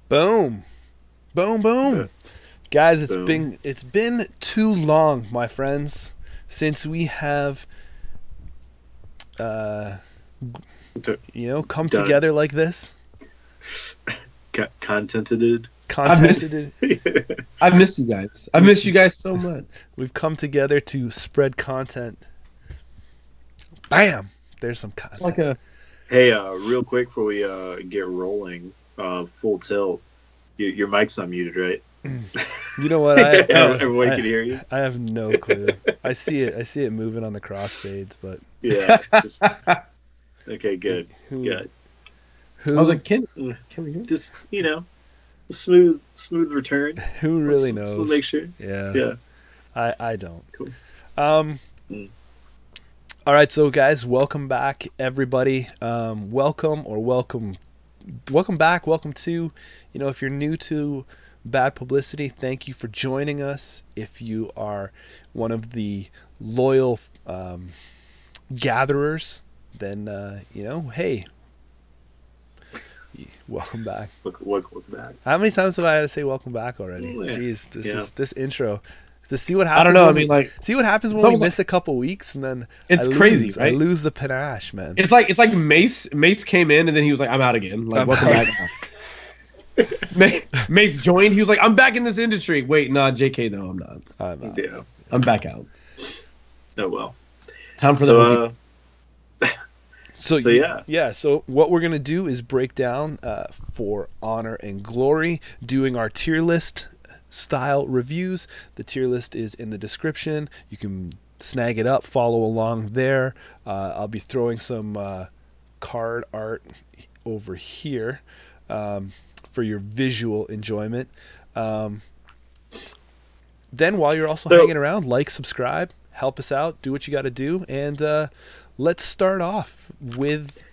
Boom. Boom boom. Guys, Boom. it's been too long, my friends, since we have uh D- come Done. together like this. Contented. I miss Contented. I miss you guys. I miss you guys so much. We've come together to spread content. Bam. There's some It's like content. a Hey, real quick before we get rolling, full tilt. Your mic's unmuted, right? You know what? Everyone can hear you. I have no clue. I see it. I see it moving on the crossfades, but Yeah. Just okay. Good. who Good. I was who like, can we hear? Just smooth return. who really Just wanna knows? make sure. Yeah. Yeah. I don't. Cool. Um Mm. all right, so guys, welcome back everybody. Welcome back. Welcome to, if you're new to Bad Publicity, thank you for joining us. If you are one of the loyal gatherers, then hey, welcome back. Look back. How many times have I had to say welcome back already? Oh, yeah. Jeez, this Yeah. is this intro. To see what happens. I don't know. I when mean, like, see what happens when it's we almost miss a couple weeks, and then it's I crazy, lose. right? I lose the panache, man. It's like Mace. Mace came in and then he was like, "I'm out again." Like, I'm welcome out. back. Mace joined. He was like, "I'm back in this industry." Wait, nah, JK, no, I'm not. I'm out. Yeah. I'm back out. Oh well. Time for the So So, So, yeah. yeah. So what we're gonna do is break down for Honor and Glory, doing our tier list style reviews. The tier list is in the description. You can snag it up, follow along there. I'll be throwing some card art over here for your visual enjoyment. Then while you're also So- hanging around, like, subscribe, help us out, do what you got to do, and let's start off with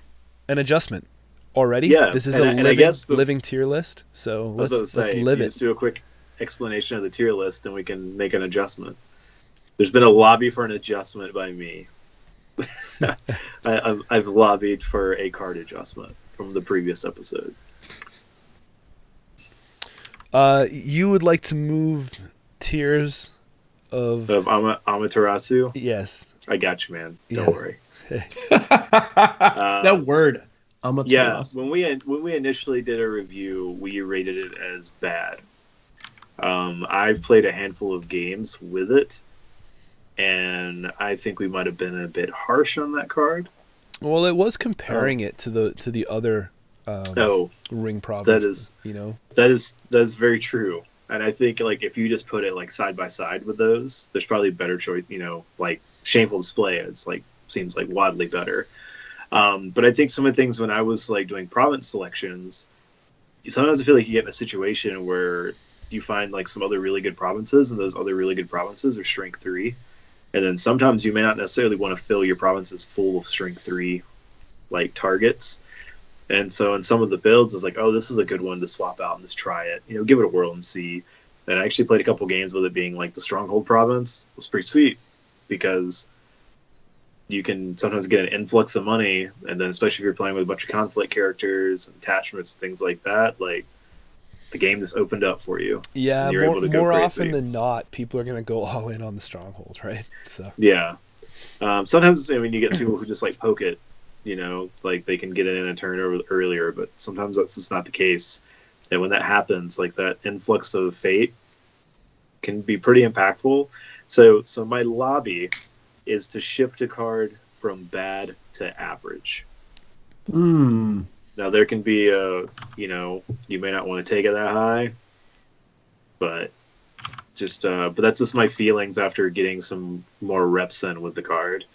an adjustment. Already, Yeah, this is and a I living, guess living tier list, so I was about let's to say, live you it. just do a quick explanation of the tier list, and we can make an adjustment. There's been a lobby for an adjustment by me. I've lobbied for a card adjustment from the previous episode. You would like to move tiers of Of Amaterasu. yes, I got you, man. Yeah. Don't worry. that word. I'm a Yeah, when we initially did a review, we rated it as bad. I've played a handful of games with it, and I think we might have been a bit harsh on that card. well, it was comparing it to the other Oh, ring province. that is you know, that is very true. And I think like if you just put it like side by side with those, there's probably a better choice. Like Shameful Display, it's like seems like wildly better. But I think some of the things when I was like doing province selections, sometimes I feel like you get in a situation where you find like some other really good provinces, and those other really good provinces are strength 3. And then sometimes you may not necessarily want to fill your provinces full of strength 3 like targets. And so in some of the builds, it's like, oh, this is a good one to swap out and just try it. Give it a whirl and see. And I actually played a couple games with it being like the Stronghold province. It was pretty sweet because you can sometimes get an influx of money, and then especially if you're playing with a bunch of conflict characters, attachments, things like that, like the game just opened up for you. yeah. And you're able to go More crazy. often than not, people are gonna go all in on the stronghold, right? So Yeah. Sometimes you get people who just like poke it, like they can get it in a turn earlier, but sometimes that's just not the case. And when that happens, like that influx of fate can be pretty impactful. So my lobby is to shift a card from bad to average. Hmm. Now there can be you may not want to take it that high, but but that's just my feelings after getting some more reps in with the card.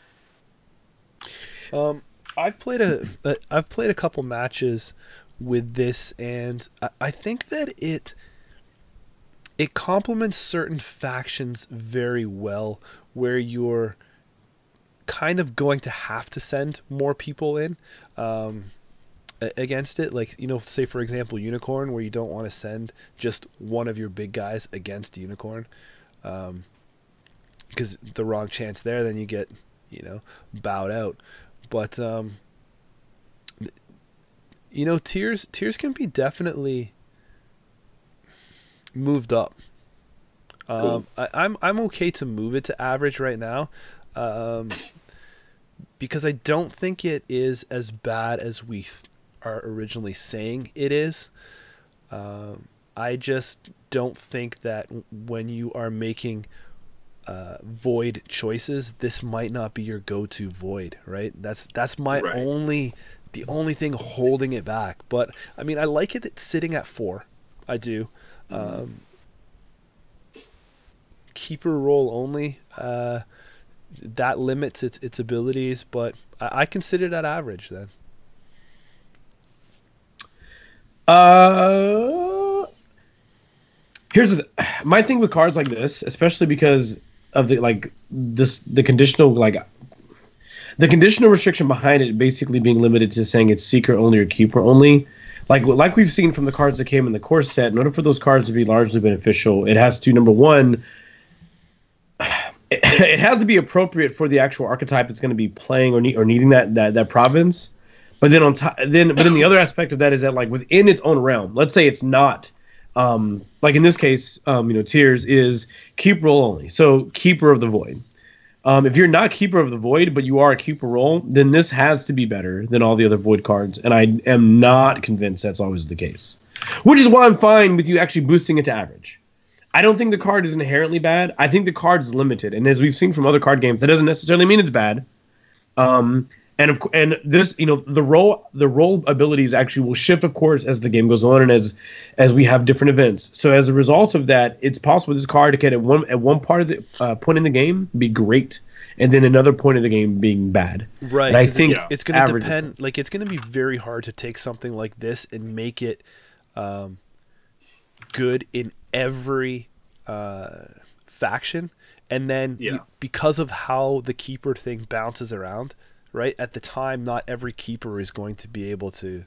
I've played a couple matches with this, and I think that it complements certain factions very well, where you're kind of going to have to send more people in against it. Like, say for example, Unicorn, where you don't want to send just one of your big guys against Unicorn, because the wrong chance there, then you get bowed out. But tiers can be definitely moved up. Cool. I'm okay to move it to average right now, because I don't think it is as bad as we are originally saying it is. I just don't think that when you are making void choices, this might not be your go-to void, right? That's my Right. the only thing holding it back. But I mean, I like it. It's sitting at 4. I do. Keeper role only. That limits its abilities, but I consider that average then. Here's my thing with cards like this, especially because of the conditional restriction behind it basically being limited to saying it's seeker only or keeper only. Like we've seen from the cards that came in the core set, in order for those cards to be largely beneficial, it has to, number one, it has to be appropriate for the actual archetype that's going to be playing or needing that province. But then then the other aspect of that is that, like, within its own realm, let's say it's not, like in this case, Tears is keep role only, so keeper of the void. If you're not keeper of the void, but you are a keeper role, then this has to be better than all the other void cards, and I am not convinced that's always the case. Which is why I'm fine with you actually boosting it to average. I don't think the card is inherently bad. I think the card is limited, and as we've seen from other card games, that doesn't necessarily mean it's bad. And this, the role abilities actually will shift, of course, as the game goes on and as we have different events. So as a result of that, it's possible this card can at one part of the point in the game be great, and then another point of the game being bad. Right. And I think it's going to depend. Like, it's going to be very hard to take something like this and make it good in every faction, and then because of how the keeper thing bounces around. Right, at the time, not every keeper is going to be able to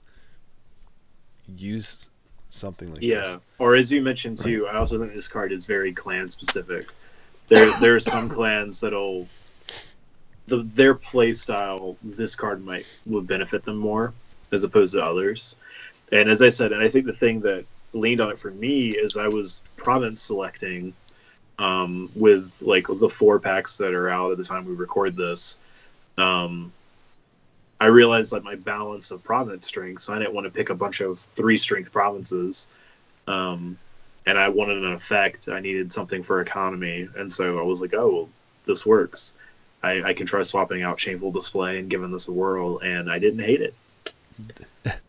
use something like this. Yeah, or as you mentioned too, I also think this card is very clan specific. There are some clans that'll their play style, this card would benefit them more as opposed to others. And as I said, and I think the thing that leaned on it for me is I was province selecting with like the 4 packs that are out at the time we record this. I realized like my balance of province strengths. I didn't want to pick a bunch of 3 strength provinces, and I wanted an effect. I needed something for economy, and so I was like, "Oh, well, this works. I can try swapping out Shameful Display and giving this a whirl," and I didn't hate it.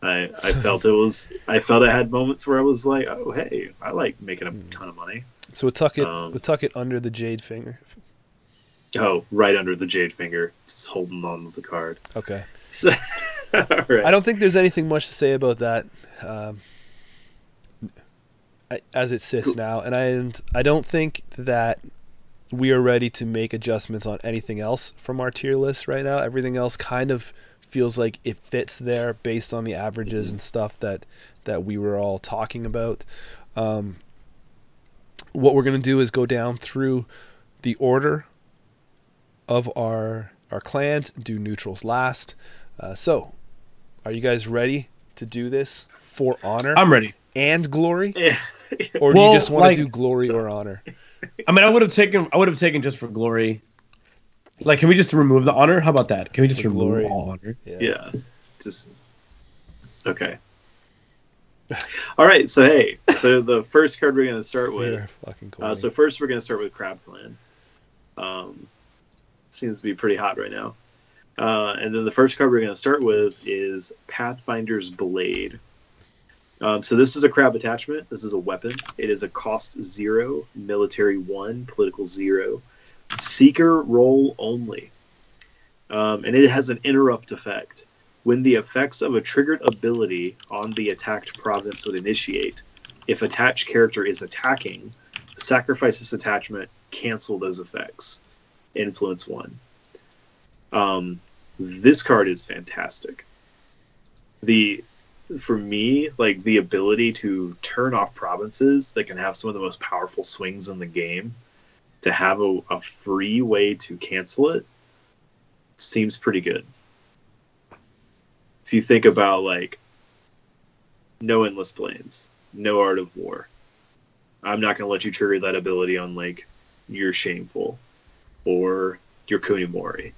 I felt it had moments where I was like, "Oh, hey, I like making a ton of money." So we'll tuck it under the Jade Finger. Oh, right under the Jade Finger. It's holding on to the card. Okay. So, right. I don't think there's anything much to say about that as it sits now. And I don't think that we are ready to make adjustments on anything else from our tier list right now. Everything else kind of feels like it fits there based on the averages and stuff that we were all talking about. What we're going to do is go down through the order of our clans, do neutrals last. So, are you guys ready to do this for honor? I'm ready. And glory? Or do you just want to do glory or honor? I mean, I would have taken just for glory. Like, can we just remove the honor? How about that? Can we just remove glory. all honor? Yeah. Just okay. All right, so the first card we're going to start with. So first we're going to start with Crab Clan. Seems to be pretty hot right now. And then the first card we're going to start with is Pathfinders Blade. So this is a crab attachment. This is a weapon. It is a cost 0, military 1, political 0, seeker role only. And it has an interrupt effect. When the effects of a triggered ability on the attacked province would initiate, if attached character is attacking, sacrifice this attachment, cancel those effects. Influence 1. This card is fantastic. For me, like the ability to turn off provinces that can have some of the most powerful swings in the game, to have a free way to cancel it, seems pretty good. If you think about like no endless planes, no art of war, I'm not going to let you trigger that ability on like your Shameful or your Kunimori,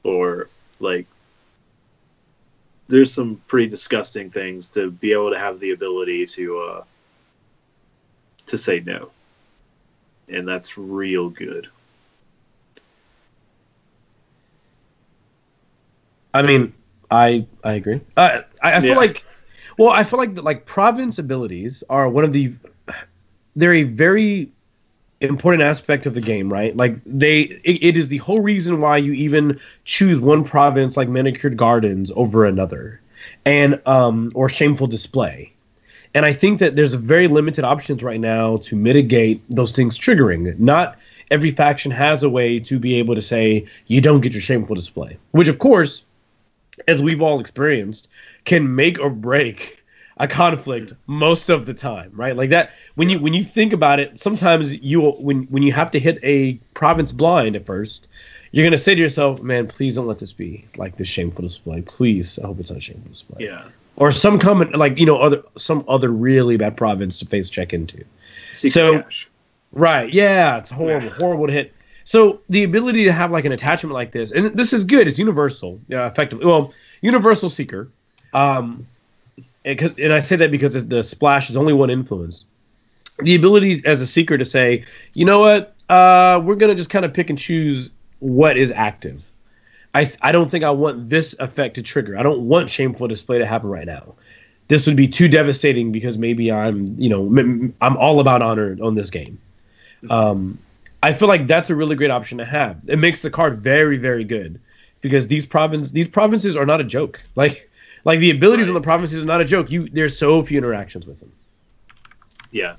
or like there's some pretty disgusting things to be able to have the ability to say no, and that's real good. I mean, I agree. I feel like, well, I feel like province abilities are one of the, they're a very important aspect of the game, right? Like it is the whole reason why you even choose one province like Manicured Gardens over another, and or Shameful Display. And I think that there's very limited options right now to mitigate those things triggering. Not every faction has a way to be able to say you don't get your Shameful Display, which of course, as we've all experienced, can make or break a conflict most of the time, right? Like that, when you think about it, sometimes when you have to hit a province blind at first, you're gonna say to yourself, "Man, please don't let this be like this Shameful Display. Please, I hope it's not a Shameful Display." Yeah. Or some common, like some other really bad province to face check into. Secret Cache. Right, yeah, it's horrible to hit. So the ability to have like an attachment like this, and this is good, it's universal, effectively. Well, Universal Seeker, and I say that because the splash is only one influence. The ability as a Seeker to say, you know what, we're gonna just kind of pick and choose what is active. I don't think I want this effect to trigger. I don't want Shameful Display to happen right now. This would be too devastating because maybe I'm all about honor on this game. I feel like that's a really great option to have. It makes the card very, very good because these provinces are not a joke. Like the abilities on the provinces are not a joke. There's so few interactions with them. Yeah.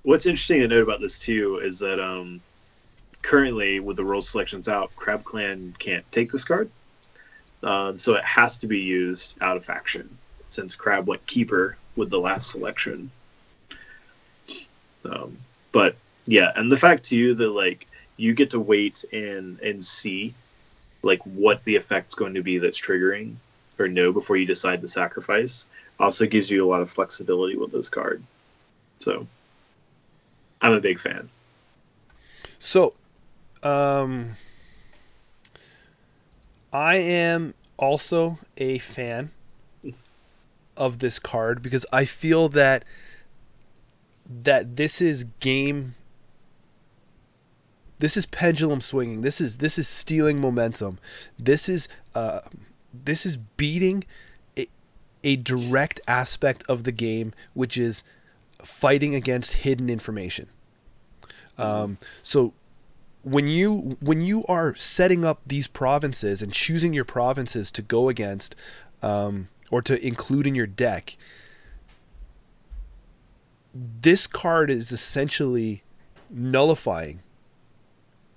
What's interesting to note about this too is that currently with the role selections out, Crab Clan can't take this card. So it has to be used out of faction since Crab went Keeper with the last selection. But yeah, and the fact too that like you get to wait and see like what the effect's going to be that's triggering or no before you decide to sacrifice also gives you a lot of flexibility with this card. So I'm a big fan. So I am also a fan of this card because I feel that this is pendulum swinging. This is stealing momentum. This is beating a direct aspect of the game, which is fighting against hidden information. So when you are setting up these provinces and choosing your provinces to go against or to include in your deck, this card is essentially nullifying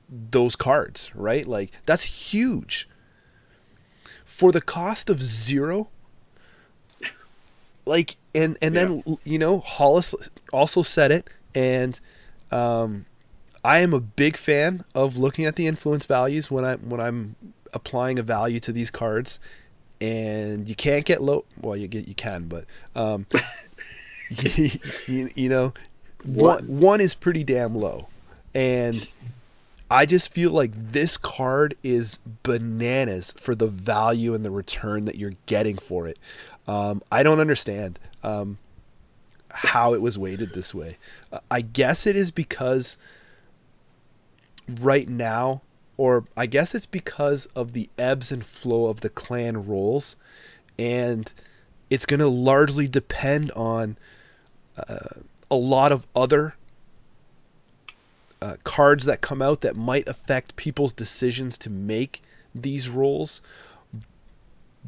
those cards, right? Like that's huge. For the cost of 0, like and then Hollis also said it, and I am a big fan of looking at the influence values when I'm applying a value to these cards, and you can't get low. Well, you can, but one is pretty damn low, and I just feel like this card is bananas for the value and the return that you're getting for it. I don't understand how it was weighted this way. I guess it is because right now, or I guess it's because of the ebbs and flow of the clan roles, and it's going to largely depend on a lot of other cards that come out that might affect people's decisions to make these roles.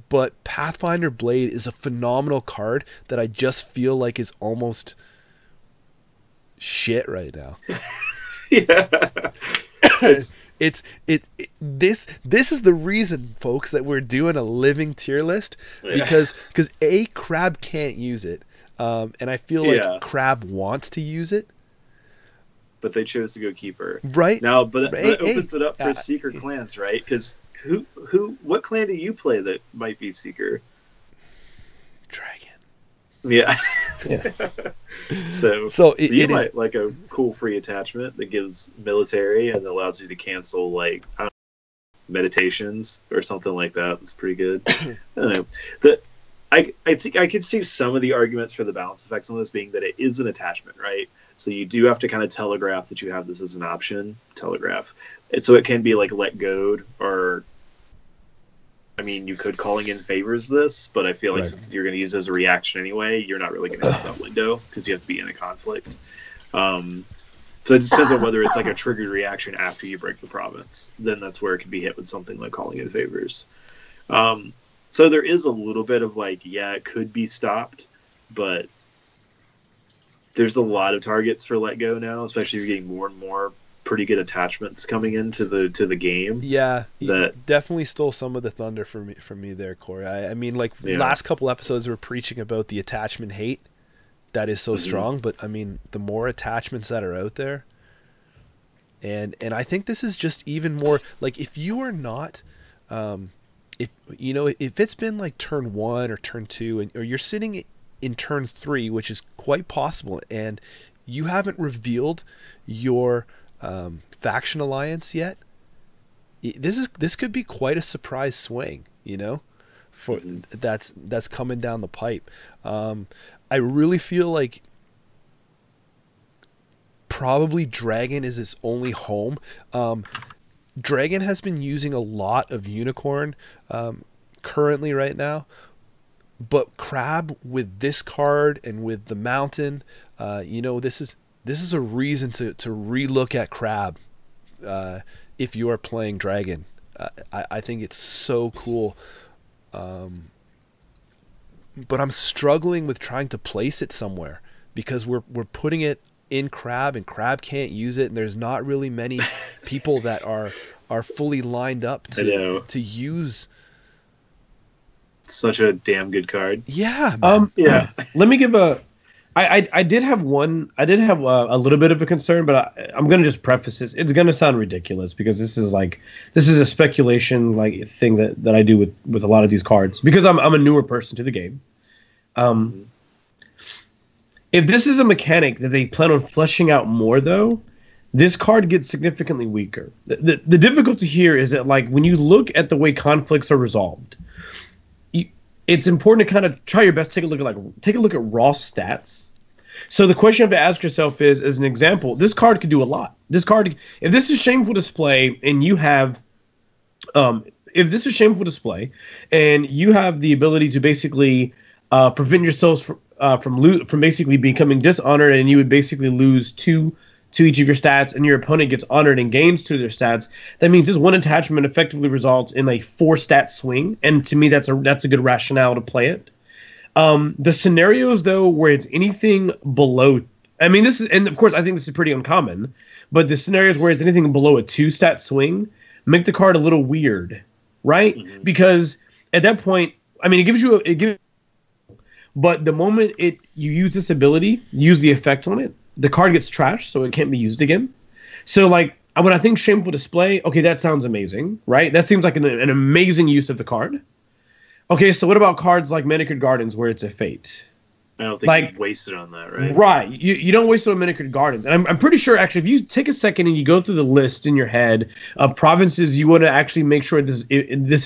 But Pathfinder Blade is a phenomenal card that I just feel like is almost shit right now. Yeah. This is the reason, folks, that we're doing a living tier list, because Crab can't use it, and I feel like Crab wants to use it, but they chose to go Keeper right now. But it opens it up for Seeker clans, right? Because what clan do you play that might be Seeker? Dragon. Yeah. Yeah. So you might like a cool free attachment that gives military and allows you to cancel like I don't know, meditations or something like that. That's pretty good. I don't know. I think I could see some of the arguments for the balance effects on this being that it is an attachment, right? So you do have to kind of telegraph that you have this as an option. Telegraph. So it can be like let go, or I mean, you could calling in favors this, but I feel like since you're going to use it as a reaction anyway, you're not really going to have that window because you have to be in a conflict. So it just depends on whether it's like a triggered reaction after you break the province. Then that's where it can be hit with something like calling in favors. So there is a little bit of like, yeah, it could be stopped, but there's a lot of targets for let go now, especially if you're getting more and more pretty good attachments coming into the game. Yeah, that definitely stole some of the thunder from me there, Corey. I mean, like last couple episodes we're preaching about the attachment hate that is so strong, but I mean, the more attachments that are out there, and I think this is just even more like if you are not. If you know, if it's been like turn 1 or turn 2 or you're sitting in turn 3, which is quite possible, and you haven't revealed your faction alliance yet, this could be quite a surprise swing, you know, for that's coming down the pipe. I really feel like probably Dragon is its only home. Dragon has been using a lot of Unicorn currently right now, but Crab with this card and with the Mountain, you know, this is a reason to relook at Crab if you are playing Dragon. I think it's so cool, but I'm struggling with trying to place it somewhere because we're putting it in Crab and Crab can't use it, and there's not really many people that are fully lined up to use such a damn good card. Yeah, yeah. Let me give a I did have a little bit of a concern, but I'm gonna just preface this. It's gonna sound ridiculous because this is a speculation like thing that I do with a lot of these cards because I'm a newer person to the game. If this is a mechanic that they plan on fleshing out more, though, this card gets significantly weaker. The difficulty here is that, like, when you look at the way conflicts are resolved, it's important to kind of try your best to take a look at raw stats. So the question you have to ask yourself is, as an example, this card could do a lot. This card, if this is Shameful Display, and you have, if this is Shameful Display, and you have the ability to basically prevent yourselves from basically becoming dishonored, and you would basically lose 2 to each of your stats, and your opponent gets honored and gains 2 of their stats, that means this one attachment effectively results in a 4-stat swing, and to me that's a good rationale to play it. The scenarios, though, where it's anything below, I mean, this is, and of course I think this is pretty uncommon, but the scenarios where it's anything below a 2-stat swing make the card a little weird, right? Because at that point, I mean, but the moment you use this ability, use the effect on it, the card gets trashed, so it can't be used again. So, like, when I think Shameful Display, okay, that sounds amazing, right? That seems like an amazing use of the card. Okay, so what about cards like Manicured Gardens, where it's a fate? I don't think you wasted on that, right? Right. You don't waste it on Manicured Gardens. And I'm pretty sure, actually, if you take a second and you go through the list in your head of provinces you want to actually make sure this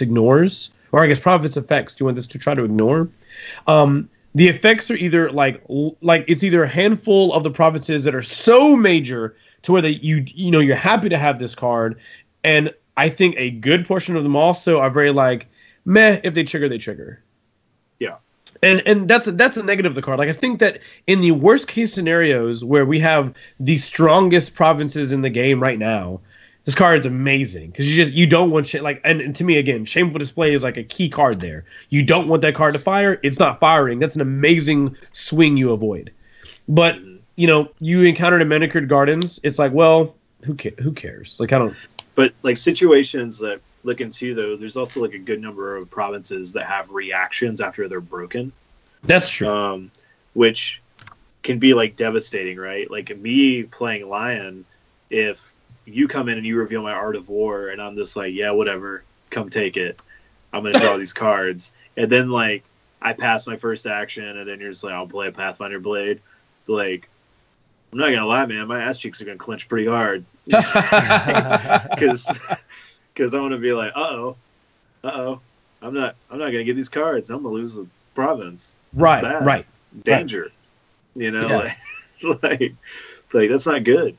ignores, or I guess province effects you want this to try to ignore, the effects are either like it's either a handful of the provinces that are so major to where you're happy to have this card, and I think a good portion of them also are very like meh. If they trigger, they trigger. Yeah, and that's a negative of the card. Like I think that in the worst case scenarios where we have the strongest provinces in the game right now, this card is amazing because you don't want shit like, and to me again, Shameful Display is like a key card there. You don't want that card to fire. It's not firing. That's an amazing swing you avoid. But you encountered a Manicured Gardens. It's like, well, who cares? Like I don't. But like situations that look into though, there's also like a good number of provinces that have reactions after they're broken. That's true. Which can be like devastating, right? Like me playing Lion, if you come in and you reveal my Art of War, and I'm just like, yeah, whatever, come take it. I'm going to draw these cards. And then, like, I pass my first action, and then you're just like, I'll play a Pathfinder Blade. Like, I'm not gonna lie, man, my ass cheeks are gonna clench pretty hard because I want to be like, uh oh, I'm not gonna get these cards. I'm gonna lose the province. Right, Bad. right. Danger. Right. You know, Yeah. like that's not good.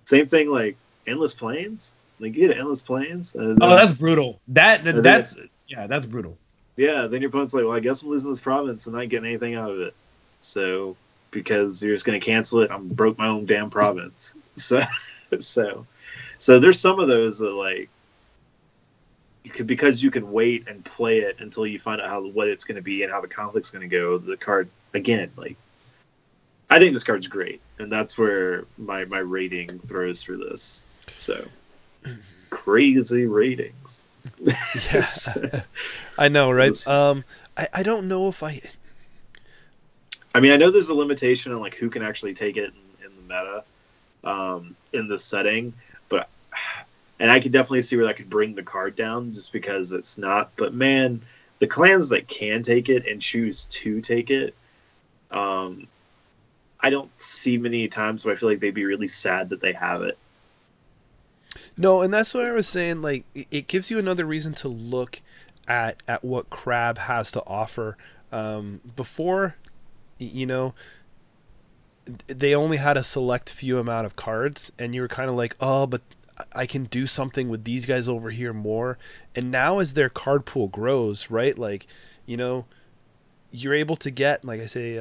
Same thing, like Endless Plains. Like you get Endless Plains. And then, That's brutal. That's brutal. Yeah, then your opponent's like, well, I guess I'm losing this province and not getting anything out of it. So because you're just gonna cancel it, I'm broke my own damn province. So there's some of those that like because you can wait and play it until you find out what it's going to be and how the conflict's going to go. The card again, like I think this card's great, and that's where my rating throws for this. So crazy ratings. Yes, I know, right? I don't know if I mean, I know there's a limitation on like who can actually take it in the meta, in this setting, but. And I could definitely see where that could bring the card down just because it's not. But man, the clans that can take it and choose to take it, I don't see many times where I feel like they'd be really sad that they have it. No, and that's what I was saying. Like, it gives you another reason to look at what Crab has to offer. Before, you know, they only had a select few amount of cards, and you were kind of like, oh, but I can do something with these guys over here more. And now as their card pool grows, right, like, you know, you're able to get, like I say,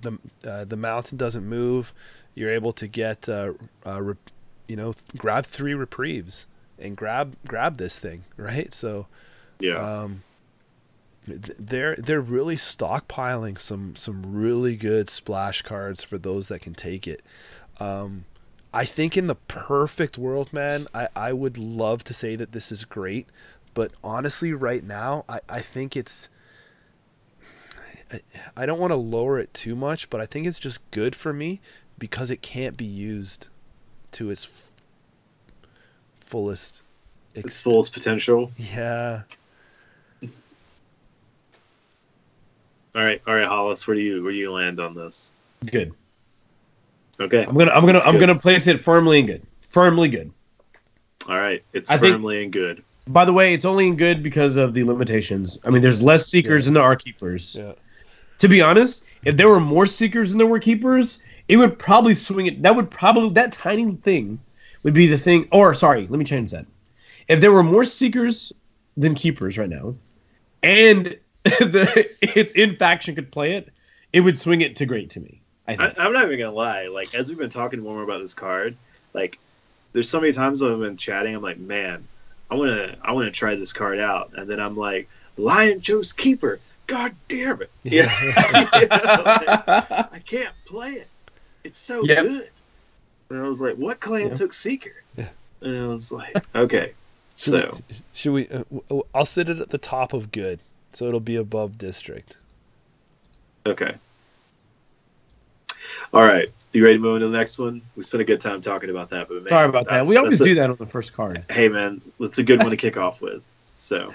the mountain doesn't move. You're able to get you know, grab 3 reprieves and grab this thing, right? So yeah, they're really stockpiling some really good splash cards for those that can take it. I think in the perfect world, man, I would love to say that this is great, but honestly, right now, I think it's... I don't want to lower it too much, but I think it's just good for me because it can't be used to its fullest extent. Its fullest potential. Yeah. All right, Hollis, where do you land on this? Good. Okay. I'm gonna place it firmly in good. Firmly good. All right, it's I firmly think, in good. By the way, it's only in good because of the limitations. I mean, there's less seekers than there are keepers. Yeah. To be honest, if there were more seekers than there were keepers, it would probably swing it. That tiny thing would be the thing. Or sorry, let me change that. If there were more seekers than keepers right now, and its in faction could play it, it would swing it to great to me. I'm not even gonna lie. Like as we've been talking more about this card, like there's so many times I've been chatting. I'm like, man, I wanna try this card out, and then I'm like, Lion chose Keeper. God damn it! Yeah, I can't play it. It's so good. And I was like, what clan took Seeker? Yeah. And I was like, okay. Should we? I'll sit it at the top of good, so it'll be above District. Okay. All right. You ready to move into the next one? We spent a good time talking about that, but man, sorry about that. We always do that on the first card. Hey man, it's a good one to kick off with. So,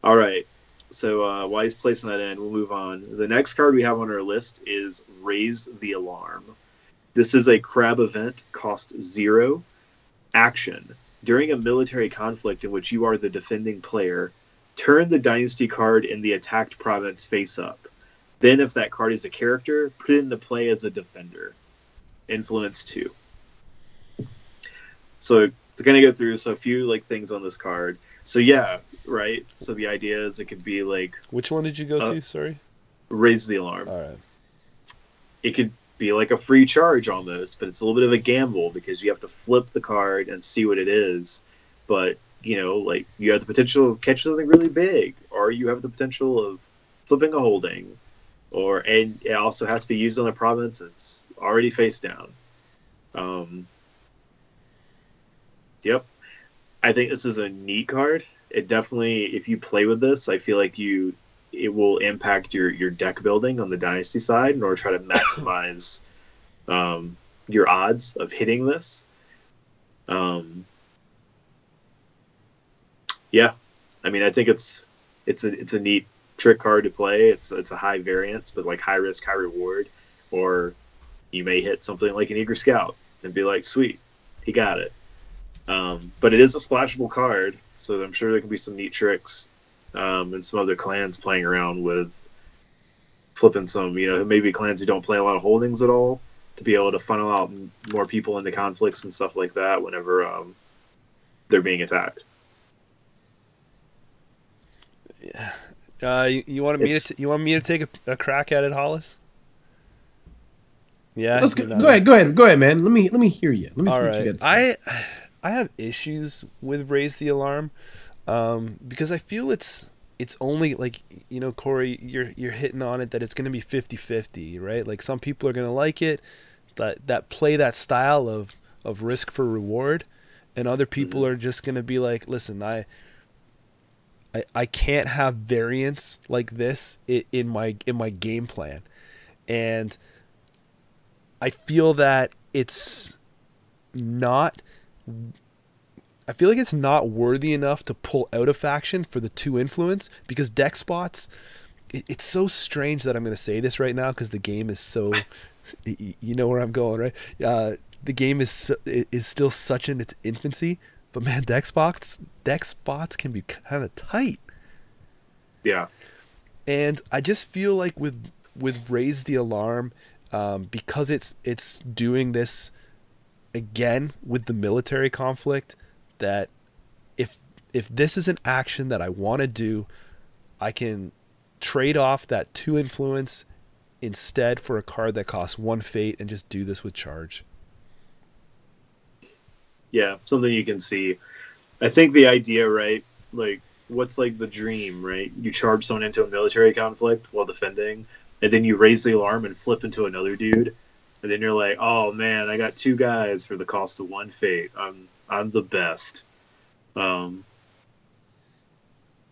all right. So while he's placing that in, we'll move on. The next card we have on our list is Raise the Alarm. This is a crab event, cost 0. Action. During a military conflict in which you are the defending player, turn the dynasty card in the attacked province face up. Then if that card is a character, put it into play as a defender. Influence 2. So we're going to go through a few like things on this card. So yeah, right? So the idea is it could be like... Which one did you go to? Sorry? Raise the Alarm. All right. It could be like a free charge almost, but it's a little bit of a gamble because you have to flip the card and see what it is. But, you know, like you have the potential of catching something really big, or you have the potential of flipping a holding, and it also has to be used on a province that's already face down. Yep. I think this is a neat card. It definitely, if you play with this, I feel like it will impact your deck building on the Dynasty side in order to try to maximize your odds of hitting this. Yeah, I mean, I think it's a neat trick card to play. It's a high variance, but like high risk, high reward. Or you may hit something like an Eager Scout and be like, sweet, he got it. But it is a splashable card, so I'm sure there can be some neat tricks and some other clans playing around with flipping some, maybe clans who don't play a lot of holdings at all, to be able to funnel out more people into conflicts and stuff like that whenever they're being attacked. Yeah. You want me to take a crack at it, Hollis? Yeah. Let's go ahead, man. Let me hear you. Let me all see right. what you got to say. I have issues with Raise the Alarm because I feel it's only like, Corey, you're hitting on it that it's going to be 50-50, right? Like some people are going to like it that play that style of risk for reward, and other people are just going to be like, listen, I can't have variance like this in my game plan. And I feel that it's not worthy enough to pull out a faction for the 2 influence, because deck spots, it's so strange that I'm going to say this right now because the game is so, you know where I'm going, right? The game is still such in its infancy, but man, deck spots can be kind of tight. Yeah. And I just feel like with Raise the Alarm, because it's doing this again with the military conflict, that if this is an action that I want to do, I can trade off that 2 influence instead for a card that costs 1 fate and just do this with charge. Yeah, something you can see. I think the idea, right, like what's like the dream, right? You charge someone into a military conflict while defending, and then you raise the alarm and flip into another dude, and then you're like, oh man, I got 2 guys for the cost of 1 fate. I'm the best.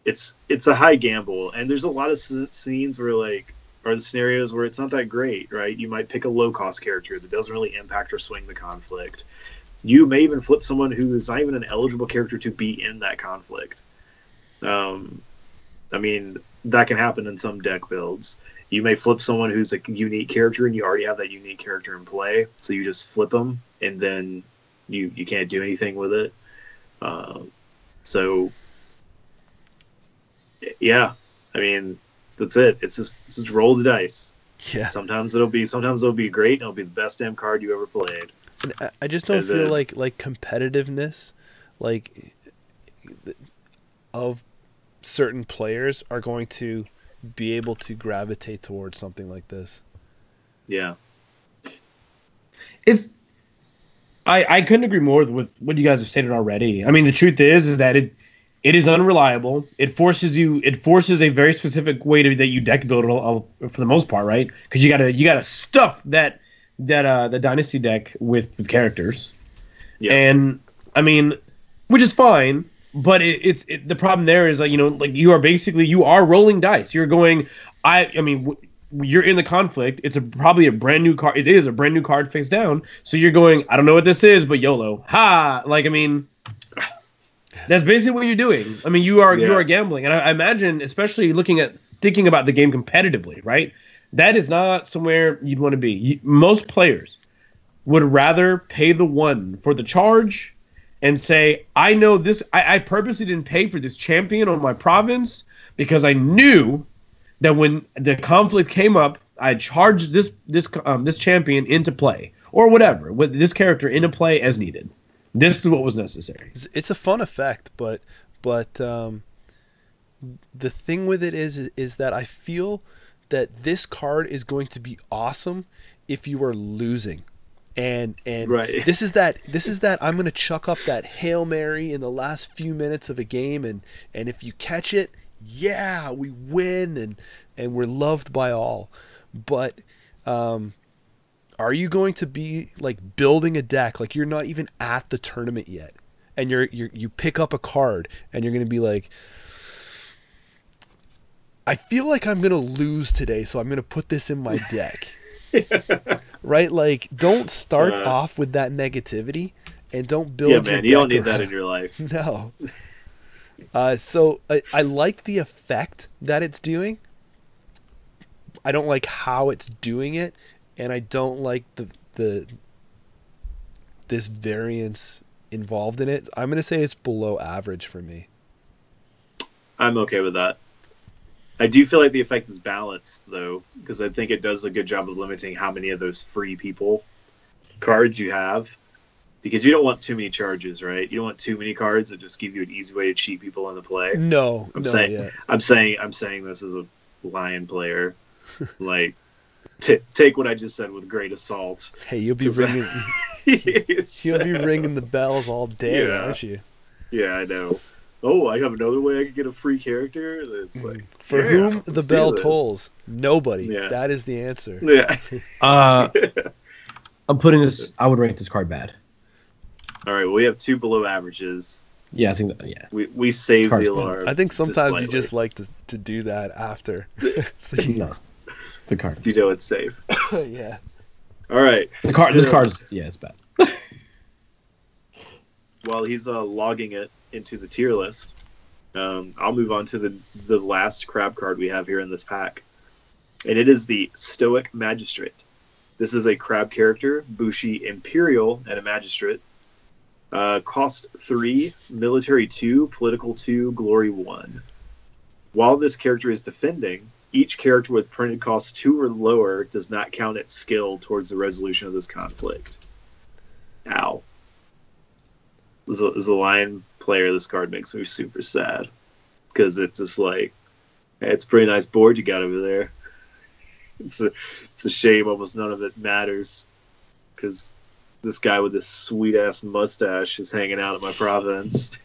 It's a high gamble, and there's a lot of scenes where or the scenarios where it's not that great, right? You might pick a low cost character that doesn't really impact or swing the conflict. You may even flip someone who's not even an eligible character to be in that conflict. I mean, that can happen in some deck builds. You may flip someone who's a unique character, and you already have that unique character in play, so you just flip them, and then you can't do anything with it. So, yeah, I mean, that's it. It's just roll the dice. Yeah. Sometimes it'll be great, and it'll be the best damn card you ever played. And I just don't feel like competitiveness, of certain players are going to be able to gravitate towards something like this. Yeah. I couldn't agree more with what you guys have stated already. I mean, the truth is that it is unreliable. It forces a very specific way that you deck build for the most part, right? Because you gotta stuff the dynasty deck with characters. Yeah. And I mean, which is fine, but it's the problem there is you are rolling dice. You're going, you're in the conflict. It's probably a brand new card. It is a brand new card face down. So you're going, I don't know what this is, but YOLO. Ha! That's basically what you're doing. I mean, you are gambling. And I imagine, especially thinking about the game competitively, right? That is not somewhere you'd want to be. Most players would rather pay the 1 for the charge and say, I know this. I purposely didn't pay for this champion on my province because I knew that when the conflict came up, I charged this champion into play or whatever, with this character into play as needed. This is what was necessary. It's a fun effect, but the thing with it is that I feel that this card is going to be awesome if you are losing. And right. this is that I'm going to chuck up that Hail Mary in the last few minutes of a game, and if you catch it, yeah, we win and we're loved by all. But are you going to be building a deck you're not even at the tournament yet, and you pick up a card and you're going to be like, I feel like I'm going to lose today, so I'm going to put this in my deck. Right? Don't start off with that negativity, and don't build your deck you don't need that in your life. No. So I like the effect that it's doing. I don't like how it's doing it, and I don't like this variance involved in it. I'm gonna say it's below average for me. I'm okay with that. I do feel like the effect is balanced though, because I think it does a good job of limiting how many of those free people cards you have. Because you don't want too many charges, right? You don't want too many cards that just give you an easy way to cheat people into play. I'm saying this as a Lion player. Like, take what I just said with great assault. Hey, you'll be ringing. You'll be ringing the bells all day, aren't you? Yeah, I know. Oh, I have another way I can get a free character. It's like for whom the bell tolls, nobody. Yeah. That is the answer. Yeah. I'm putting this. I would rank this card bad. All right, well, we have 2 below averages. Yeah, I think that. Yeah, we saved the alarm. I think sometimes you just like to do that after. So no, the card. You know it's safe. Yeah. All right. The card. This card's it's bad. While he's logging it into the tier list, I'll move on to the last crab card we have here in this pack, and it is the Stoic Magistrate. This is a crab character, Bushi Imperial, and a magistrate. Cost 3, military 2, political 2, glory 1. While this character is defending, each character with printed cost 2 or lower does not count its skill towards the resolution of this conflict. Ow. As a Lion player, this card makes me super sad. Because it's just like, hey, it's a pretty nice board you got over there. It's a shame almost none of it matters. Because this guy with this sweet ass mustache is hanging out at my province.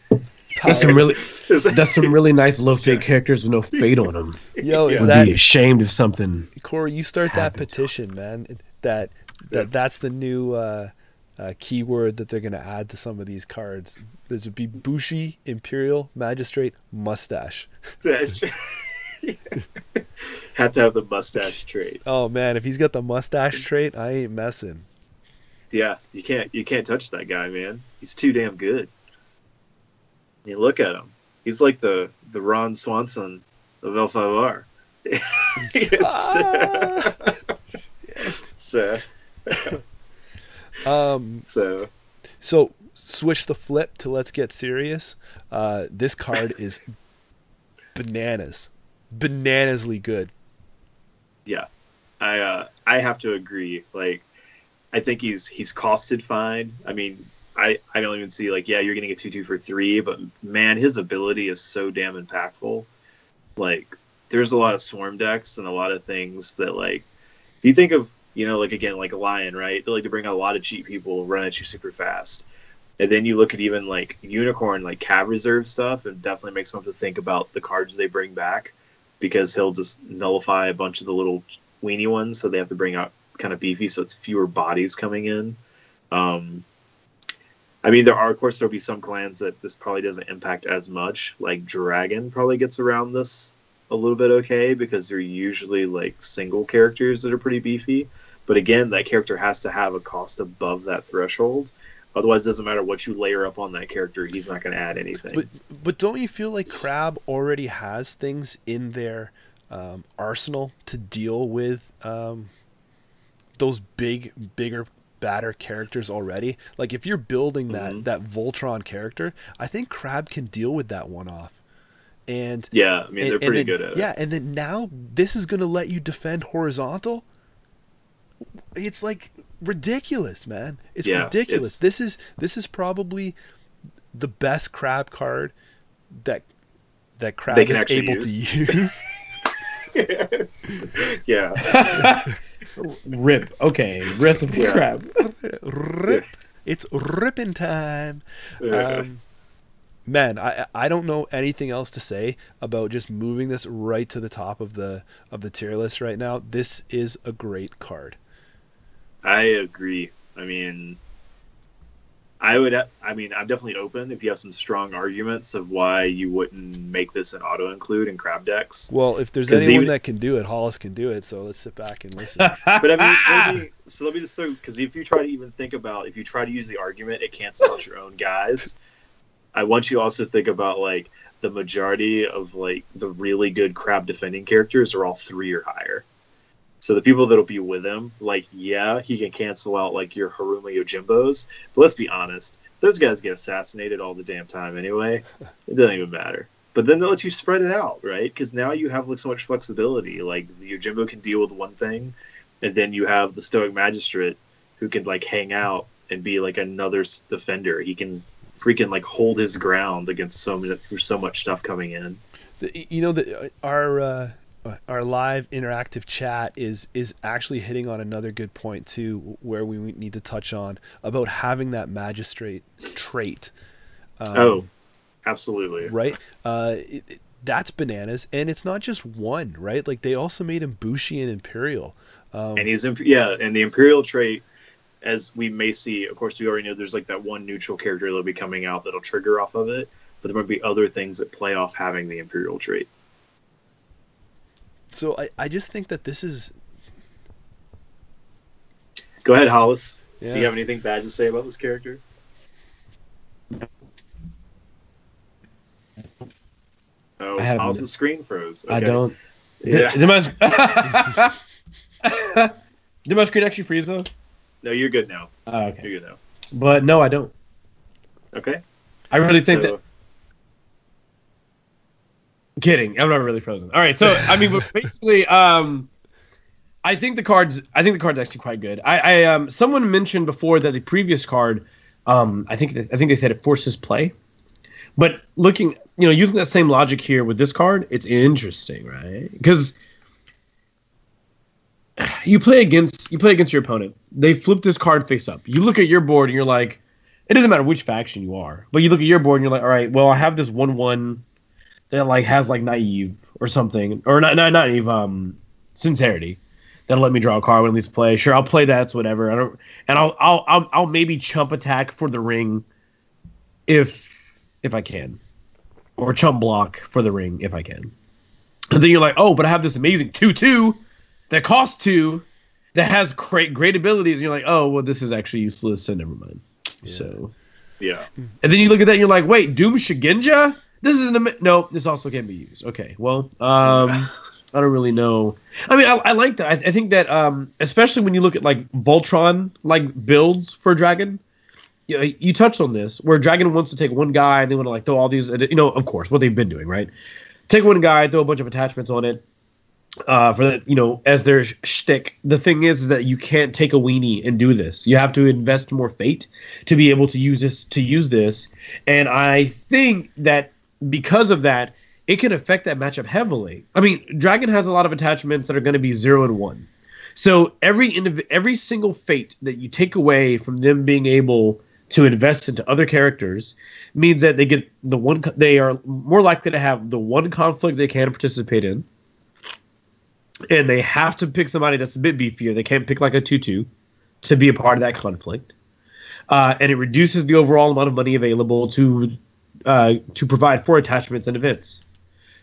That's some really nice low fade characters with no fade on them. Yo, is I'd that be ashamed of something? Corey? You start that petition, man. That's the new keyword that they're gonna add to some of these cards. This would be Bushi Imperial Magistrate Mustache. Have to have the mustache trait. Oh man, if he's got the mustache trait, I ain't messing. Yeah, you can't touch that guy, man. He's too damn good. You look at him. He's like the Ron Swanson of L5R. So switch the flip to let's get serious. This card is bananasly good. Yeah, I have to agree. Like, I think he's costed fine. I mean, I don't even see like, yeah, you're getting a 2/2 for 3, but man, his ability is so damn impactful. Like, there's a lot of swarm decks and a lot of things that, like, if you think of, like, again, like a Lion, right? They like to bring out a lot of cheap people, run at you super fast. And then you look at even like Unicorn, like Cav Reserve stuff, and definitely makes me have to think about the cards they bring back, because he'll just nullify a bunch of the little weenie ones, so they have to bring out kind of beefy, so it's fewer bodies coming in. I mean, there'll be some clans that this probably doesn't impact as much. Like Dragon probably gets around this a little bit okay, because they're usually like single characters that are pretty beefy. But again, that character has to have a cost above that threshold. Otherwise, it doesn't matter what you layer up on that character, he's not going to add anything. But don't you feel like Crab already has things in their arsenal to deal with those bigger, badder characters already? Like, if you're building that Voltron character, I think Crab can deal with that one-off. And yeah, I mean, they're pretty good at it. Yeah, and then now this is going to let you defend horizontal. It's like ridiculous, man. It's ridiculous. This is probably the best Crab card that Crab is able to use. Yeah. Rip. Okay. Recipe Crab. Rip. It's ripping time. Man, I don't know anything else to say about just moving this right to the top of the tier list right now. This is a great card. I agree. I mean, I'm definitely open if you have some strong arguments of why you wouldn't make this an auto include in Crab decks. Well, if there's anyone that can do it, Hollis can do it. So let's sit back and listen. But I mean, let me just because if you try to even think about, if you try to use the argument, it cancels out your own guys. I want you to also think about, like, the majority of like the really good crab defending characters are all 3 or higher. So the people that'll be with him, like, yeah, he can cancel out like your Haruma Yojimbos, but let's be honest, those guys get assassinated all the damn time anyway. It doesn't even matter. But then they'll let you spread it out, right? Because now you have like so much flexibility. Like the Yojimbo can deal with one thing, and then you have the Stoic Magistrate who can like hang out and be like another defender. He can freaking like hold his ground against so much stuff coming in. You know that our live interactive chat is actually hitting on another good point too, where we need to touch on about having that magistrate trait. Absolutely. Right. That's bananas, and it's not just one, right? Like they also made him Bushi and Imperial. And he's and the Imperial trait, as we may see, of course, we already know there's like that one neutral character that'll be coming out that'll trigger off of it, but there might be other things that play off having the Imperial trait. So I just think that this is... Go ahead, Hollis. Yeah. Do you have anything bad to say about this character? Oh, Hollis' screen froze. Okay. I don't. Yeah. Did my screen actually freeze though? No, you're good now. Okay. You're good now. But no, I don't. Okay. I really think that. Kidding. I'm not really frozen. All right. So I mean, but basically, I think the card's actually quite good. Someone mentioned before that the previous card, I think they said it forces play, but looking, using that same logic here with this card, it's interesting, right? Because you play against your opponent. They flip this card face up. You look at your board and you're like, it doesn't matter which faction you are, but you look at your board and you're like, all right, well, I have this 1/1 that like has like naive or something, or not naive, sincerity. That'll let me draw a card when I least play. Sure, I'll play that. It's whatever. I'll maybe chump attack for the ring, if I can, or chump block for the ring if I can. And then you're like, oh, but I have this amazing 2/2 that costs 2 that has great abilities. And you're like, oh, well, this is actually useless. So never mind. Yeah. So yeah. And then you look at that and you're like, wait, Doom Shigenja? This isn't no. This also can be used. Okay, well, I don't really know. I mean, I like that. I think that, especially when you look at like Voltron like builds for Dragon, you touched on this where Dragon wants to take one guy and they want to like throw all these, of course, what they've been doing, right? Take one guy, throw a bunch of attachments on it, for that, as their shtick. The thing is that you can't take a weenie and do this. You have to invest more fate to be able to use this. And I think that because of that, it can affect that matchup heavily. I mean, Dragon has a lot of attachments that are going to be 0 and 1. So every single fate that you take away from them being able to invest into other characters means that they are more likely to have the one conflict they can participate in. And they have to pick somebody that's a bit beefier. They can't pick like a 2/2 to be a part of that conflict. And it reduces the overall amount of money available to provide for attachments and events.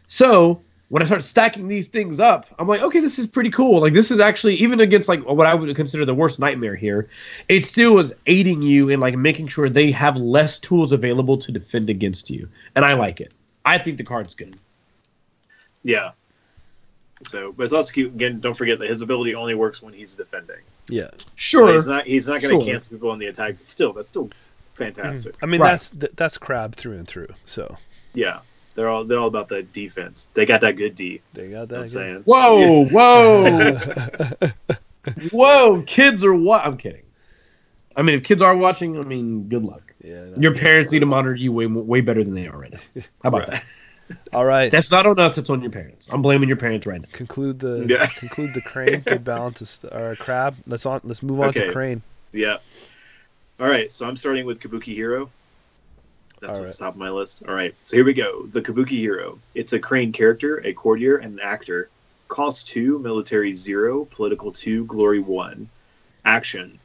So when I start stacking these things up, I'm like, okay, this is pretty cool. Like this is actually, even against like what I would consider the worst nightmare here, it still is aiding you in like making sure they have less tools available to defend against you. And I like it. I think the card's good. Yeah. So, but it's also cute. Again, don't forget that his ability only works when he's defending. Yeah. Sure. He's not going to cancel people on the attack. But that's still fantastic. I mean, right. that's Crab through and through. So. Yeah. They're all about the defense. They got that good D. They got that. I'm saying. Whoa, whoa, kids are what? I'm kidding. I mean, if kids are watching, I mean, good luck. Yeah. Your parents need to monitor you way better than they are right now. How about that? All right. That's not on us. It's on your parents. I'm blaming your parents right now. Conclude the Crane. Good balance of Crab. Let's move on to Crane. Yeah. All right. So I'm starting with Kabuki Hero. That's what's top of my list. All right, so here we go. The Kabuki Hero. It's a Crane character, a courtier, and an actor. Cost 2, military 0, political 2, glory 1. Action.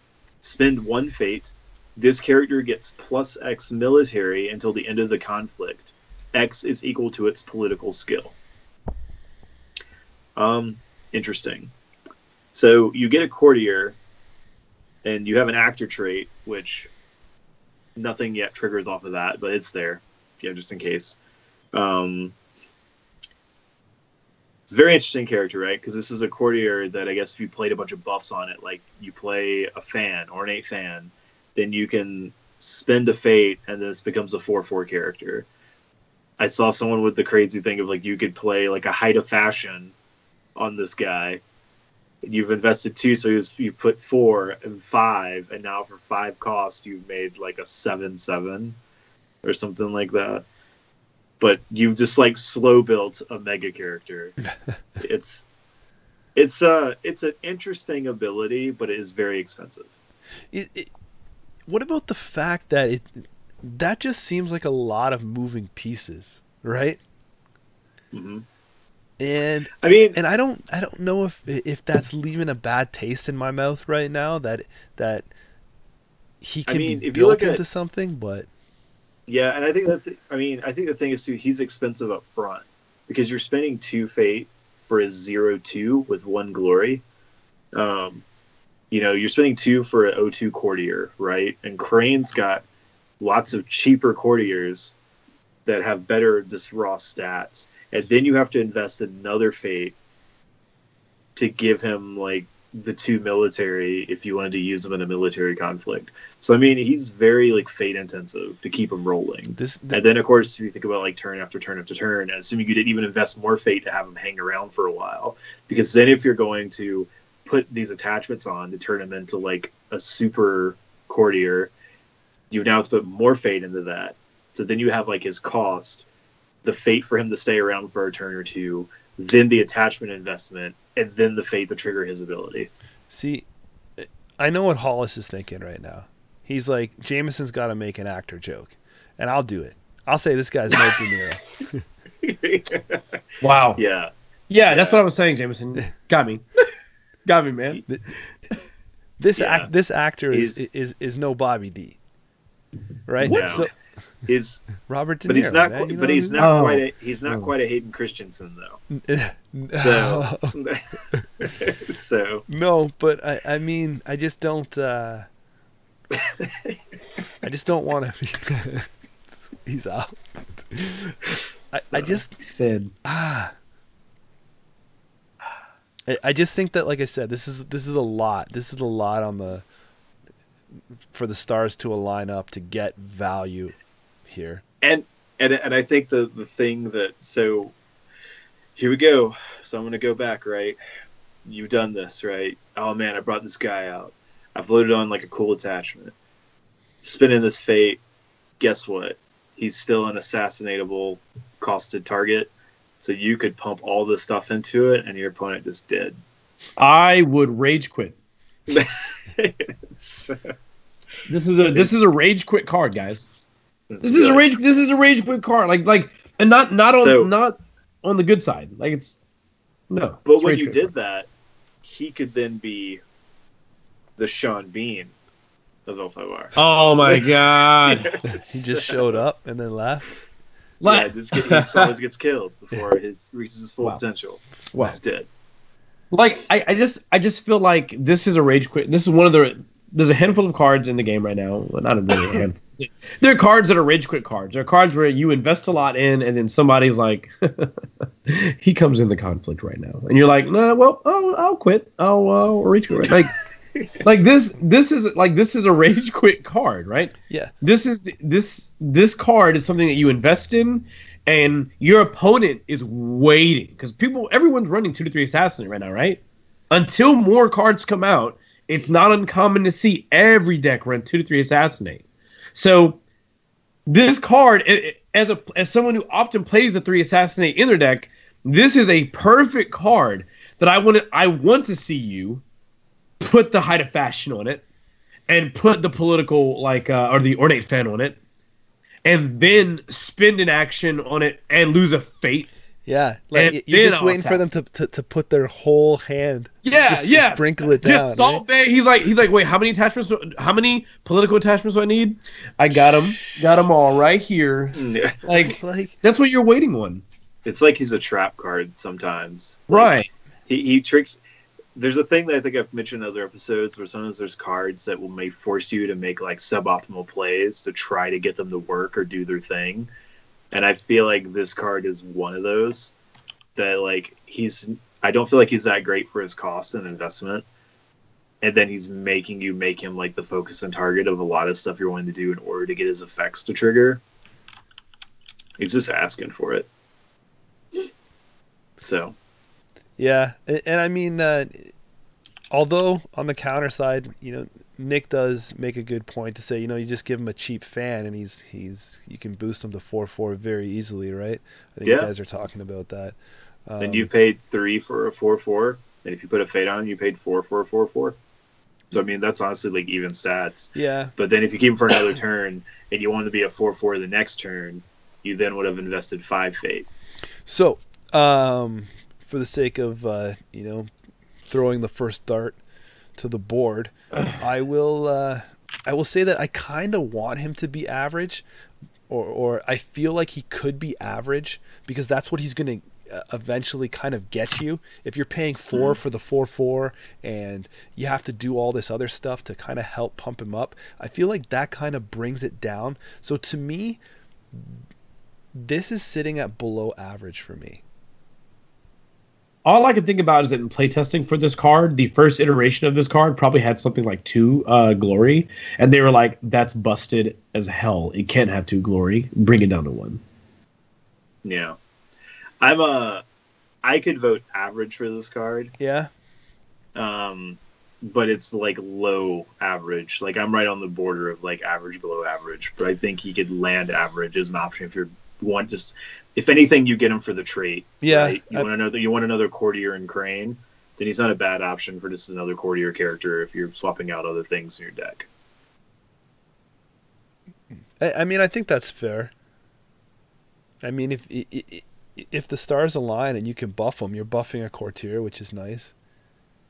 Spend 1 fate. This character gets plus X military until the end of the conflict. X is equal to its political skill. Interesting. So you get a courtier, and you have an actor trait, which... nothing yet triggers off of that, but it's there, just in case. Um, it's a very interesting character, right? Because this is a courtier that I guess if you played a bunch of buffs on it, like you play a fan, ornate fan, then you can spend a fate, and this becomes a 4/4 character. I saw someone with the crazy thing of like you could play like a height of fashion on this guy. You've invested 2, so you put 4 and 5, and now for 5 cost you've made like a 7/7 or something like that. But you've just like slow built a mega character. It's an interesting ability, but it is very expensive. What about the fact that that just seems like a lot of moving pieces, right? Mm-hmm. And I mean, and I don't know if that's leaving a bad taste in my mouth right now, that he can be built into something, but yeah, and I think I think the thing is too, he's expensive up front because you're spending 2 fate for his 0/2 with 1 glory. You're spending 2 for an 0/2 courtier, right? And Crane's got lots of cheaper courtiers that have better just raw stats. And then you have to invest another fate to give him like the 2 military if you wanted to use them in a military conflict. So I mean, he's very like fate intensive to keep him rolling. And then of course, if you think about like turn after turn after turn, assuming you didn't even invest more fate to have him hang around for a while, because then if you're going to put these attachments on to turn him into like a super courtier, you now have to put more fate into that. So then you have like his cost, the fate for him to stay around for a turn or 2, then the attachment investment, and then the fate to trigger his ability. See, I know what Hollis is thinking right now. He's like, Jameson's got to make an actor joke, and I'll do it. I'll say this guy's no De Niro. Wow. Yeah. Yeah, that's what I was saying, Jameson. Got me. Got me, man. This actor is no Bobby D. Right? No. So, is Robert De Niro. But he's not quite a Hayden Christensen though. So no, but I mean, I just don't want to be. He's out. I just said. I just think that, like I said, this is a lot. This is a lot for the stars to align up to get value here. And I think the thing that, so here we go. So I'm gonna go back, right? You've done this, right? Oh man, I brought this guy out. I've loaded on like a cool attachment. Spinning this fate, guess what? He's still an assassinatable costed target. So you could pump all this stuff into it and your opponent just did. I would rage quit. This is a rage quit card, guys. This is a rage quit card. Like and not on the good side. Like it's no. But when you did that, he could then be the Sean Bean of L5R. Oh my god. He just showed up and then left. Yeah, he always gets killed before he reaches his full potential. Wow. He's dead. Like I just feel like this is a rage quit. This is one of there's a handful of cards in the game right now. Well, not really a handful. There are cards that are rage quit cards. There are cards where you invest a lot in, and then somebody's like, he comes in the conflict right now, and you're like, no, well, I'll quit. I'll rage quit. Like this is a rage quit card, right? Yeah. This card is something that you invest in, and your opponent is waiting because everyone's running 2 to 3 assassinate right now, right? Until more cards come out, it's not uncommon to see every deck run 2 to 3 assassinate. So this card, as someone who often plays the 3 assassinate in their deck, this is a perfect card that I want to see you put the height of fashion on it, and put the political or the ornate fan on it, and then spend an action on it and lose a fate. Yeah, like you're just waiting for them to put their whole hand. Yeah, just sprinkle it down. Just Salt Bay. He's like, wait, how many political attachments do I need? I got them all right here. Yeah. Like that's what you're waiting on. It's like he's a trap card sometimes. Right. He tricks. There's a thing that I think I've mentioned in other episodes may there's cards that may force you to make like suboptimal plays to try to get them to work or do their thing. And I feel like this card is one of those that like I don't feel like he's that great for his cost and investment. And then he's making you make him like the focus and target of a lot of stuff you're wanting to do in order to get his effects to trigger. He's just asking for it. So. Yeah, and I mean, although on the counter side, Nick does make a good point to say, you just give him a cheap fan and you can boost him to 4/4 very easily, right? I think you guys are talking about that. Then you paid 3 for a 4/4, and if you put a fade on, you paid 4 for a 4/4. So I mean, that's honestly like even stats. Yeah. But then if you keep him for another turn and you want to be a 4/4 the next turn, you then would have invested 5 fate. So, for the sake of throwing the first dart to the board, I will say that I kind of want him to be average, or I feel like he could be average because that's what he's going to eventually kind of get you. If you're paying 4 for the 4/4 and you have to do all this other stuff to kind of help pump him up, I feel like that kind of brings it down. So to me, this is sitting at below average for me. All I can think about is that in playtesting for this card, the first iteration of this card probably had something like 2 glory, and they were like, "That's busted as hell. It can't have 2 glory. Bring it down to 1." Yeah, I could vote average for this card. Yeah. But it's like low average. Like I'm right on the border of like average below average. But I think he could land average as an option if you want. Just if anything, you get him for the trait. Yeah. Right? You want another courtier and crane. Then he's not a bad option for just another courtier character if you're swapping out other things in your deck. I mean, I think that's fair. I mean, if the stars align and you can buff them, you're buffing a courtier, which is nice.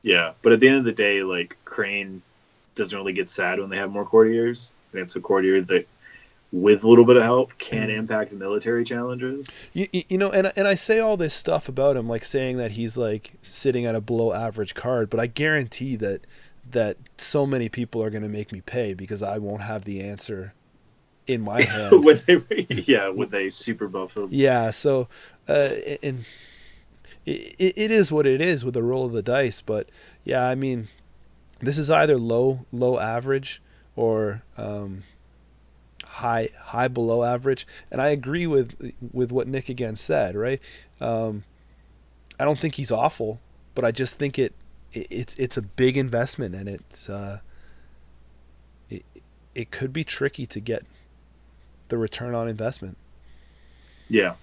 Yeah, but at the end of the day, like Crane doesn't really get sad when they have more courtiers. And it's a courtier that, with a little bit of help, can impact military challenges. And I say all this stuff about him, like saying that he's like sitting at a below average card, but I guarantee that so many people are going to make me pay because I won't have the answer in my hand. when they super buff him. Yeah, so and it is what it is with the roll of the dice, but yeah, I mean, this is either low average or high below average, and I agree with what Nick again said, right? I don't think he's awful, but I just think it's a big investment, and it could be tricky to get the return on investment. Yeah.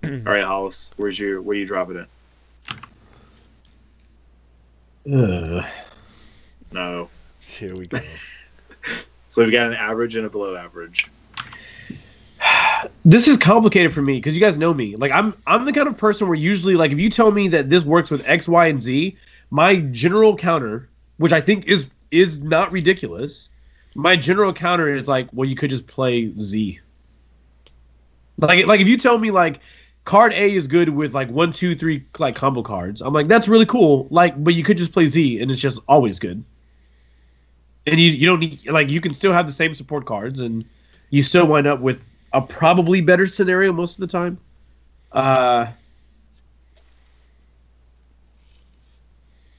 All right, Hollis, where you dropping it? No. Here we go. So we've got an average and a below average. This is complicated for me because you guys know me. Like I'm the kind of person where usually, like, if you tell me that this works with X, Y, and Z, my general counter, which I think is not ridiculous, my general counter is like, well, you could just play Z. Like if you tell me like card A is good with like 1, 2, 3 like combo cards, I'm like, that's really cool. Like, but you could just play Z and it's just always good. And you don't need, like, you can still have the same support cards and you still wind up with a probably better scenario most of the time. I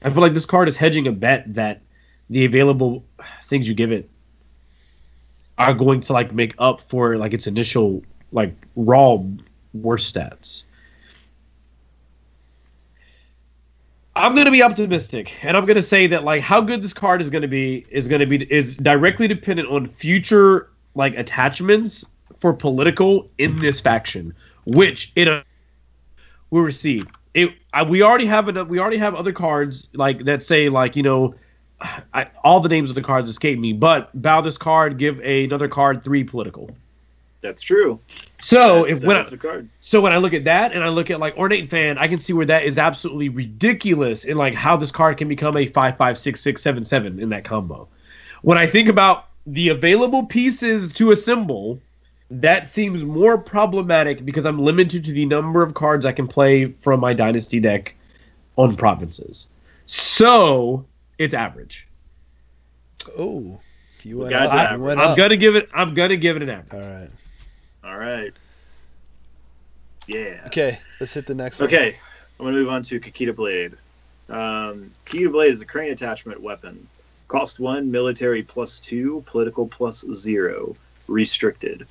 feel like this card is hedging a bet that the available things you give it are going to like make up for like its initial like raw worst stats. I'm going to be optimistic, and I'm going to say that like how good this card is directly dependent on future like attachments for political in this faction, which it will receive. We already have other cards like that say like, you know, all the names of the cards escape me, but bow this card, give another card 3 political. That's true. So when I look at that and I look at like Ornate Fan, I can see where that is absolutely ridiculous in like how this card can become a 5/5/6/6/7/7 in that combo. When I think about the available pieces to assemble, that seems more problematic because I'm limited to the number of cards I can play from my Dynasty deck on provinces. So it's average. Oh, I'm gonna give it an average. All right. All right. Yeah. Okay, let's hit the next one. Okay, I'm going to move on to Kakita Blade. Kakita Blade is a crane attachment weapon. Cost 1, military +2, political +0. Restricted.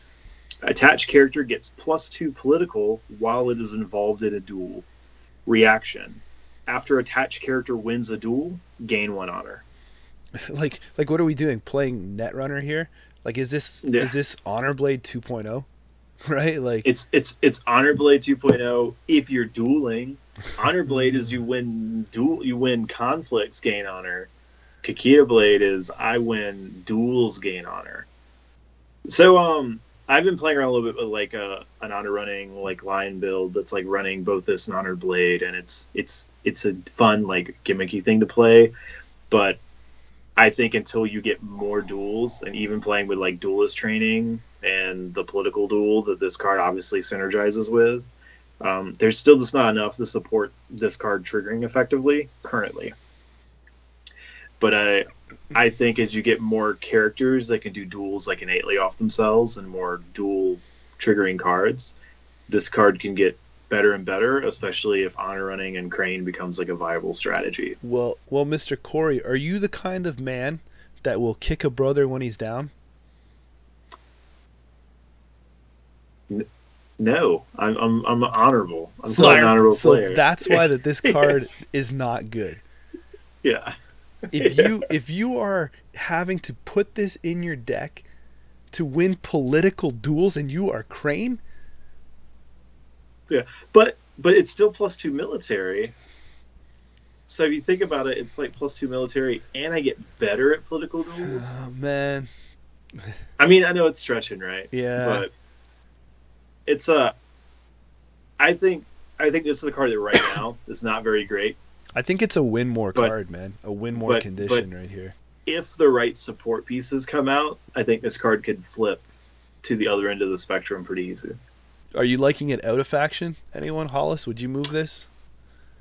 Attached character gets +2 political while it is involved in a duel. Reaction. After attached character wins a duel, gain 1 honor. Like what are we doing? Playing Netrunner here? Like is this Honor Blade 2.0? Right? Like it's Honor Blade 2.0 if you're dueling. Honor Blade is you win conflicts, gain honor. Kakita Blade is I win duels, gain honor. So I've been playing around a little bit with like an honor running like line build that's like running both this and Honor Blade, and it's a fun like gimmicky thing to play, but I think until you get more duels, and even playing with like duelist training and the political duel that this card obviously synergizes with, there's still just not enough to support this card triggering effectively currently. But I think as you get more characters that can do duels like innately off themselves and more dual triggering cards, this card can get better and better, especially if honor running and crane becomes like a viable strategy. Well, Mr. Corey, are you the kind of man that will kick a brother when he's down? No, I'm honorable. I'm still an honorable player. So that's why that this card is not good. Yeah. If you are having to put this in your deck to win political duels and you are crane. Yeah, but it's still +2 military. So if you think about it, it's like +2 military, and I get better at political duels. Oh man! I mean, I know it's stretching, right? Yeah. But it's I think this is a card that right now is not very great. I think it's a win more card, man. A win more condition right here. If the right support pieces come out, I think this card could flip to the other end of the spectrum pretty easy. Are you liking it out of faction? Anyone, Hollis? Would you move this?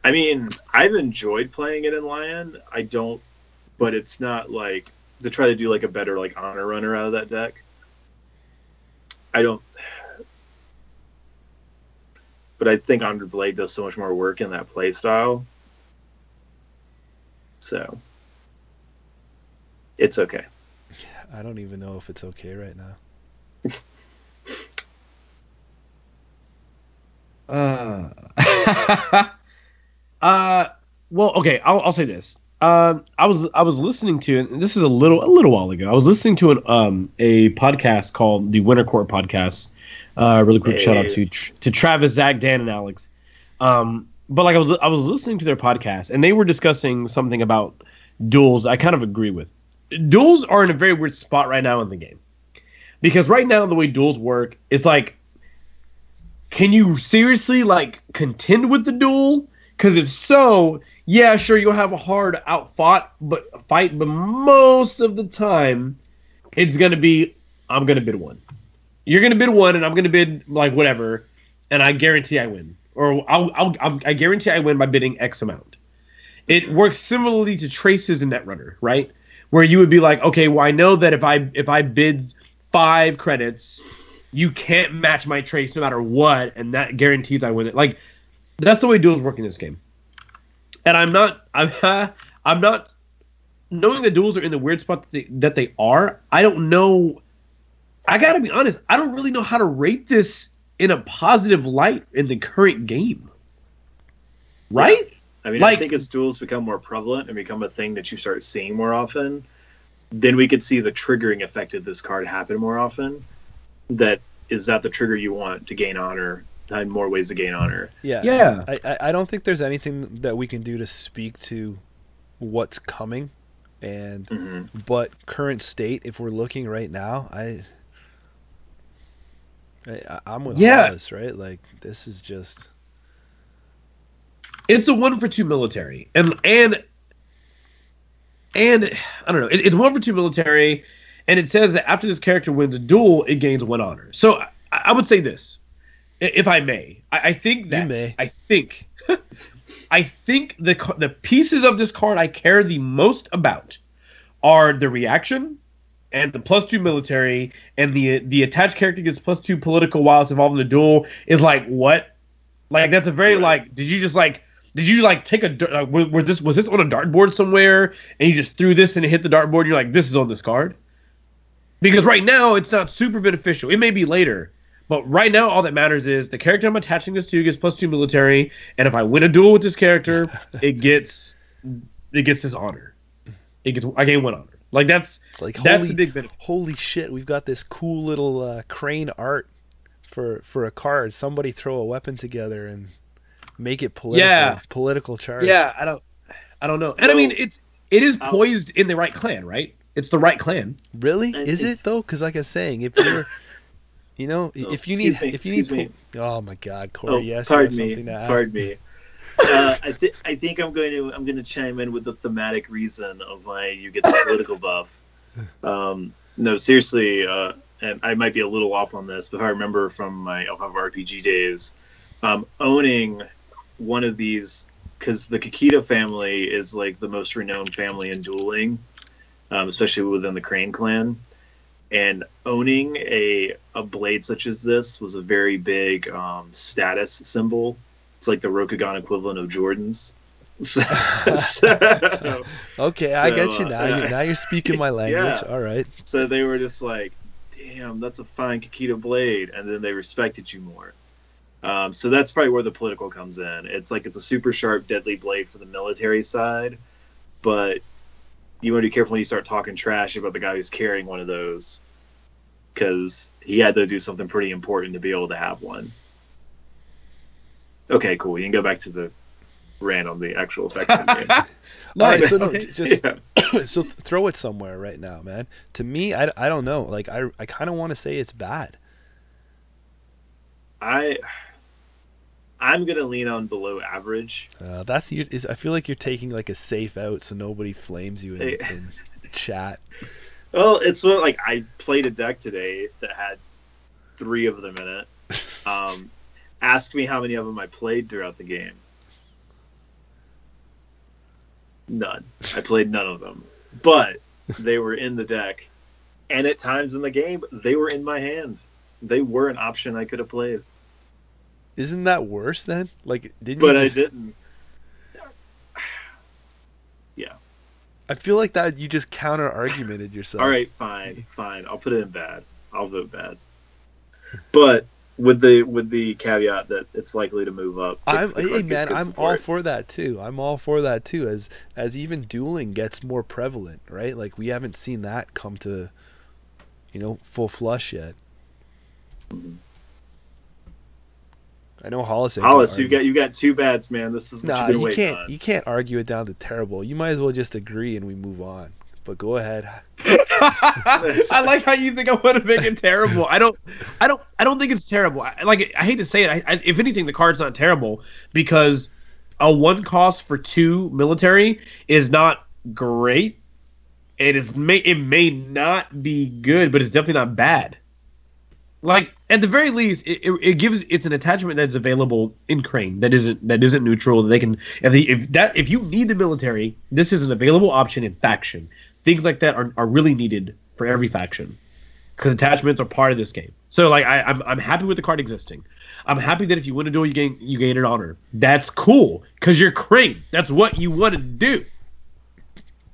I mean, I've enjoyed playing it in Lion. I don't, but it's not like to try to do like a better like honor runner out of that deck. I don't, but I think Honor Blade does so much more work in that play style. So it's okay. I don't even know if it's okay right now. Well, okay, I'll say this. I was listening to, and this is a little while ago. I was listening to a podcast called the Winter Court Podcast. Really quick shout out to Travis, Zach, Dan, and Alex. But like I was listening to their podcast, and they were discussing something about duels. I kind of agree with. Duels are in a very weird spot right now in the game, because right now the way duels work, it's like, can you seriously like contend with the duel? Because if so, yeah, sure, you'll have a hard fight, but most of the time, it's gonna be I'm gonna bid 1. You're gonna bid 1, and I'm gonna bid like whatever, and I guarantee I win, or I guarantee I win by bidding X amount. It works similarly to traces in Netrunner, right? Where you would be like, okay, well, I know that if I bid 5 credits, you can't match my trace no matter what, and that guarantees I win it. Like, that's the way duels work in this game. And I'm not knowing that duels are in the weird spot that they are. I don't know. I gotta be honest. I don't really know how to rate this in a positive light in the current game. Right? Yeah. I mean, like, I think as duels become more prevalent and become a thing that you start seeing more often, then we could see the triggering effect of this card happen more often. That the trigger you want to gain honor? Have more ways to gain honor. Yeah. I don't think there's anything that we can do to speak to what's coming, and but current state, if we're looking right now, I'm with Hollis, right? Like, this is just, it's a 1 for 2 military, and I don't know. It's 1 for 2 military, and it says that after this character wins a duel, it gains 1 honor. So I would say this, if I may. I think that I think the pieces of this card I care the most about are the reaction and the +2 military, and the attached character gets +2 political while it's involved in the duel is like what Like that's a very like. Did you take a was this on a dartboard somewhere and you just threw this and it hit the dartboard? And you're like, this is on this card. Because right now it's not super beneficial. It may be later, but right now all that matters is the character I'm attaching this to gets +2 military, and if I win a duel with this character, it gets this honor. I gain 1 honor. Like that's the big benefit. Holy shit! We've got this cool little crane art for a card. Somebody throw a weapon together and make it political charge. Yeah, I don't know. And I mean, it is poised in the right clan, right? It's the right clan. Really? Is it though? Because like I was saying, if you're, if you need, oh my God, Corey, yes, pardon me. I think I'm going to chime in with the thematic reason of why you get the political buff. No, seriously, and I might be a little off on this, but I remember from my Alpha RPG days, owning one of these, because the Kikita family is like the most renowned family in dueling, especially within the Crane clan, and owning a blade such as this was a very big status symbol. It's like the Rokugan equivalent of Jordan's. Okay, I get you now. Now you're speaking my language. Yeah. All right. So they were just like, damn, that's a fine Kikita blade. And then they respected you more. So that's probably where the political comes in. It's like it's a super sharp, deadly blade for the military side. But you want to be careful when you start talking trash about the guy who's carrying one of those. Because he had to do something pretty important to be able to have one. Okay, cool. You can go back to the rant on the actual effects of the game. All right, so so throw it somewhere right now, man. To me, I don't know. Like I kind of want to say it's bad. I'm gonna lean on below average. I feel like you're taking like a safe out so nobody flames you in chat. Well, it's what like I played a deck today that had 3 of them in it. Ask me how many of them I played throughout the game. None. I played none of them. But they were in the deck. And at times in the game, they were in my hand. They were an option I could have played. Isn't that worse then? Like, I didn't. Yeah. I feel like that you just counter-argumented yourself. All right, fine. I'll put it in bad. I'll vote bad. But with the caveat that it's likely to move up. I'm all for that too. I'm all for that too. As even dueling gets more prevalent, right? Like we haven't seen that come to, full flush yet. Mm-hmm. I know Hollis. You got 2 bads, man. This is what you've been waiting on. You can't argue it down to terrible. You might as well just agree and we move on. But go ahead. I like how you think I want to make it terrible. I don't think it's terrible. I hate to say it. If anything, the card's not terrible because a 1 cost for 2 military is not great. It may not be good, but it's definitely not bad. Like at the very least, it's an attachment that's available in Crane that isn't neutral. They can if you need the military, this is an available option in faction. Things like that are really needed for every faction because attachments are part of this game. So like I'm happy with the card existing. I'm happy that if you win a duel, you gain an honor. That's cool because you're Crane. That's what you want to do.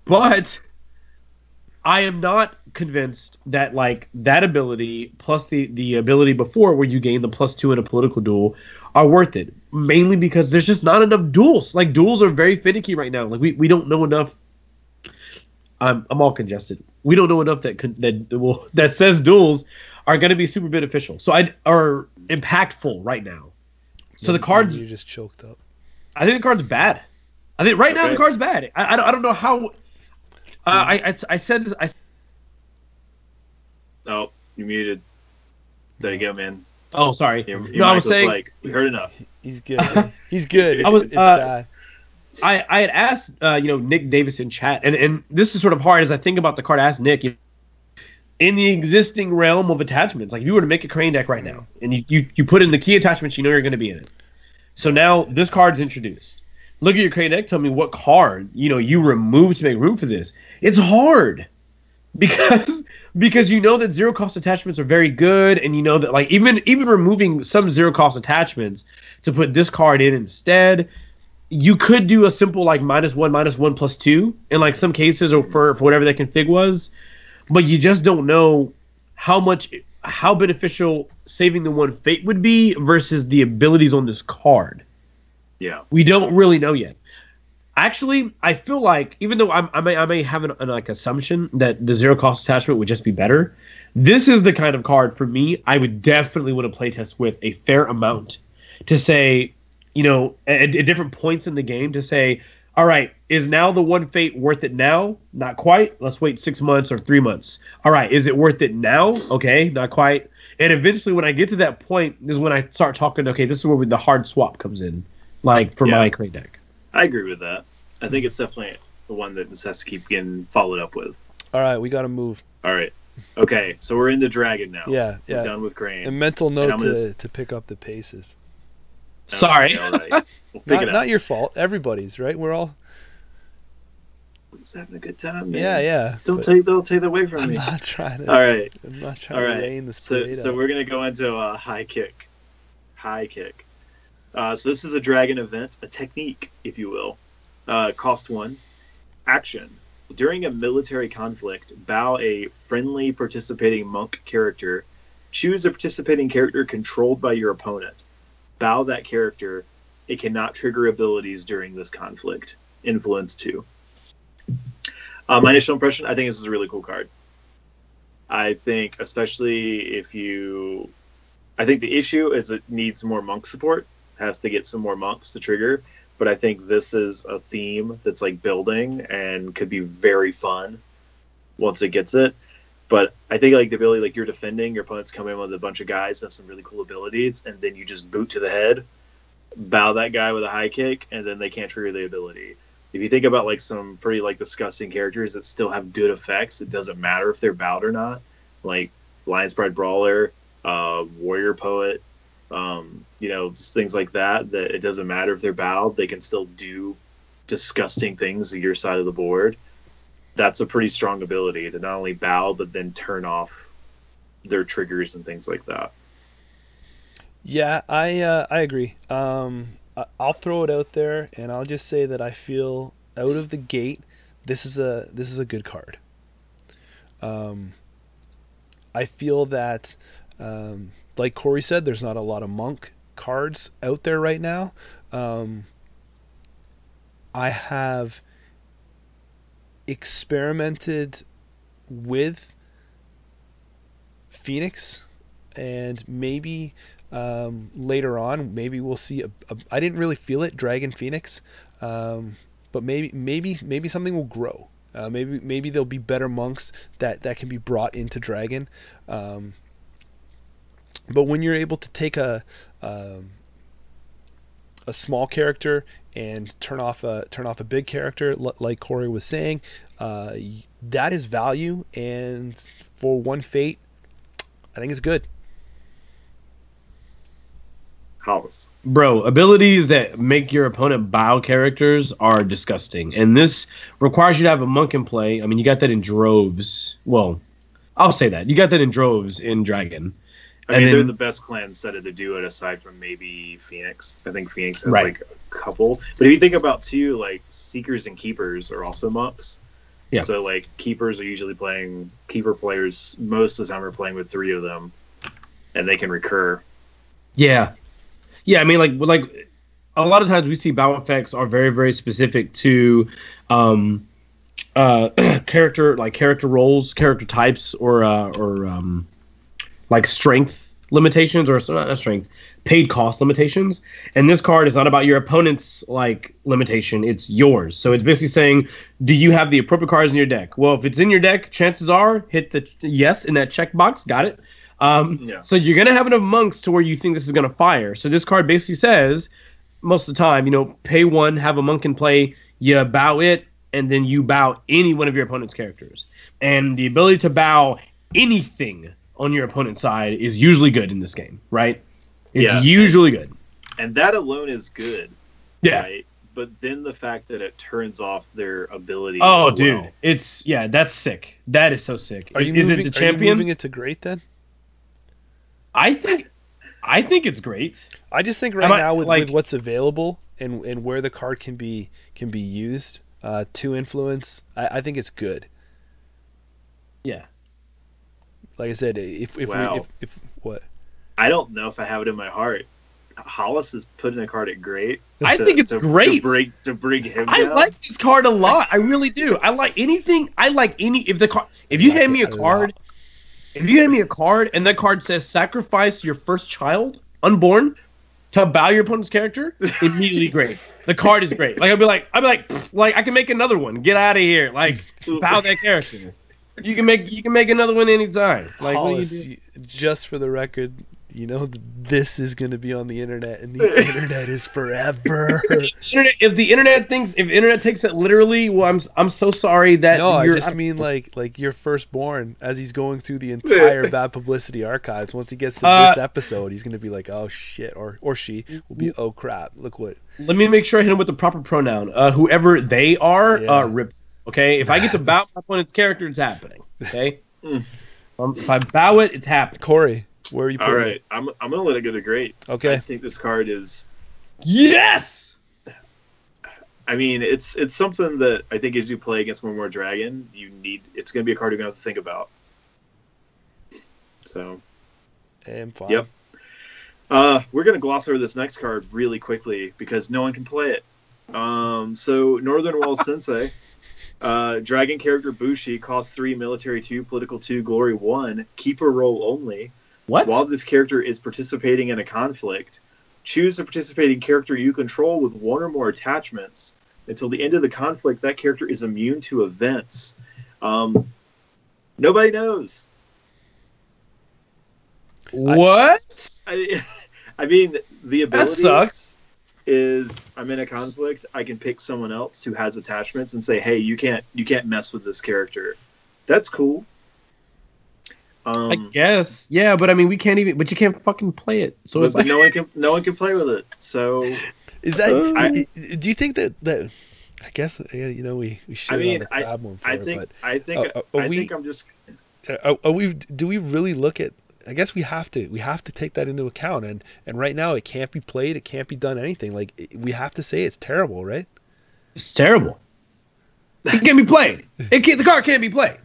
But I am not convinced that like that ability plus the ability before where you gain the +2 in a political duel are worth it. Mainly because there's just not enough duels. Like duels are very finicky right now. Like we don't know enough. I'm all congested. We don't know enough that says duels are going to be super beneficial. So are impactful right now. So the cards you just choked up. I think the card's bad. I think right now the card's bad. I don't know how. I said this. Oh, you muted. There you go, man. Oh, sorry. I was saying like we heard enough. He's good. He's good. It's bad. I had asked Nick Davis in chat, and this is sort of hard as I think about the card. I asked Nick, in the existing realm of attachments, like if you were to make a Crane deck right now, and you put in the key attachments you know you're going to be in it. So now this card's introduced. Look at your Crane deck. Tell me what card you remove to make room for this. It's hard. because you know that zero cost attachments are very good, and you know that like even removing some zero cost attachments to put this card in instead, you could do a simple like -1/-1/+2 in like some cases, or for whatever that config was, but you just don't know how beneficial saving the one fate would be versus the abilities on this card. Yeah, we don't really know yet. Actually, I feel like, even though I may have an like assumption that the zero cost attachment would just be better, this is the kind of card for me I would definitely want to playtest with a fair amount to say, you know, at different points in the game to say, all right, is now the one fate worth it now? Not quite. Let's wait 6 months or 3 months. All right, is it worth it now? Okay, not quite. And eventually, when I get to that point, is when I start talking. Okay, this is where the hard swap comes in, like for my crate deck. I agree with that. I think it's definitely the one that this has to keep getting followed up with. All right, we got to move. All right. Okay, so we're into Dragon now. Yeah. We're done with Grain. A mental note to pick up the paces. Sorry. All right. We'll pick it up. Not your fault. Everybody's, right? We're all just having a good time, man. Yeah. Don't take that away from me. I'm not trying to. All right. I'm not trying to rein this parade So we're gonna go into a high kick. So this is a dragon event, a technique, if you will. Cost 1. Action. During a military conflict, bow a friendly participating monk character. Choose a participating character controlled by your opponent. Bow that character. It cannot trigger abilities during this conflict. Influence 2. My initial impression, I think this is a really cool card. I think, especially I think the issue is it needs more monk support. Has to get some more monks to trigger. But I think this is a theme that's like building and could be very fun once it gets it. But I think like the ability, like you're defending, your opponent's coming in with a bunch of guys who have some really cool abilities, and then you just boot to the head, bow that guy with a high kick, and then they can't trigger the ability. If you think about like some pretty like disgusting characters that still have good effects, it doesn't matter if they're bowed or not. Like Lion's Pride Brawler, Warrior Poet, just things like that it doesn't matter if they're bowed, they can still do disgusting things to your side of the board. That's a pretty strong ability to not only bow, but then turn off their triggers and things like that. Yeah, I agree. I'll throw it out there, and I'll just say that I feel out of the gate, this is a good card. I feel that, like Corey said, there's not a lot of monk cards out there right now. I have experimented with Phoenix, and maybe later on, maybe we'll see I didn't really feel it, Dragon Phoenix, but maybe something will grow. Maybe there'll be better monks that can be brought into Dragon. But when you're able to take a small character and turn off a big character, like Corey was saying, that is value. And for one fate, I think it's good. Hollis. Bro, abilities that make your opponent bow characters are disgusting. And this requires you to have a monk in play. I mean, you got that in droves. Well, I'll say that. You got that in droves in Dragon. I mean, they're the best clan set to do it aside from maybe Phoenix. I think Phoenix has like a couple. But if you think about too, like Seekers and Keepers are also monks. Yeah. So like Keepers are usually Keeper players most of the time are playing with 3 of them, and they can recur. Yeah. Yeah, I mean, like a lot of times we see bow effects are very, very specific to character roles, character types, or like strength limitations, or not strength, paid cost limitations. And this card is not about your opponent's like limitation; it's yours. So it's basically saying, do you have the appropriate cards in your deck? Well, if it's in your deck, chances are hit the yes in that checkbox. Got it. So you're going to have enough monks to where you think this is going to fire. So this card basically says, most of the time, pay 1, have a monk in play, you bow it, and then you bow any one of your opponent's characters. And the ability to bow anything on your opponent's side is usually good in this game, right? It's usually good. And that alone is good. Yeah. Right? but then the fact that it turns off their ability. Oh, as dude, well. that's sick. That is so sick. Are you is moving, it the champion? Are you moving it to great then? I think it's great. I just think now with what's available and where the card can be used to influence, I think it's good. Yeah. Like I said, if what? I don't know if I have it in my heart. Hollis is putting a card at great. I think it's great to bring him I down. like this card a lot. I really do. I like anything. If you hand me a card, and that card says sacrifice your first child, unborn, to bow your opponent's character, immediately great. The card is great. Like I'd be like, I can make another one. Get out of here. Like bow that character. You can make another one anytime. Like Hollis, just for the record, you know this is going to be on the internet, and the internet is forever. If the internet takes it literally, well, I'm so sorry that. No, I just mean like your firstborn, as he's going through the entire Bad Publicity archives. Once he gets to this episode, he's going to be like, oh shit, or she will be, oh crap, look what. Let me make sure I hit him with the proper pronoun. Whoever they are, rip. Okay, if I get to bow my opponent's character, it's happening. Okay, if I bow it, it's happening. Corey, where are you putting it? I'm gonna let it go to great. Okay. I think this card is. Yes. I mean, it's something that I think as you play against More Dragon, it's gonna be a card you're gonna have to think about. So. And fine. Yep. We're gonna gloss over this next card really quickly because no one can play it. So Northern Wall Sensei. Dragon character Bushi costs 3, military 2, political 2, glory 1, keeper role only. What? While this character is participating in a conflict, choose a participating character you control with 1 or more attachments. Until the end of the conflict, that character is immune to events. Nobody knows. What? I mean, the ability That sucks. Is I'm in a conflict, I can pick someone else who has attachments and say, hey, you can't mess with this character. That's cool. I guess. Yeah, but I mean, but you can't fucking play it. So it's like no one can play with it. So is that do you think that I guess we should on the crab one for I think I'm just do we really look at, I guess we have to take that into account, and right now it can't be played, it can't be done anything. Like we have to say it's terrible, right? It's terrible. It can't be played. The card can't be played.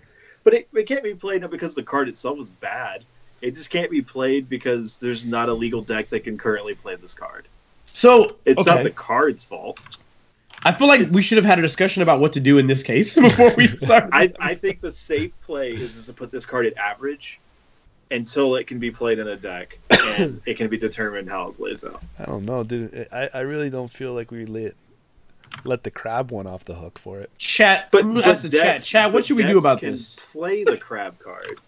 But it can't be played not because the card itself is bad. It just can't be played because there's not a legal deck that can currently play this card. So it's not the card's fault. I feel like we should have had a discussion about what to do in this case before we start. I think the safe play is just to put this card at average until it can be played in a deck and it can be determined how it plays out. I don't know, dude. I really don't feel like we let the crab one off the hook for it. Chat, but chat, what should we do about this? Play the crab card.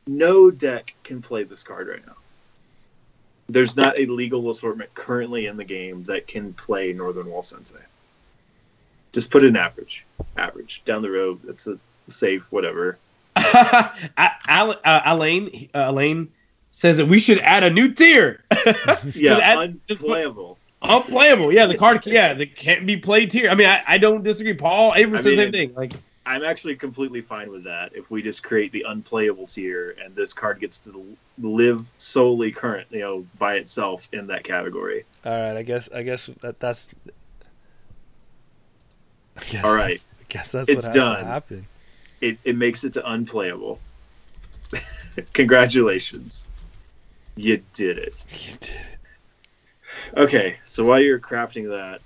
No deck can play this card right now. There's not a legal assortment currently in the game that can play Northern Wall Sensei. Just put in average down the road. That's a safe whatever. Elaine says that we should add a new tier. Yeah, unplayable. Unplayable. Yeah, the card. Yeah, that can't be played tier. I mean, I don't disagree. Paul Abrams says the same thing. Like, I'm actually completely fine with that. If we just create the unplayable tier and this card gets to live solely by itself in that category. All right, I guess that's. All right. I guess that's what has to happen. It makes it to unplayable. Congratulations. You did it. You did it. Okay, so while you're crafting that,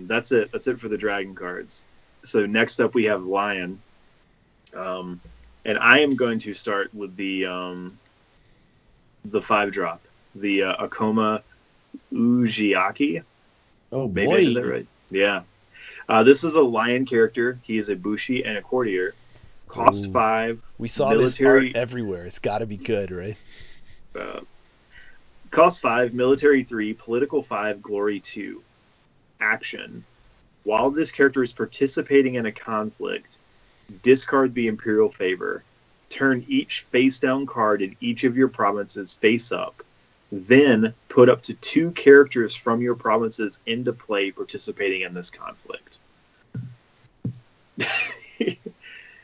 that's it. That's it for the dragon cards. So next up we have Lion. And I am going to start with the 5-drop. The Akoma Ujiaki. Oh, boy. Maybe I did that right. Yeah. This is a Lion character. He is a Bushi and a courtier. Cost 5. We saw military... this art everywhere. It's got to be good, right? Cost 5, military 3, political 5, glory 2. Action. While this character is participating in a conflict, discard the Imperial favor. Turn each face-down card in each of your provinces face up. Then put up to 2 characters from your provinces into play participating in this conflict.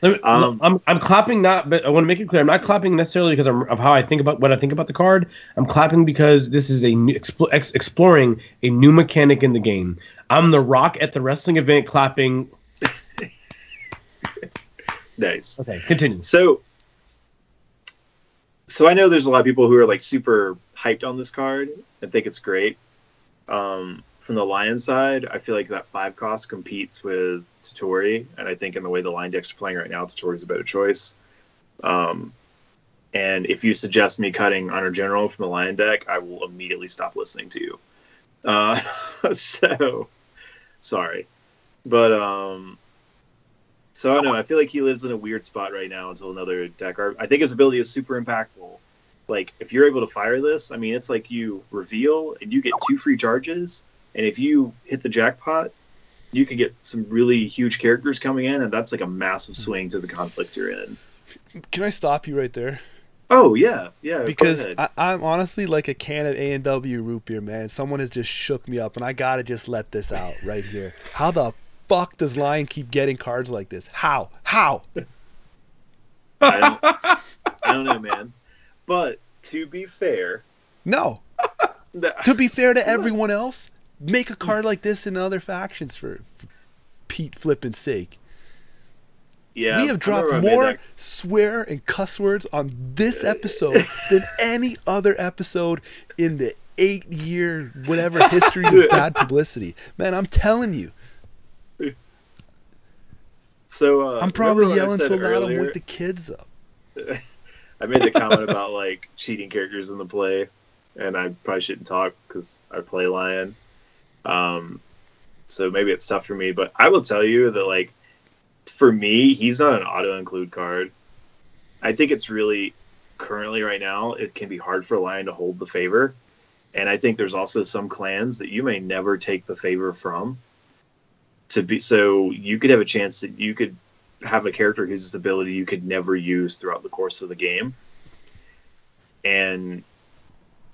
I'm clapping but I want to make it clear. I'm not clapping necessarily because of how I think about what I think about the card. I'm clapping because this is a new, exploring a new mechanic in the game. I'm the Rock at the wrestling event clapping. Nice. Okay, continue. So I know there's a lot of people who are like super hyped on this card and think it's great. From the Lion side, I feel like that 5 cost competes with Tottori, and I think in the way the Lion decks are playing right now, Tottori is a better choice. And if you suggest me cutting Honor General from the Lion deck, I will immediately stop listening to you. So sorry, but so I don't know. I feel like he lives in a weird spot right now until another deck. I think his ability is super impactful. Like, if you're able to fire this, I mean, it's like you reveal and you get 2 free charges. And if you hit the jackpot, you can get some really huge characters coming in, and that's like a massive swing to the conflict you're in. Can I stop you right there? Oh, yeah. Because I'm honestly like a can of A&W root beer, man. Someone has just shook me up, and I got to just let this out right here. How the fuck does Lion keep getting cards like this? How? I don't know, man. But to be fair... No. To be fair to everyone else, make a card like this in other factions for Pete flipping sake. Yeah, we have dropped more swear and cuss words on this episode than any other episode in the 8-year whatever history of bad publicity. Man, I'm telling you. So I'm probably yelling so loud I'm wake the kids up. I made the comment about like cheating characters in the play, and I probably shouldn't talk because I play Lion. So maybe it's tough for me, but I will tell you that like for me, he's not an auto-include card. I think it's really currently right now it can be hard for Lion to hold the favor, and I think there's also some clans that you may never take the favor from. So you could have a chance that you could have a character whose ability you could never use throughout the course of the game. And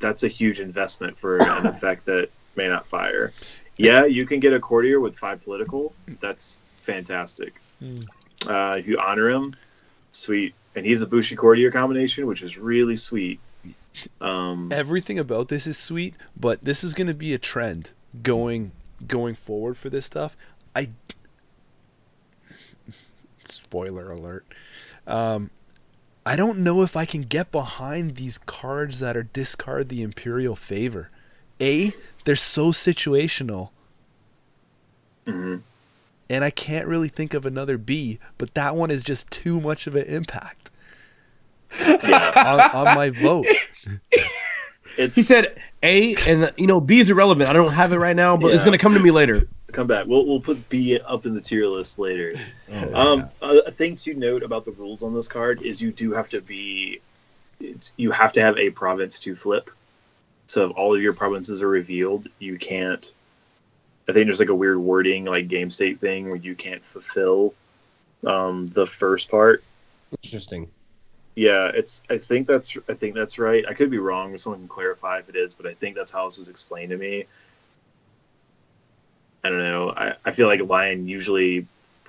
that's a huge investment for an effect that may not fire. Yeah, you can get a courtier with 5 political. That's fantastic. If you honor him, sweet. And he's a Bushi courtier combination, which is really sweet. Everything about this is sweet, but this is going to be a trend going forward for this stuff. Spoiler alert. I don't know if I can get behind these cards that are discard the Imperial favor. They're so situational. Mm-hmm. And I can't really think of another B, but that one is just too much of an impact on my vote. He said A, and B is irrelevant. I don't have it right now, but it's going to come to me later. Come back. We'll put B up in the tier list later. A thing to note about the rules on this card is you have to have a province to flip. So if all of your provinces are revealed, you can't. I think there's like a weird wording, like game state thing, where you can't fulfill the first part. Interesting. Yeah, I think that's right. I could be wrong. Someone can clarify if it is, but I think that's how this was explained to me. I don't know. I feel like Lion usually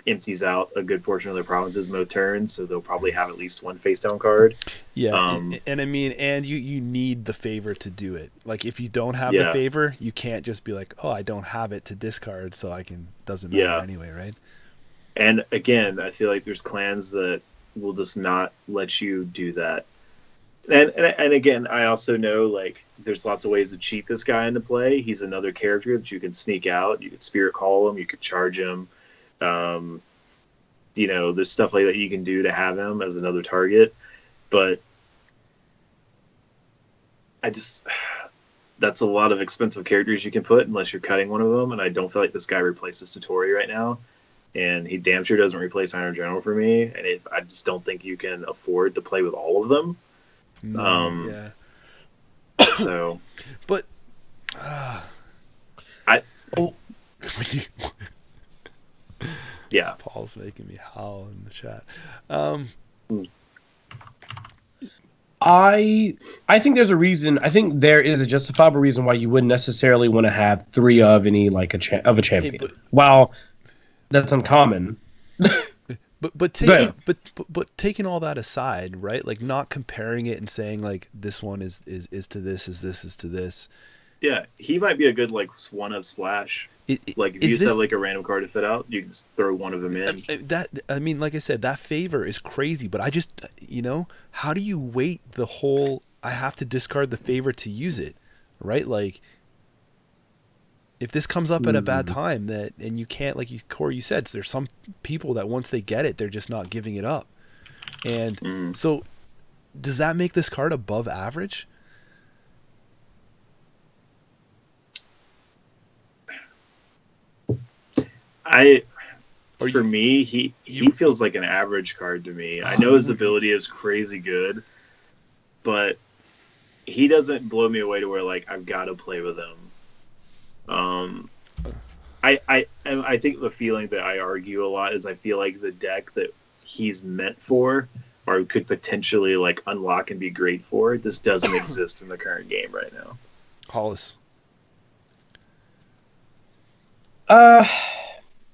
empties out a good portion of their provinces most turns, so they'll probably have at least one face down card. Yeah, and I mean, and you need the favor to do it. Like if you don't have the favor, you can't just be like, oh, I don't have it to discard, so I can doesn't matter anyway, right? And again, I feel like there's clans that will just not let you do that. And again, I also know like there's lots of ways to cheat this guy into play. He's another character that you can sneak out. You could spirit call him. You could charge him. There's stuff like that you can do to have him as another target. But that's a lot of expensive characters you can put unless you're cutting one of them. And I don't feel like this guy replaces Tottori right now. And he damn sure doesn't replace Iron General for me. And I just don't think you can afford to play with all of them. Yeah. So, but yeah, Paul's making me howl in the chat. I think there's a reason. I think there is a justifiable reason why you wouldn't necessarily want to have 3 of any like a champion. Hey, While that's uncommon. But taking all that aside, right? Like not comparing it and saying like this one is to this, is to this. Yeah, he might be a good like one of splash. Like if you just have like a random card to fit out, you can just throw one of them in. I mean, like I said, that favor is crazy. But I just, how do you weight the whole? I have to discard the favor to use it, right? Like, if this comes up at a bad time, and you can't, like Corey, you said, there's some people that once they get it, they're just not giving it up, and so does that make this card above average? For me, he feels like an average card to me. I know his ability is crazy good, but he doesn't blow me away to where like I've got to play with him. I think the feeling that I argue a lot is I feel like the deck that he's meant for or could potentially like unlock and be great for just doesn't exist in the current game right now. Hollis.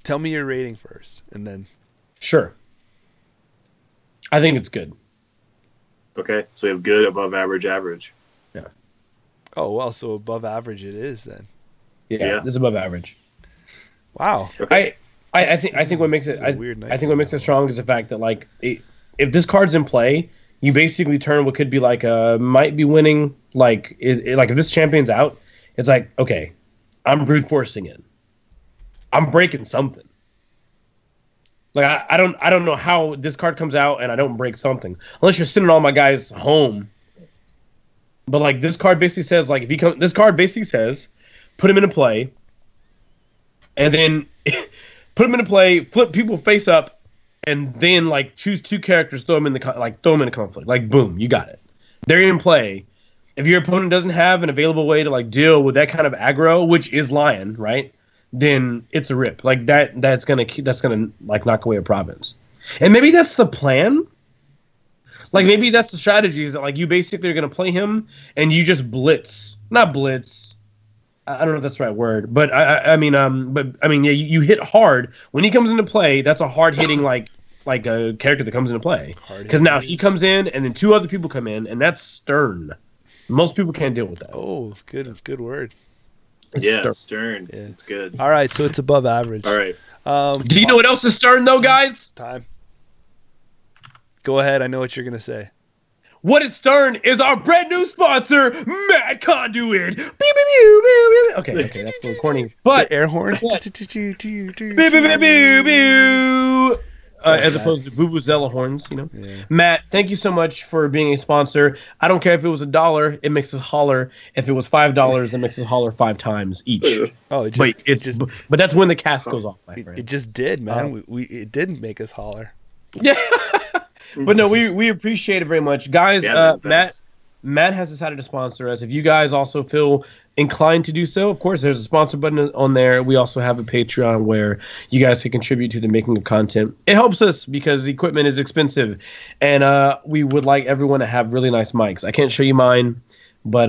Tell me your rating first, and then. Sure. I think it's good. Okay, so we have good, above average, average. Yeah. Oh well, so above average it is then. Yeah. It's above average. Wow. Okay. I think what makes it I think what makes it strong is the fact that like if this card's in play, you basically turn what could be like might be winning like like if this champion's out, it's like okay, I'm brute forcing it. I'm breaking something. Like I don't know how this card comes out and I don't break something unless you're sending all my guys home. But like this card basically says like this card basically says put him into play, and then put him into play, flip people face up, and then like choose 2 characters, throw them in a conflict. Like boom, you got it. They're in play. If your opponent doesn't have an available way to like deal with that kind of aggro, which is Lion, right? Then it's a rip. Like that's gonna like knock away a province. And maybe that's the plan. Like maybe that's the strategy is that like you basically are gonna play him and you just blitz. Not blitz. I don't know if that's the right word, but I mean yeah, you hit hard when he comes into play. That's a hard hitting like a character that comes into play because now he comes in and then 2 other people come in and that's stern. Most people can't deal with that. Oh, good word. It's stern. Yeah. It's good. All right, so it's above average. All right. Do you know what else is stern though, guys? Time. Go ahead. I know what you're gonna say. What is stern is our brand new sponsor, Mad Conduit. Okay, that's a little corny, but the air horns. As opposed to Vuvuzela horns, Yeah. Matt, thank you so much for being a sponsor. I don't care if it was $1, it makes us holler. If it was $5, it makes us holler 5 times each. Oh, but that's when the cast goes off, my friend. It just did, man. It didn't make us holler. Yeah, but no, we appreciate it very much, guys. Yeah, Matt has decided to sponsor us. If you guys also feel inclined to do so, of course, there's a sponsor button on there. We also have a Patreon where you guys can contribute to the making of content. It helps us because the equipment is expensive, and we would like everyone to have really nice mics. I can't show you mine, but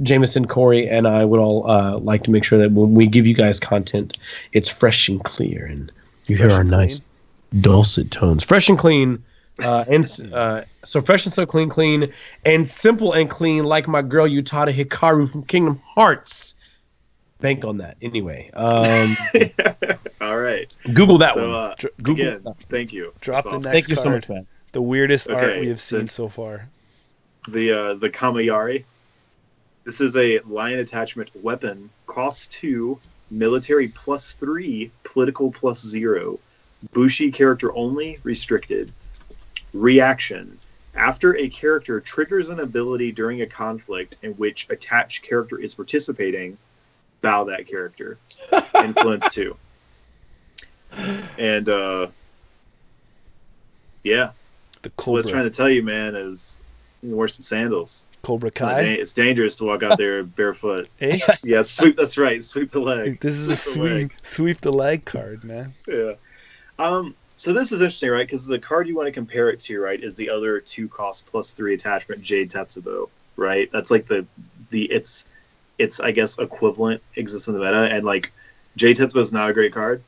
Jameson, Corey, and I would all like to make sure that when we give you guys content, it's fresh and clear, and you hear our nice dulcet tones. Fresh and clean. So fresh and so clean, and simple and clean, like my girl Utada Hikaru from Kingdom Hearts. Bank on that, anyway. All right. Google that one. Google again, thank you. Drop the awesome. next Thank you card. so much, man. The weirdest art we have seen so far. The Kamayari. This is a lion attachment weapon. Cost 2, military +3, political +0. Bushi character only, restricted. Reaction. After a character triggers an ability during a conflict in which attached character is participating, bow that character. Influence 2. And, yeah. So what it's trying to tell you, man, is you can wear some sandals. Cobra Kai? It's dangerous to walk out there barefoot. Eh? Yeah, sweep. That's right. Sweep the leg. This is a sweep the leg card, man. Yeah. So this is interesting, right? Because the card you want to compare it to, right, is the other 2 cost plus 3 attachment Jade Tetsubo, right? That's like the it's I guess equivalent exists in the meta, and like Jade Tetsubo is not a great card.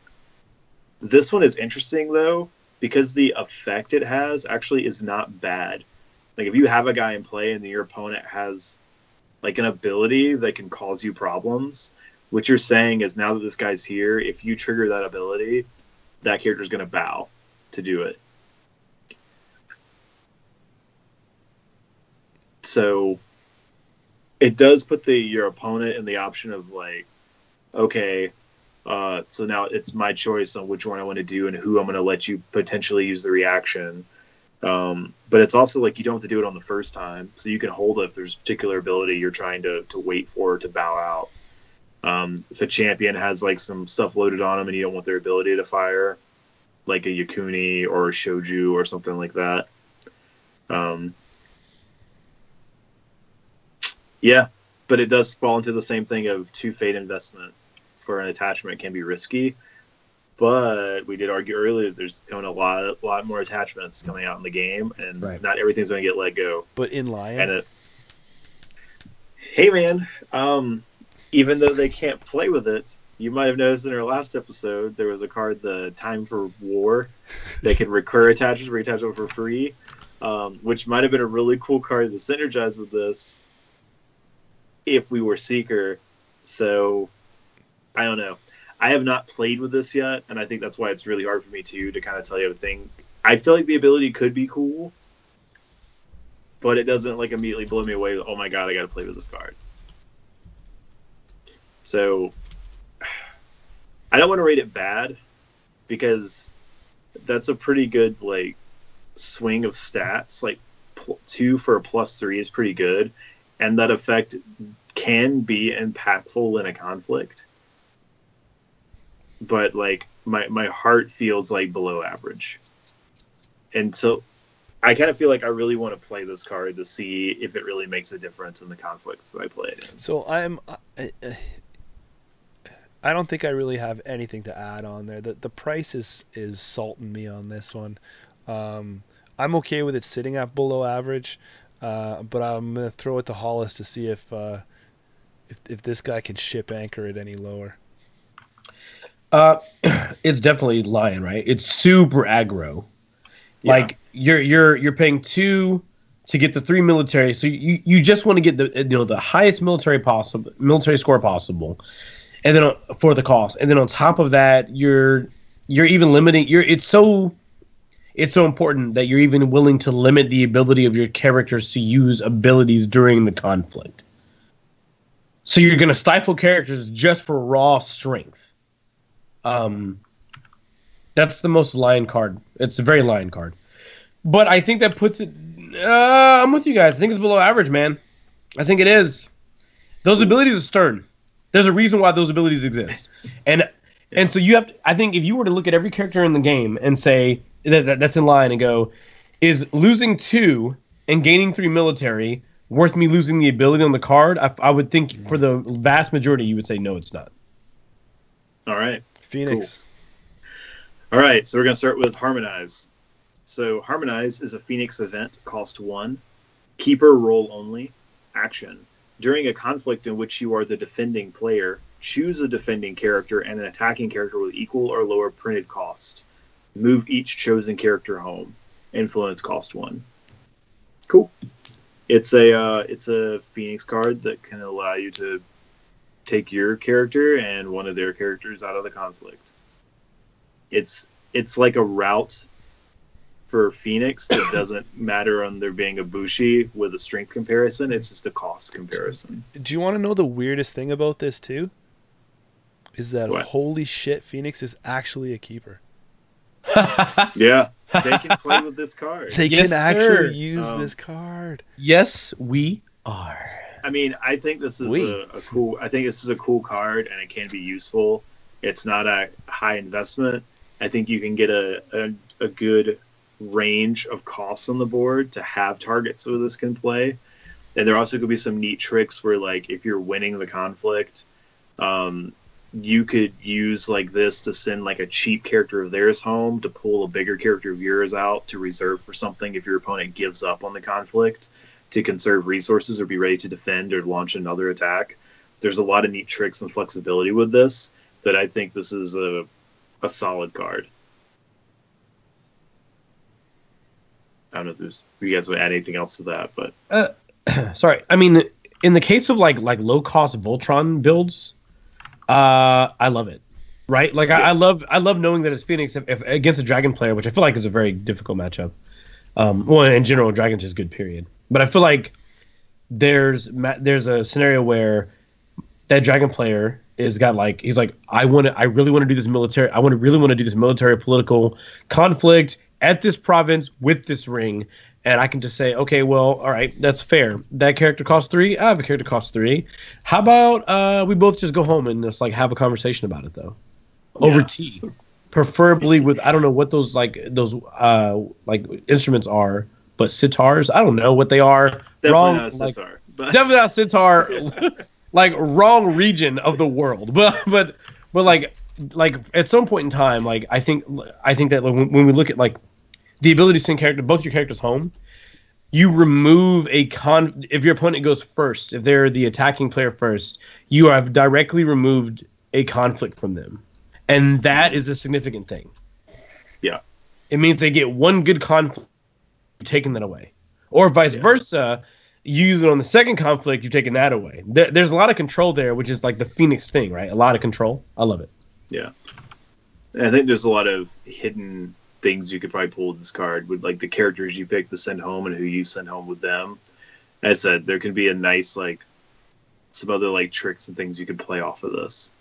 This one is interesting though because the effect it has actually is not bad. Like if you have a guy in play and your opponent has like an ability that can cause you problems, what you're saying is now that this guy's here, if you trigger that ability, that character's going to bow to do it. So it does put your opponent in the option of like, okay, so now it's my choice on which one I want to do and who I'm going to let you potentially use the reaction. But it's also like you don't have to do it on the first time, so you can hold it if there's a particular ability you're trying to wait for to bow out. If a champion has like some stuff loaded on them and you don't want their ability to fire, like a Yakuni or a Shoju or something like that. Yeah, but it does fall into the same thing of 2 fate investment for an attachment can be risky. But we did argue earlier there's coming a lot more attachments coming out in the game, and not everything's going to get let go. But in Lion, and hey man, even though they can't play with it, you might have noticed in our last episode there was a card, the Time for War, that can recur attachments, reattach them for free, which might have been a really cool card to synergize with this if we were Seeker. So I don't know. I have not played with this yet, and I think that's why it's really hard for me to kind of tell you everything. I feel like the ability could be cool, but it doesn't like immediately blow me away. Oh my god, I got to play with this card. So I don't want to rate it bad because that's a pretty good like swing of stats. Like 2 for a +3 is pretty good, and that effect can be impactful in a conflict. But like my heart feels like below average, and so I kind of feel like I really want to play this card to see if it really makes a difference in the conflicts that I play it in. So I don't think I really have anything to add on there. The price is salting me on this one. I'm okay with it sitting at below average, but I'm gonna throw it to Hollis to see if this guy can ship anchor it any lower. It's definitely Lion, right? It's super aggro. Yeah. Like you're paying 2 to get the 3 military, so you just want to get the highest military score possible, and then for the cost, and then on top of that, you're even limiting it's so important that you're even willing to limit the ability of your characters to use abilities during the conflict. So you're going to stifle characters just for raw strength. That's the most Lion card. It's a very Lion card. But I think that puts it... I'm with you guys. I think it's below average, man. I think it is. Those abilities are stern. There's a reason why those abilities exist. And so you have to... I think if you were to look at every character in the game and say that's in Lion and go, is losing 2 and gaining 3 military worth me losing the ability on the card? I would think for the vast majority you would say no, it's not. All right. Phoenix. Cool. All right, so we're going to start with Harmonize. So Harmonize is a Phoenix event, cost 1. Keeper role only. Action. During a conflict in which you are the defending player, choose a defending character and an attacking character with equal or lower printed cost. Move each chosen character home. Influence cost 1. Cool. It's a Phoenix card that can allow you to take your character and one of their characters out of the conflict. It's like a route for Phoenix that doesn't matter on there being a Bushi with a strength comparison. It's just a cost comparison. Do you want to know the weirdest thing about this too? Is that holy shit, Phoenix is actually a keeper. Yeah, they can play with this card. They can actually use this card. Yes, we are. I mean, I think this is a cool. I think this is a cool card, and it can be useful. It's not a high investment. I think you can get a good range of costs on the board to have targets where this can play. And there also could be some neat tricks where, like, if you're winning the conflict, you could use like this to send like a cheap character of theirs home to pull a bigger character of yours out to reserve for something if your opponent gives up on the conflict to conserve resources or be ready to defend or launch another attack. There's a lot of neat tricks and flexibility with this that I think this is a solid card. I don't know if you guys would add anything else to that, but sorry. I mean, in the case of like low cost Voltron builds, I love it. Right? Like I love knowing that it's Phoenix if against a Dragon player, which I feel like is a very difficult matchup. Well, in general, Dragon's just good, period. But I feel like there's a scenario where that Dragon player he's like, I really want to do this military. I really want to do this military political conflict at this province with this ring. And I can just say, okay, well, all right, that's fair. That character costs 3. I have a character cost 3. How about we both just go home and just like have a conversation about it though, over tea, preferably with I don't know what those instruments are, but sitars. I don't know what they are. Definitely wrong, not a sitar. But... Definitely not sitar. Like wrong region of the world, but like at some point in time, like I think that when we look at like the ability to send both your characters home, you remove if your opponent goes first, if they're the attacking player first, you have directly removed a conflict from them, and that is a significant thing. Yeah, it means they get one good conflict, taking that away, or vice versa. You use it on the second conflict, you're taking that away. There's a lot of control there, which is like the Phoenix thing, right? A lot of control. I love it. Yeah. And I think there's a lot of hidden things you could probably pull with this card with like the characters you pick to send home and who you send home with them. As I said, there can be a nice, like, some other like tricks and things you could play off of this.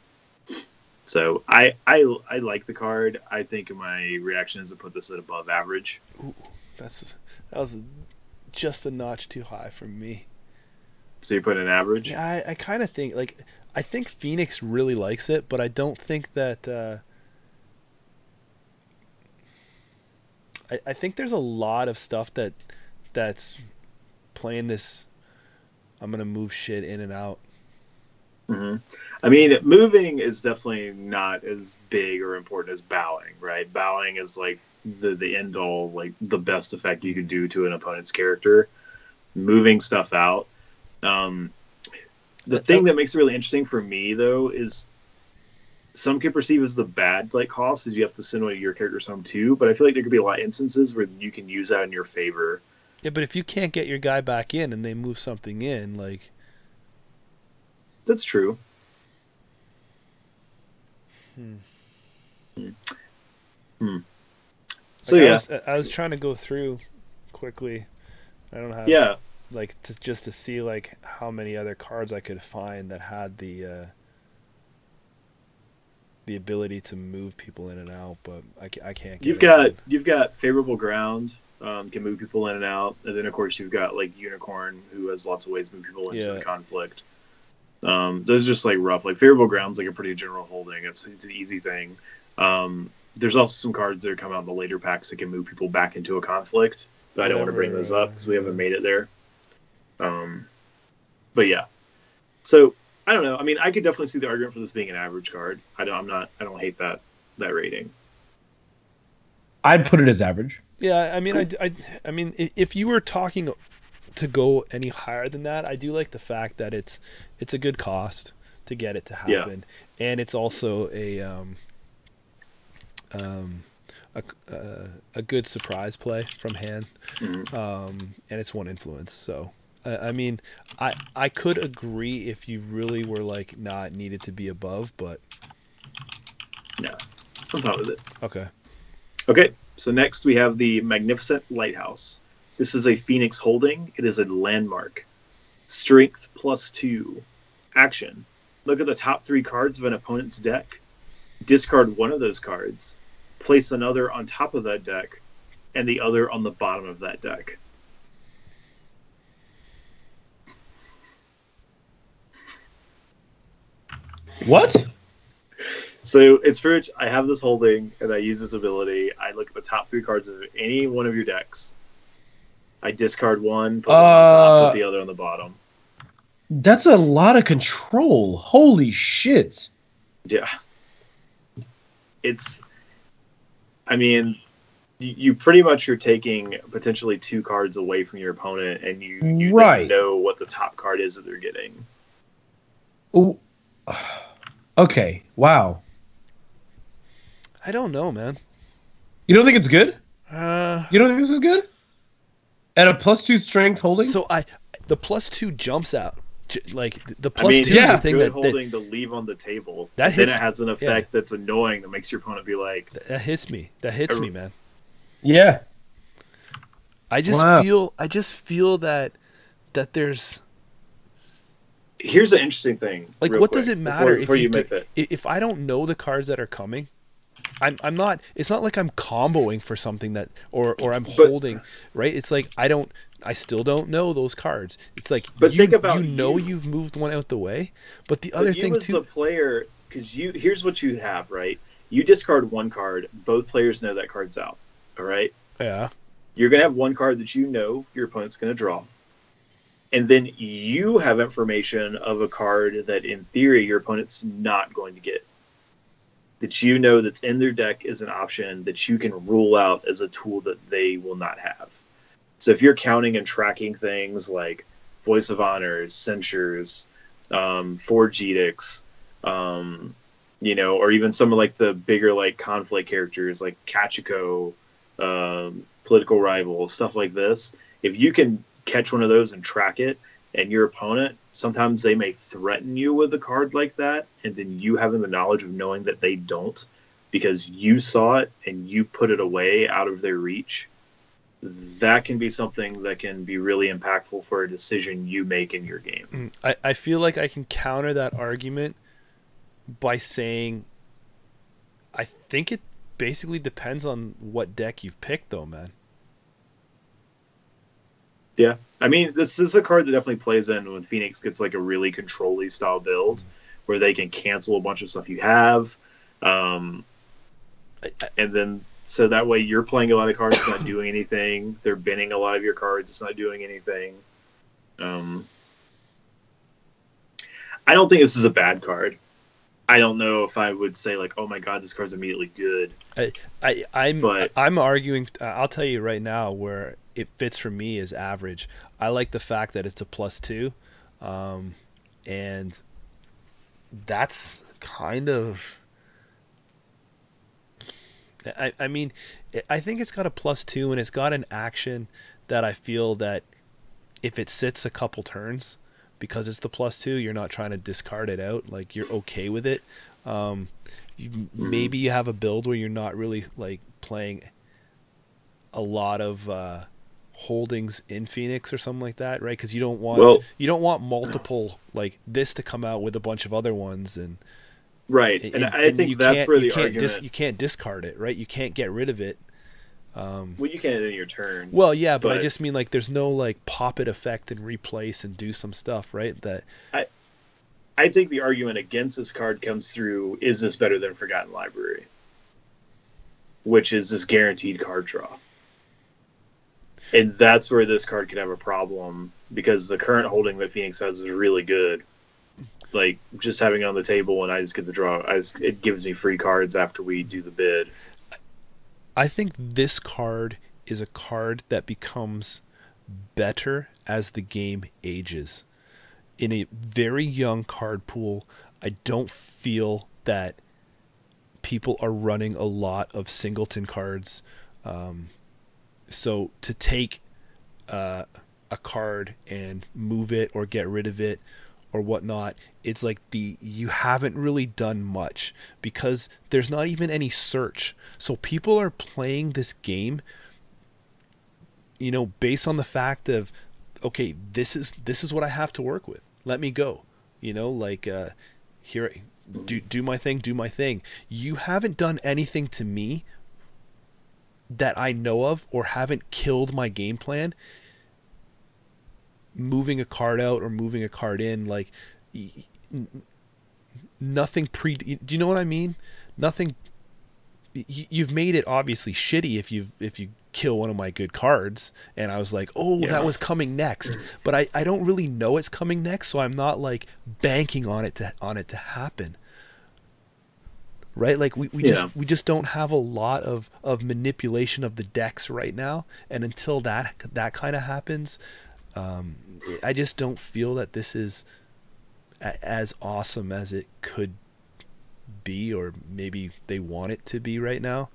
So I like the card. I think my reaction is to put this at above average. Ooh, that was just a notch too high for me. So you put an average? Yeah, I kind of think I think Phoenix really likes it, but I don't think that I think there's a lot of stuff that's playing this. I'm gonna move shit in and out. Mm-hmm. I mean, moving is definitely not as big or important as bowing, right? Bowing is like the end all, like the best effect you can do to an opponent's character. Moving stuff out. The thing that makes it really interesting for me though is some could perceive as the bad like cost is you have to send one of your characters home too, but I feel like there could be a lot of instances where you can use that in your favor. Yeah, but if you can't get your guy back in and they move something in, like that's true. So like I was trying to go through quickly. I don't have like just to see like how many other cards I could find that had the ability to move people in and out, but I can't. You've got favorable ground, can move people in and out, and then of course you've got like Unicorn, who has lots of ways to move people into the conflict. Those are just like rough. Like favorable ground's like a pretty general holding. It's an easy thing. There's also some cards that come out in the later packs that can move people back into a conflict. But I don't want to bring those up because we haven't made it there. But yeah, so I don't know. I mean, I could definitely see the argument for this being an average card. I don't hate that rating. I'd put it as average. Yeah, I mean, I mean, if you were talking to go any higher than that, I do like the fact that it's a good cost to get it to happen, and it's also a good surprise play from hand, and it's one influence. So I mean, I could agree if you really were like not needed to be above, but yeah, I'm fine with it. Okay. So next we have the Magnificent Lighthouse. This is a Phoenix holding. It is a landmark. Strength +2. Action. Look at the top 3 cards of an opponent's deck. Discard one of those cards. Place another on top of that deck, and the other on the bottom of that deck. What? So it's for which I have this holding, and I use its ability. I look at the top 3 cards of any one of your decks. I discard one, put one on top, put the other on the bottom. That's a lot of control. Holy shit. Yeah. It's, I mean, you pretty much are taking potentially 2 cards away from your opponent, and you Right. then know what the top card is that they're getting. Ooh. Okay. Wow. I don't know, man. You don't think it's good? Uh, You don't think this is good? At a +2 strength holding? so the +2 jumps out. Like the I mean, +2 is the thing good that holding to leave on the table. That then hits- it has an effect that's annoying that makes your opponent be like, that hits me. That hits me, man. Yeah. I just Wow. feel that there's here's an interesting thing. like, real what quick, does it matter before if you make that? if I don't know the cards that are coming? I'm not. It's not like I'm comboing for something that or I'm holding, right? It's like I still don't know those cards. It's like, But think about you've moved one out the way, but the other thing as too. the player, because here's what you have, right? You discard one card. Both players know that card's out. All right. Yeah. You're gonna have one card that you know your opponent's gonna draw, and then you have information of a card that, in theory, your opponent's not going to get. That you know that's in their deck is an option that you can rule out as a tool that they will not have. So if you're counting and tracking things like Voice of Honors, Censures, Forge Edicts, or even some of like the bigger like conflict characters like Kachiko, Political Rivals, stuff like this, if you can catch one of those and track it, and your opponent, sometimes they may threaten you with a card like that, and then you having the knowledge of knowing that they don't because you saw it and you put it away out of their reach, that can be something that can be really impactful for a decision you make in your game. I feel like I can counter that argument by saying I think it basically depends on what deck you've picked, though, man. Yeah. I mean, this is a card that definitely plays in when Phoenix gets like a really control-y style build where they can cancel a bunch of stuff you have. And then, so that way you're playing a lot of cards, it's not doing anything. They're binning a lot of your cards, it's not doing anything. I don't think this is a bad card. I don't know if I would say like, oh my god, this card's immediately good. I'm arguing. I'll tell you right now where it fits for me is average. I like the fact that it's a +2, and that's kind of. I mean, I think it's got a +2 and it's got an action that I feel that if it sits a couple turns, because it's the +2, you're not trying to discard it out. Like, you're okay with it. Maybe you have a build where you're not really like playing a lot of holdings in Phoenix or something like that, right? Because you don't want multiple like this to come out with a bunch of other ones and. Right, and I think that's where the argument... you can't discard it, right? You can't get rid of it. Well, you can in your turn. Well, yeah, but I just mean like there's no like pop it effect and replace and do some stuff, right? That I think the argument against this card comes through, is this better than Forgotten Library? Which is this guaranteed card draw. And that's where this card could have a problem, because the current holding that Phoenix has is really good. Like, just having it on the table and I just get the draw, it gives me free cards after we do the bid. I think this card is a card that becomes better as the game ages. In a very young card pool, I don't feel that people are running a lot of singleton cards. So to take a card and move it or get rid of it or whatnot, it's like you haven't really done much because there's not even any search. So people are playing this game, based on the fact of, okay, this is what I have to work with. Let me go. Here, do my thing. You haven't done anything to me that I know of, or haven't killed my game plan. Moving a card out or moving a card in, like nothing do you know what I mean? Nothing. You've made it obviously shitty if you kill one of my good cards, and I was like, that was coming next, but I don't really know it's coming next, so I'm not like banking on it to happen. right? Like we Yeah. just don't have a lot of manipulation of the decks right now, and until that kind of happens, I just don't feel that this is as awesome as it could be, or maybe they want it to be right now.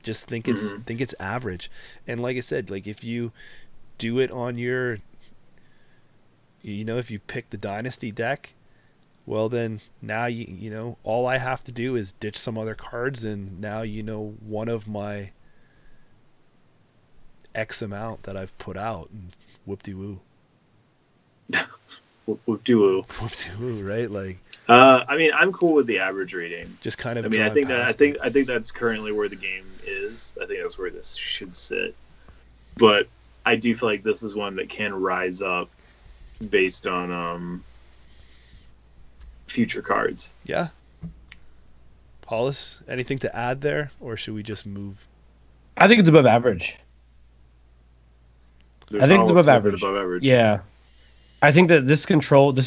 Just think it's average. And like I said, like if you do it on your, if you pick the Dynasty deck, well then now you know all I have to do is ditch some other cards, and now one of my X amount that I've put out, and whoop-de-woo. Whoop-de-woo. Whoop-de-woo, right? Like I mean, I'm cool with the average rating. just kind of I mean, I think that's currently where the game is. I think that's where this should sit. But I do feel like this is one that can rise up based on future cards. Yeah. Paulus, anything to add there, or should we just move? I think it's above average. There's I think it's almost above something average. above average. Yeah. I think that this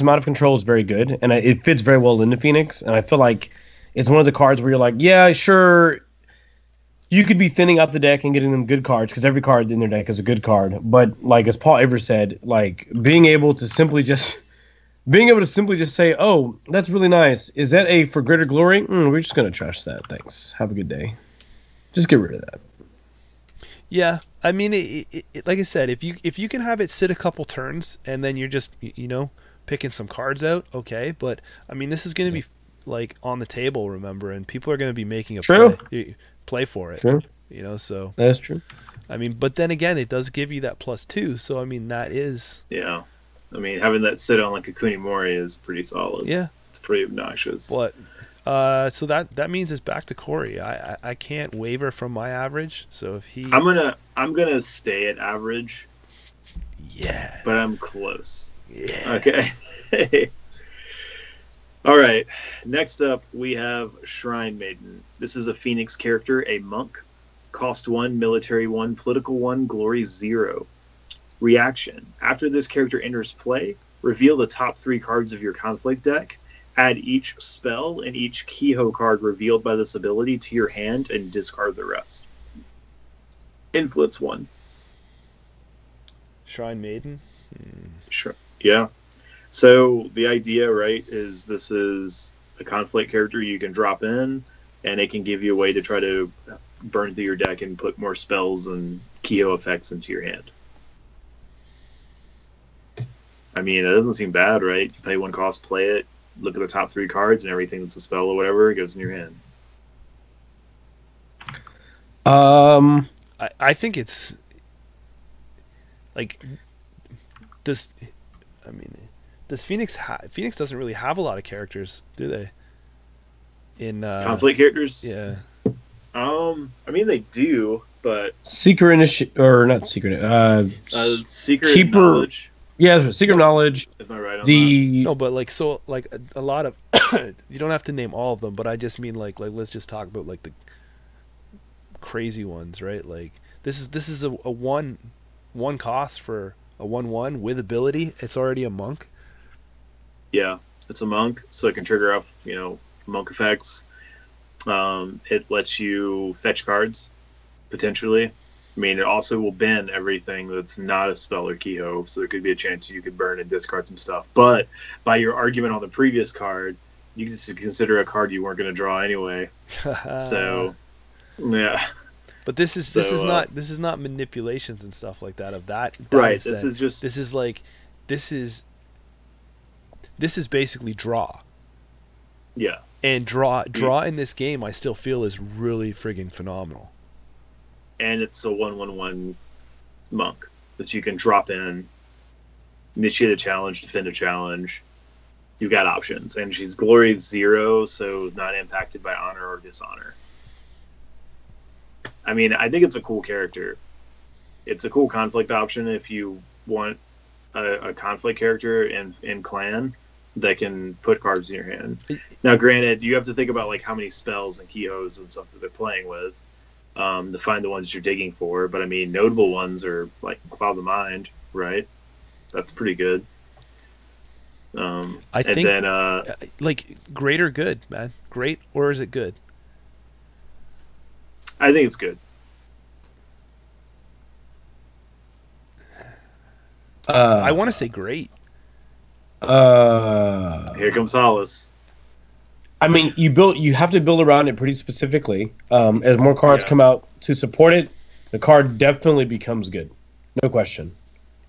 amount of control is very good, and it fits very well into Phoenix. And I feel like it's one of the cards where you're like, yeah, sure, you could be thinning out the deck and getting them good cards, because every card in their deck is a good card. But like as Paul Ever said, like being able to simply just say, oh, that's really nice. Is that a for greater glory? We're just gonna trash that. Thanks. Have a good day. Just get rid of that. Yeah, I mean, it, like I said, if you can have it sit a couple turns and then you're just picking some cards out, okay. But I mean, this is going to be like on the table, remember, and people are going to be making a play for it. True. So That's true. I mean, but then again, it does give you that +2. So I mean, that is Yeah. I mean, having that sit on like a Kunimori is pretty solid. Yeah, it's pretty obnoxious. But so that means it's back to Corey. I can't waver from my average. So if he, I'm gonna stay at average. Yeah. But I'm close. Yeah. Okay. All right. Next up, we have Shrine Maiden. This is a Phoenix character, a monk. Cost 1, military 1, political 1, glory 0. Reaction. After this character enters play, reveal the top 3 cards of your conflict deck. Add each spell and each Keyho card revealed by this ability to your hand and discard the rest. Influence 1. Shrine Maiden? Sure. Yeah. So the idea, right, is this is a conflict character you can drop in, and it can give you a way to try to burn through your deck and put more spells and Keyho effects into your hand. I mean, it doesn't seem bad, right? You pay 1 cost, play it, look at the top 3 cards, and everything that's a spell or whatever goes in your hand. I think it's like does Phoenix Phoenix doesn't really have a lot of characters, do they? In conflict characters? Yeah. I mean they do, but Secret Knowledge. Yeah, Secret Knowledge. Am I right on that? No, but like a lot of you don't have to name all of them, but I just mean like let's just talk about like the crazy ones, right? Like this is a 1 cost for a 1/1 with ability. It's already a monk. Yeah, it's a monk, so it can trigger off monk effects. It lets you fetch cards potentially. I mean, it also will bend everything that's not a spell or Keyho, so there could be a chance you could burn and discard some stuff. But by your argument on the previous card, you can consider a card you weren't going to draw anyway. So, yeah. But this is not manipulations and stuff like that of that right. Extent. This is basically draw. Yeah. And draw in this game I still feel is really friggin' phenomenal. And it's a 1/1 monk that you can drop in, initiate a challenge, defend a challenge. You've got options, and she's glory 0, so not impacted by honor or dishonor. I mean, I think it's a cool character. It's a cool conflict option if you want a conflict character in clan that can put cards in your hand. Now, granted, you have to think about like how many spells and Keyhos and stuff that they're playing with. To find the ones you're digging for, but I mean, notable ones are like Cloud the Mind, right? That's pretty good. I think, like great or good, man. Great, or is it good? I think it's good. I want to say great. Here comes Hollis. I mean, you have to build around it pretty specifically. As more cards come out to support it, the card definitely becomes good. No question.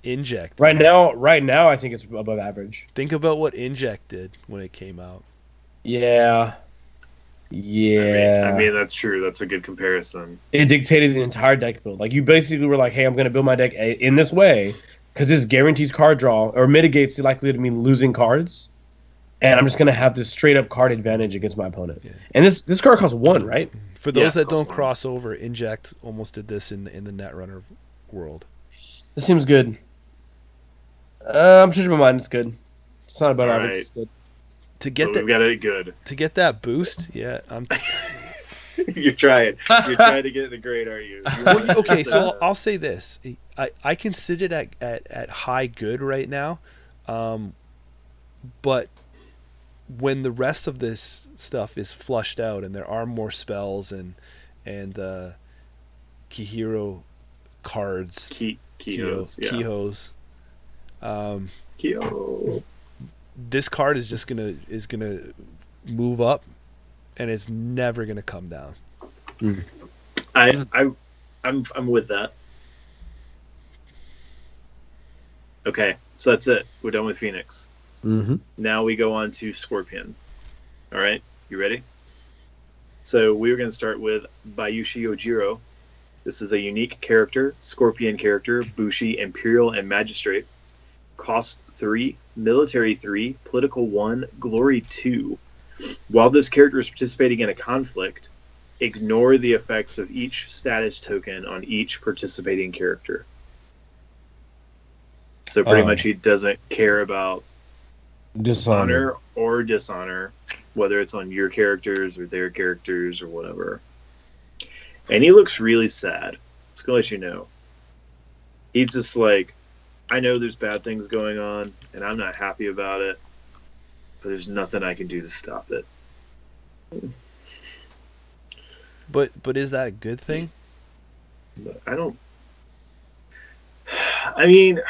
Inject. Right now, I think it's above average. Think about what Inject did when it came out. Yeah. I mean, that's true. That's a good comparison. It dictated the entire deck build. Like, you basically were like, hey, I'm going to build my deck in this way because this guarantees card draw or mitigates the likelihood of me losing cards. And I'm just going to have this straight-up card advantage against my opponent. Yeah. And this card costs 1, right? For those that don't cross over, Inject almost did this in the Netrunner world. This seems good. I'm changing my mind. It's good. It's not about average. It's good. We've got it good. To get that boost, yeah. You're trying to get the grade, are you? Okay, so I'll say this. I can sit it at high good right now, but when the rest of this stuff is flushed out and there are more spells and Kihiro cards, Kihos, this card is just gonna move up, and it's never gonna come down. I'm with that. Okay, so that's it. We're done with Phoenix. Mm-hmm. Now we go on to Scorpion. All right, you ready? So we're going to start with Bayushi Ojiro. This is a unique character, Scorpion character, Bushi, Imperial, and Magistrate. Cost 3, military 3, political 1, glory 2. While this character is participating in a conflict, ignore the effects of each status token on each participating character. So pretty much he doesn't care about honor or dishonor, whether it's on your characters or their characters or whatever. And he looks really sad. Just gonna let you know. He's just like, I know there's bad things going on, and I'm not happy about it, but there's nothing I can do to stop it. But is that a good thing? I mean,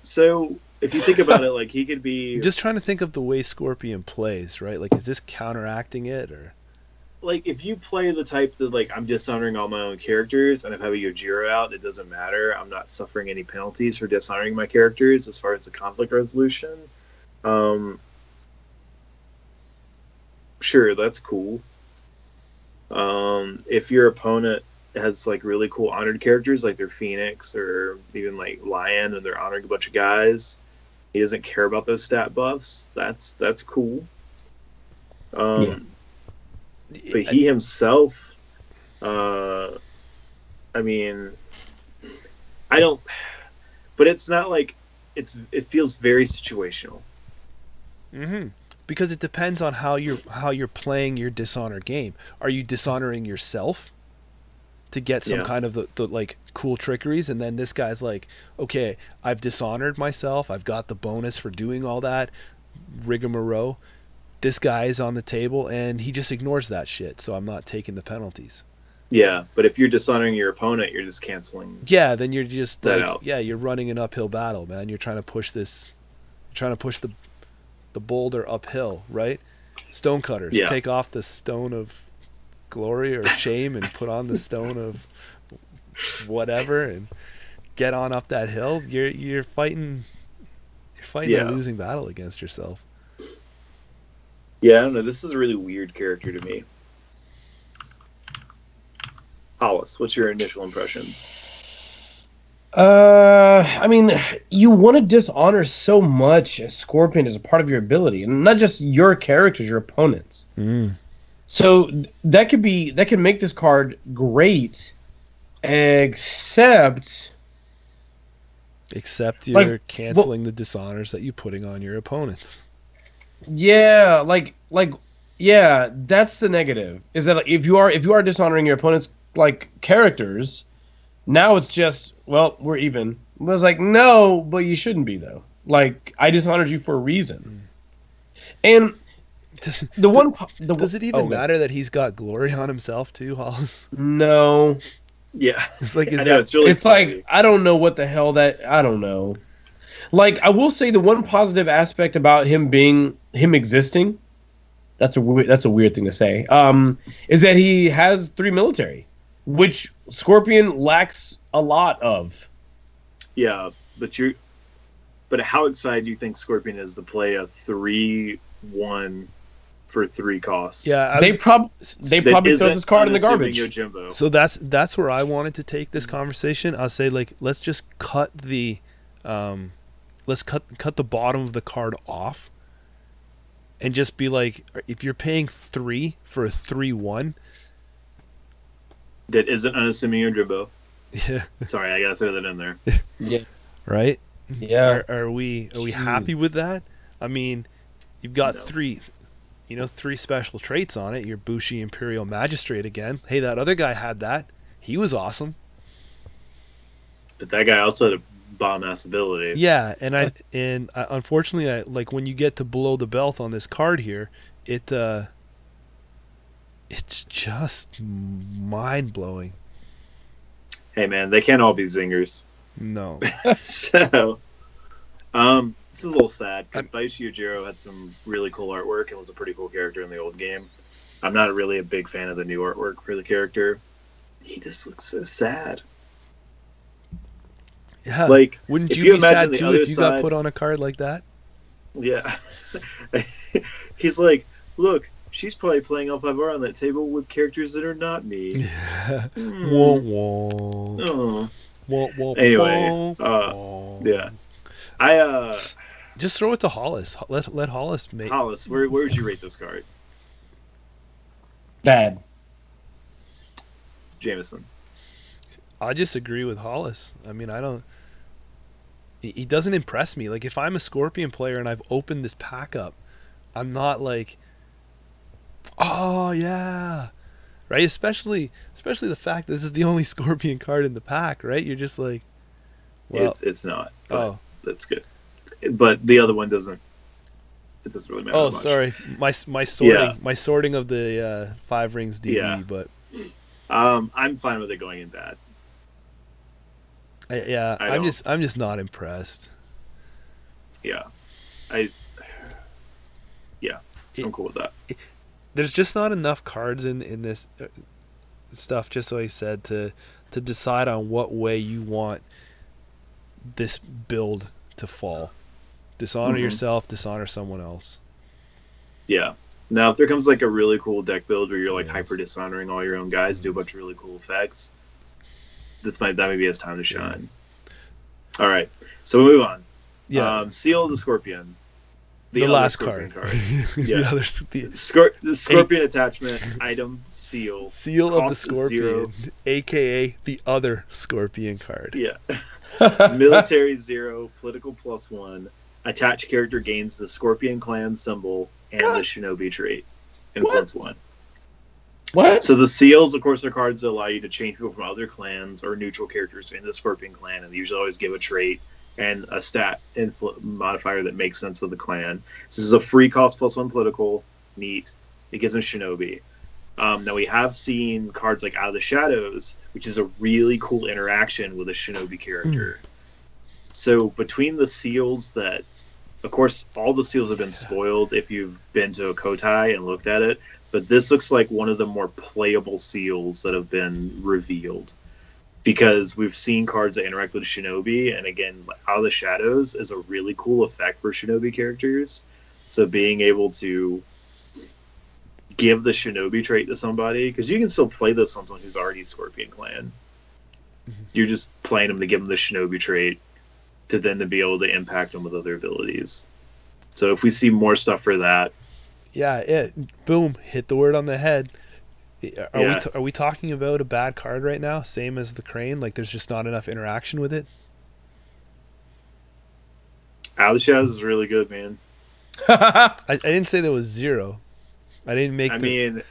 so if you think about it, like, he could be... I'm just trying to think of the way Scorpion plays, right? Like, is this counteracting it, or... Like, if you play the type that, like, I'm dishonoring all my own characters, and if I have a Yojiro out, it doesn't matter. I'm not suffering any penalties for dishonoring my characters as far as the conflict resolution. Sure, that's cool. If your opponent has, like, really cool honored characters, like their Phoenix, or even, like, Lion, and they're honoring a bunch of guys, he doesn't care about those stat buffs, that's cool. But he himself, I mean, I don't. But it's not like it feels very situational. Mm-hmm. Because it depends on how you're playing your dishonor game. Are you dishonoring yourself to get some kind of the like cool trickeries, and then this guy's like, okay, I've dishonored myself. I've got the bonus for doing all that rigmarole. This guy is on the table, and he just ignores that shit, so I'm not taking the penalties. Yeah, but if you're dishonoring your opponent, you're just canceling. Yeah, then you're just like, out. Yeah, you're running an uphill battle, man. You're trying to push this, you're trying to push the boulder uphill, right? Stonecutters, take off the stone of glory or shame and put on the stone of whatever, and get on up that hill. You're fighting a losing battle against yourself. Yeah, I don't know. This is a really weird character to me. Hollis, what's your initial impressions? I mean, you want to dishonor so much as Scorpion as a part of your ability, and not just your characters, your opponents. So that can make this card great, except you're canceling the dishonors that you're putting on your opponents. Yeah, that's the negative. Is that if you are dishonoring your opponent's like characters, now it's just, well, we're even. It was like, no, but you shouldn't be though. Like, I dishonored you for a reason. And Does, does it even matter that he's got glory on himself too, Hollis? No. Yeah. It's like, I know, it's really like, I don't know what the hell I don't know. Like, I will say the one positive aspect about him existing, that's a weird thing to say, is that he has 3 military, which Scorpion lacks a lot of. Yeah, but how excited do you think Scorpion is to play a 3/1 for 3 costs? Yeah, they probably throw this card in the garbage. Yojimbo. So that's where I wanted to take this conversation. I'll say, like, let's just cut the let's cut the bottom of the card off, and just be like, if you're paying 3 for a 3/1, that isn't unassuming Yojimbo. Yeah. Sorry, I gotta throw that in there. Yeah. Right. Yeah. Are we happy with that? I mean, you've got 3 special traits on it. Your Bushi Imperial Magistrate again. Hey, that other guy had that. He was awesome. But that guy also had a bomb-ass ability. Yeah, and unfortunately, like, when you get to below the belt on this card here, it's just mind-blowing. Hey, man, they can't all be zingers. No. So, this is a little sad because Baishi Yujiro had some really cool artwork and was a pretty cool character in the old game. I'm not really a big fan of the new artwork for the character. He just looks so sad. Yeah. Like, wouldn't if you be imagine sad too other if you got side- put on a card like that? Yeah. He's like, look, she's probably playing L5R on that table with characters that are not me. Yeah. Wah, wah. Oh. Wah, wah, Anyway, wah. yeah. I Just throw it to Hollis. Let Hollis make. Hollis, where would you rate this card? Bad. Jameson. I just agree with Hollis. I mean, I don't. He doesn't impress me. Like, if I'm a Scorpion player and I've opened this pack up, I'm not like, oh yeah, right? Especially the fact that this is the only Scorpion card in the pack, right? You're just like, well, It's not. But oh, that's good. But the other one doesn't. It doesn't really matter. oh, much. sorry, my sorting of the 5 rings DB, Yeah. but I'm fine with it going in bad. I'm just not impressed. Yeah, I'm cool with that. There's just not enough cards in this stuff, just so I said, to decide on what way you want this build to fall. Dishonor yourself, dishonor someone else. Yeah. Now, if there comes like a really cool deck build where you're like hyper dishonoring all your own guys, do a bunch of really cool effects, that may be his time to shine. All right, so we'll move on. Yeah. Seal of the Scorpion. The other last Scorpion card. Yeah. The Scorpion attachment item seal. Seal of the Cost Scorpion, 0. aka the other Scorpion card. Yeah. Military 0, political +1. Attached character gains the Scorpion clan symbol and the Shinobi trait. Influence 1. What? So the seals, of course, are cards that allow you to change people from other clans or neutral characters in the Scorpion clan, and they usually always give a trait and a stat modifier that makes sense with the clan. So this is a free cost +1 political. Neat. It gives them Shinobi. Now we have seen cards like Out of the Shadows, which is a really cool interaction with a Shinobi character. So between the seals that, of course, all the seals have been spoiled if you've been to a Kotai and looked at it, but this looks like one of the more playable seals that have been revealed. Because we've seen cards that interact with Shinobi, and again, Out of the Shadows is a really cool effect for Shinobi characters. So being able to give the Shinobi trait to somebody, because you can still play this on someone who's already Scorpion Clan. You're just playing them to give them the Shinobi trait, to then to be able to impact them with other abilities. So if we see more stuff for that, boom, hit the word on the head. Are we talking about a bad card right now? Same as the Crane? Like, there's just not enough interaction with it? Out of the Shadows is really good, man. I didn't say there was 0. I didn't make. I mean,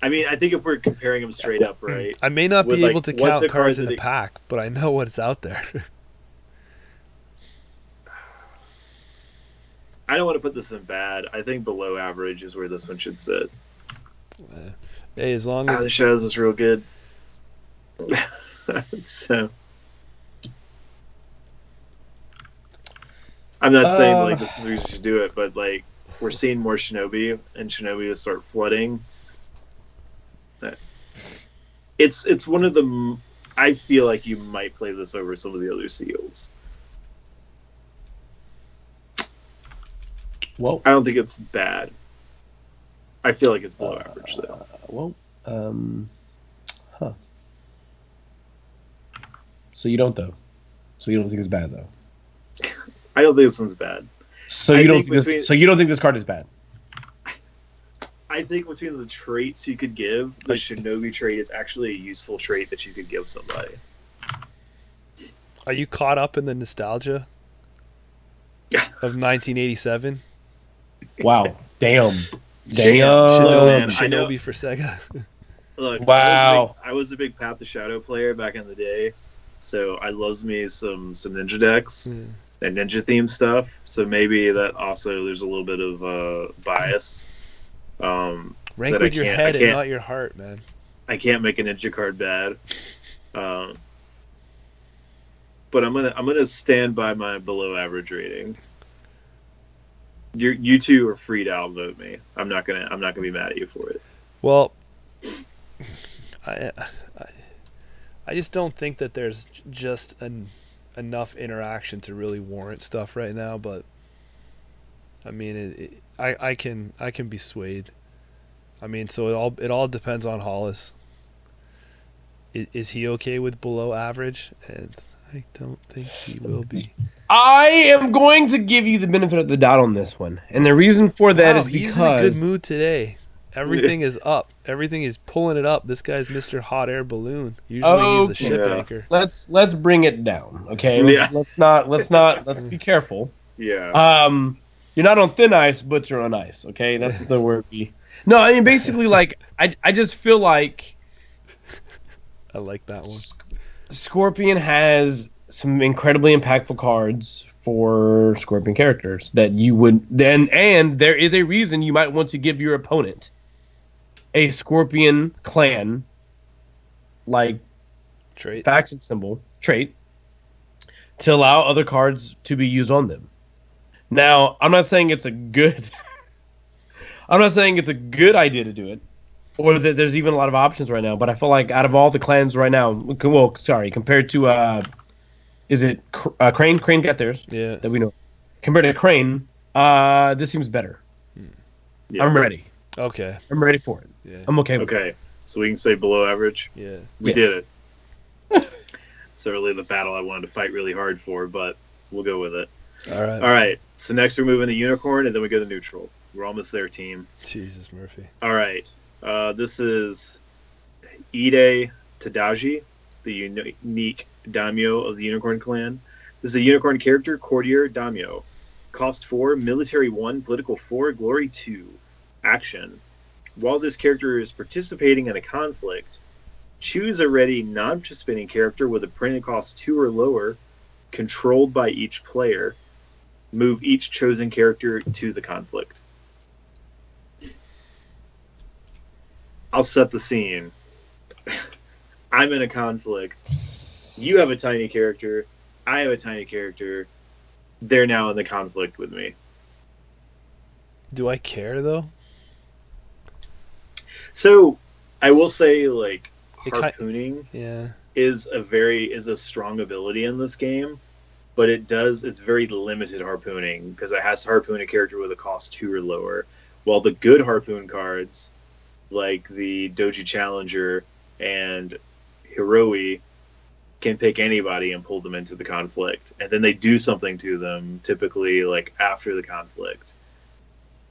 I think if we're comparing them straight up, right? I may not be able to what's count the cards card in the that pack, but I know what's out there. I don't want to put this in bad. I think below average is where this one should sit. Hey, as long as the Shadows is real good. So I'm not saying like this is the reason to do it, but like we're seeing more Shinobi, and Shinobi will start flooding. It's one of the. I feel like you might play this over some of the other seals. Well, I don't think it's bad. I feel like it's below average though. Huh. So you don't though. So you don't think it's bad though. I don't think this one's bad. So you don't think this. So you don't think this card is bad. I think between the traits you could give, the Shinobi trait is actually a useful trait that you could give somebody. Are you caught up in the nostalgia of 1987? Wow. Damn. Shinobi for Sega. Look, wow. I was a big Path to Shadow player back in the day, so I loves me some ninja decks and ninja themed stuff. So maybe that also there's a little bit of bias. Rank with your head and not your heart, man. I can't make a ninja card bad, but I'm gonna stand by my below average rating. You two are free to outvote me. I'm not gonna be mad at you for it. Well, I just don't think that there's just enough interaction to really warrant stuff right now. But I mean, I can be swayed. I mean, so it all depends on Hollis. Is he okay with below average? And I don't think he will be. I am going to give you the benefit of the doubt on this one, and the reason for that is because he's in a good mood today. Everything is up. Everything is pulling it up. This guy's Mr. Hot Air Balloon. Usually he's a ship anchor. Let's bring it down, okay? Let's be careful. Yeah. You're not on thin ice, but you're on ice, okay? That's the word. No, I mean basically, like I just feel like I like that one. Scorpion has some incredibly impactful cards for Scorpion characters that you would then, and there is a reason you might want to give your opponent a Scorpion clan like trait, faction symbol trait to allow other cards to be used on them. Now, I'm not saying it's a good idea to do it, or that there's even a lot of options right now. But I feel like out of all the clans right now, compared to is it Crane? Crane got theirs. Yeah. That we know. Compared to Crane, this seems better. Yeah. I'm ready. Okay. I'm ready for it. Yeah. I'm okay with it. Okay. So we can say below average. Yeah. We did it. Certainly the battle I wanted to fight really hard for, but we'll go with it. All right. All right. So next we're moving to Unicorn, and then we go to Neutral. We're almost there, team. Jesus, Murphy. All right. This is Ide Tadaji, the unique daimyo of the Unicorn clan. This is a Unicorn character, Courtier Daimyo. Cost 4, Military 1, Political 4, Glory 2. Action. While this character is participating in a conflict, choose a ready non-participating character with a printed cost 2 or lower, controlled by each player. Move each chosen character to the conflict. I'll set the scene. I'm in a conflict. You have a tiny character. I have a tiny character. They're now in the conflict with me. Do I care though? So, I will say, like, harpooning is a strong ability in this game, but it's very limited harpooning because it has to harpoon a character with a cost 2 or lower. While the good harpoon cards, like the Doji Challenger and Hiroi, can pick anybody and pull them into the conflict. And then they do something to them, typically like after the conflict.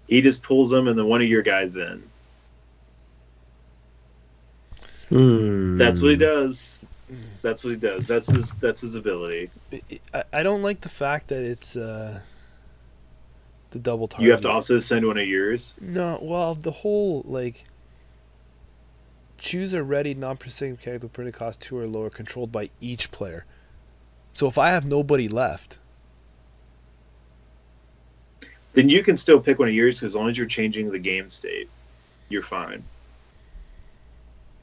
He just pulls them and then one of your guys in. That's what he does. That's what he does. That's his ability. I don't like the fact that it's the double target. You have to also send one of yours? No, well, the whole, like, choose a ready non-participating character with printed cost 2 or lower, controlled by each player. So if I have nobody left, then you can still pick one of yours, because as long as you're changing the game state, you're fine.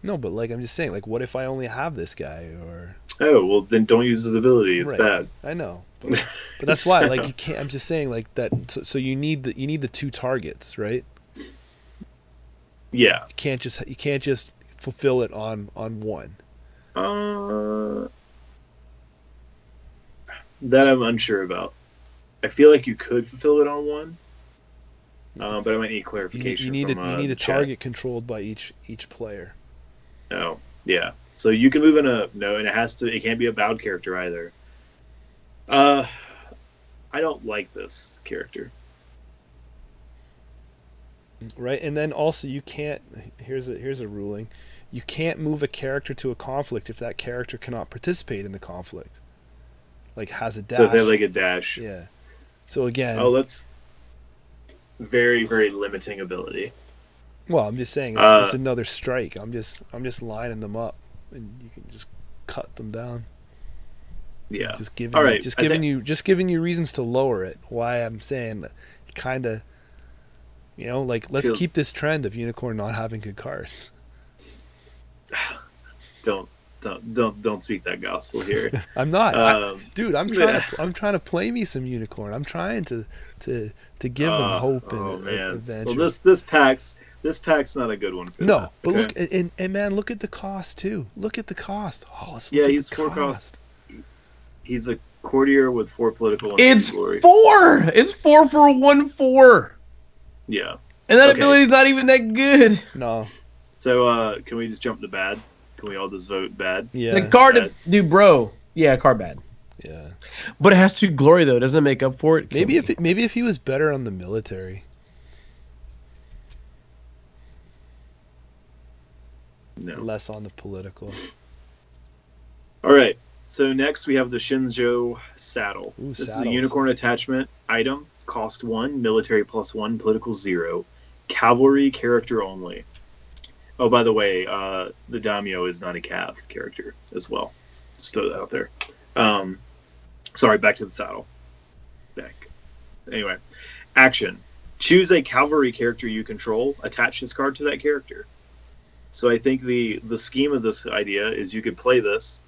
No, but like I'm just saying, like, what if I only have this guy? Or Oh, well, then don't use his ability. It's Right. bad. I know, but that's why, like, you can't. I'm just saying, like that. So you need the two targets, right? Yeah. You can't just fulfill it on one. That I'm unsure about. I feel like you could fulfill it on one, but I might need clarification. You need a chat. target controlled by each player. Oh, yeah. So you can move in and it can't be a bowed character either. I don't like this character. Right, and then also you can't. Here's a ruling: you can't move a character to a conflict if that character cannot participate in the conflict. Like has a dash. So they have like a dash. Yeah. So again. Oh, that's very, very limiting ability. Well, I'm just saying it's another strike. I'm just lining them up, and you can just cut them down. Yeah. Just giving you reasons to lower it. Why I'm saying, kind of. Like let's keep this trend of Unicorn not having good cards. Don't speak that gospel here. I'm not, dude. I'm trying to play me some Unicorn. I'm trying to give them hope and adventure. Well, this pack's not a good one. For that. But okay? look and man, look at the cost too. Look at the cost. Oh, let's yeah, look he's at the 4 cost. He's a courtier with 4 political. It's glory. 4. It's 4 for a 1/4. Yeah. And that ability's not even that good. No. So can we just jump to bad? Can we all just vote bad? Yeah. The card, dude, bro. Yeah, card bad. Yeah. But it has to glory though. Doesn't it make up for it? Maybe if he was better on the military. No. Less on the political. All right. So next we have the Shinjo Saddle. Ooh, this is a saddles. unicorn attachment item. Cost 1, military +1, political 0, cavalry character only. Oh, by the way, the daimyo is not a cav character as well. Just throw that out there. Sorry, back to the saddle. Back. Anyway, action. Choose a cavalry character you control. Attach this card to that character. So I think the scheme of this idea is you could play this,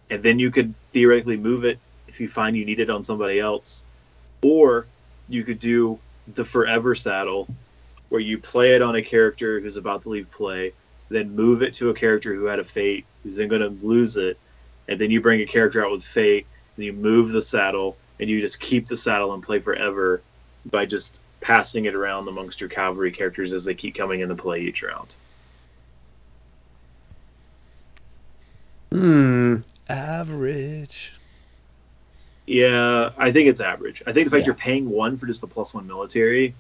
and then you could theoretically move it if you find you need it on somebody else. Or you could do the Forever Saddle, where you play it on a character who's about to leave play, then move it to a character who had a fate, who's then going to lose it, and then you bring a character out with fate, and you move the saddle, and you just keep the saddle and play forever by just passing it around amongst your cavalry characters as they keep coming into play each round. Average. Yeah, I think it's average. I think the fact Yeah. you're paying 1 for just the +1 military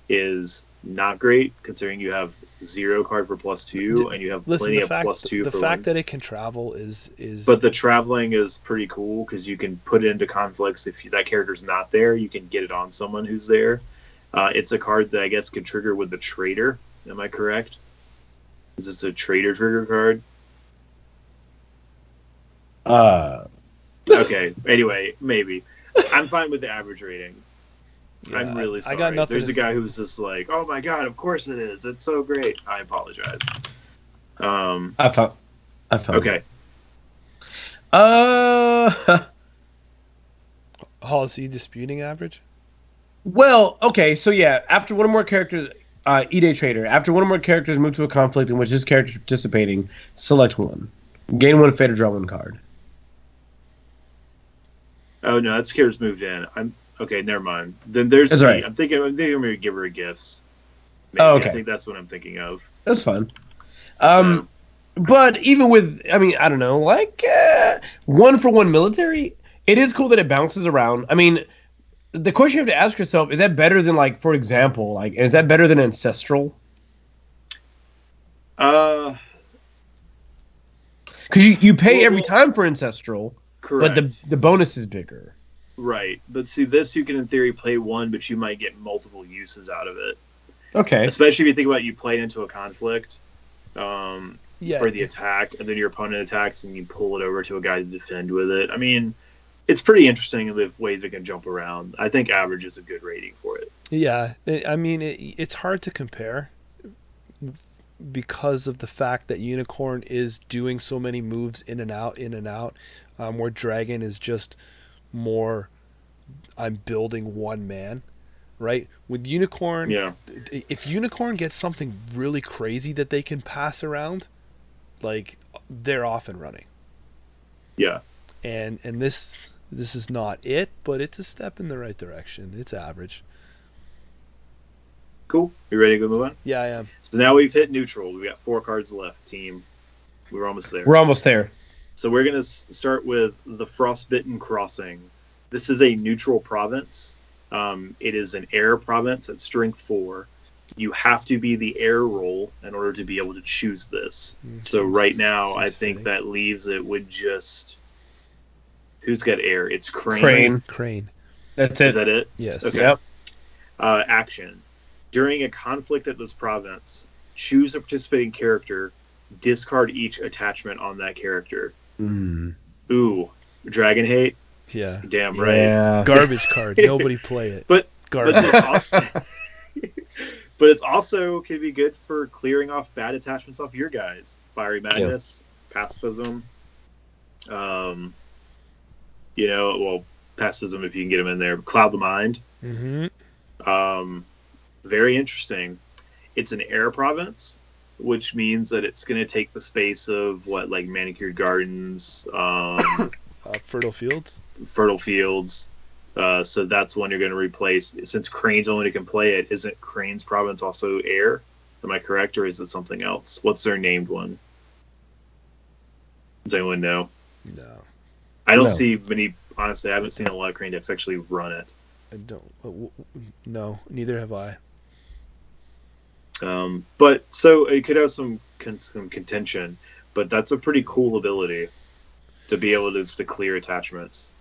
is not great, considering you have 0 card for +2, and you have plenty of +2 the for fact 1. that it can travel is. But the traveling is pretty cool, because you can put it into conflicts. If that character's not there, you can get it on someone who's there. It's a card that I guess could trigger with the Trader. Am I correct? Is this a Trader trigger card? Okay. Anyway, maybe. I'm fine with the average rating. Yeah, I'm really sorry. I got nothing. There's a guy who's just like, "Oh my god, of course it is. It's so great." I apologize. I found. Okay. Hall, is he disputing average? Well, okay, so yeah, after one or more characters, Ide Trader. After one or more characters move to a conflict in which this character is participating, select one. Gain 1 fate or draw 1 card. Oh no, that scare's moved in. I'm okay. Never mind. Then there's. That's right. I'm thinking maybe give her gifts. Maybe. Oh, okay. I think that's what I'm thinking of. That's fun. So, But even with, I mean, I don't know, like 1 for 1 military, it is cool that it bounces around. I mean, the question you have to ask yourself, is that better than, like, for example, like, is that better than Ancestral? Correct. Because you pay every time for Ancestral, but the bonus is bigger. Right. But see, this you can in theory play 1, but you might get multiple uses out of it. Okay. Especially if you think about you play into a conflict Yeah. for the attack, and then your opponent attacks and you pull it over to a guy to defend with it. I mean, it's pretty interesting in the ways it can jump around. I think average is a good rating for it. Yeah, I mean, it's hard to compare because of the fact that Unicorn is doing so many moves in and out, where Dragon is just more, I'm building one man, right? With Unicorn, Yeah. if Unicorn gets something really crazy that they can pass around, like, they're off and running. Yeah. And this is not it, but it's a step in the right direction. It's average. Cool. You ready to go move on? Yeah, I am. So now we've hit neutral. We got 4 cards left, team. We're almost there. We're almost there. So we're going to start with the Frostbitten Crossing. This is a neutral province. It is an air province at strength 4. You have to be the air role in order to be able to choose this. So right now, I think fitting. that leaves it with just... Who's got air? It's Crane. Crane. That's it. Is that it? Yes. Okay. Yep. Action. During a conflict at this province, choose a participating character, discard each attachment on that character. Ooh, Dragon Hate? Yeah. Damn right. Yeah. Garbage card. Nobody play it. But Garbage. but it's also can be good for clearing off bad attachments off your guys. Fiery Madness, Pacifism. Pacifism if you can get them in there. Cloud the Mind. Mm-hmm. Very interesting. It's an air province, which means that it's going to take the space of like Manicured Gardens, Fertile Fields. Fertile Fields. So that's one you're going to replace. Since Crane's only can play it, isn't Crane's province also air? Am I correct, or is it something else? What's their named one? Does anyone know? No. I don't No. see many. Honestly, I haven't seen a lot of Crane decks actually run it. I don't. No, neither have I. But so it could have some contention, but that's a pretty cool ability to be able to clear attachments.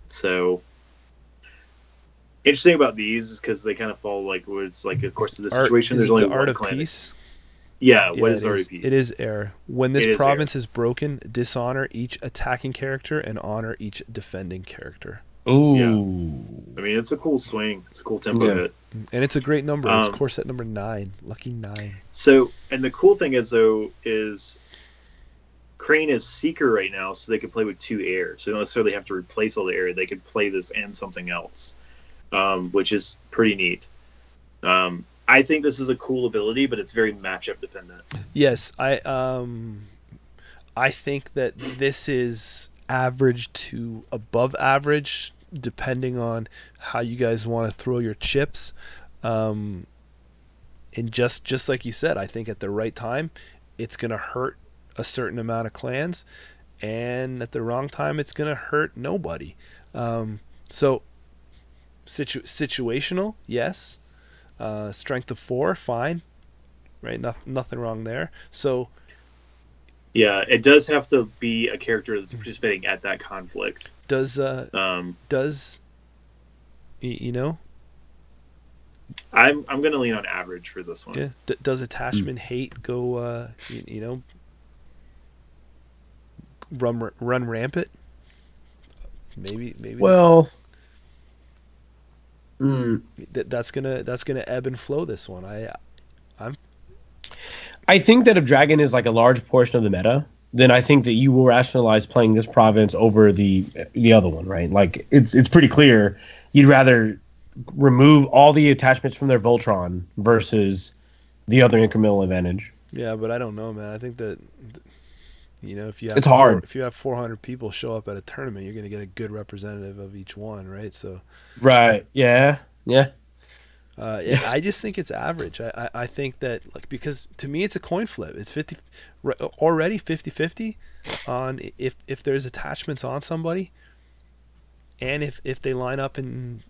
So interesting about these is because they kind of fall like where it's like, of course, in this situation, there's only the one Art of clan. Peace. Yeah, Yeah, what is Art of Peace? It is air. When this It is province is broken, dishonor each attacking character and honor each defending character. Ooh. I mean, it's a cool swing. It's a cool tempo Yeah. hit. And it's a great number. It's core set number 9. Lucky 9. So, and the cool thing is, though, is Crane is Seeker right now, so they can play with 2 air. So they don't necessarily have to replace all the air. They could play this and something else, which is pretty neat. I think this is a cool ability, but it's very matchup dependent. Yes, I think that this is average to above average, depending on how you guys want to throw your chips. And just like you said, I think at the right time, it's going to hurt a certain amount of clans, and at the wrong time, it's going to hurt nobody. So situational, yes. Strength of 4, fine. Right, nothing wrong there. So Yeah, it does have to be a character that's participating at that conflict. does I'm going to lean on average for this one. yeah, does attachment hate go run rampant? Maybe. Well. That's gonna ebb and flow this one. I think that if Dragon is like a large portion of the meta, then I think that you will rationalize playing this province over the other one, right? Like it's pretty clear you'd rather remove all the attachments from their Voltron versus the other incremental advantage. Yeah, but I don't know, man. I think that if you have It's hard. if you have 400 people show up at a tournament, you're gonna get a good representative of each one, right? So Right. Yeah. I just think it's average. I think that because to me it's a coin flip. It's 50 already 50-50 on if there's attachments on somebody, and if they line up and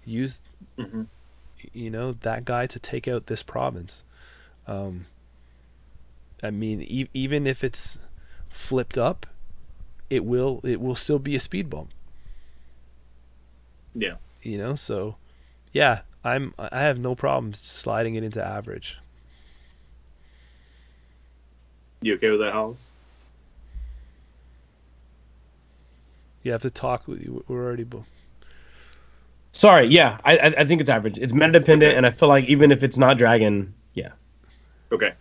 use that guy to take out this province. I mean, even if it's flipped up, it will still be a speed bump. Yeah. So yeah, I have no problems sliding it into average. You okay with that, Hollis? You have to talk with you. We're already Sorry, yeah, I think it's average. It's meta dependent, and I feel like even if it's not dragon, yeah, Okay.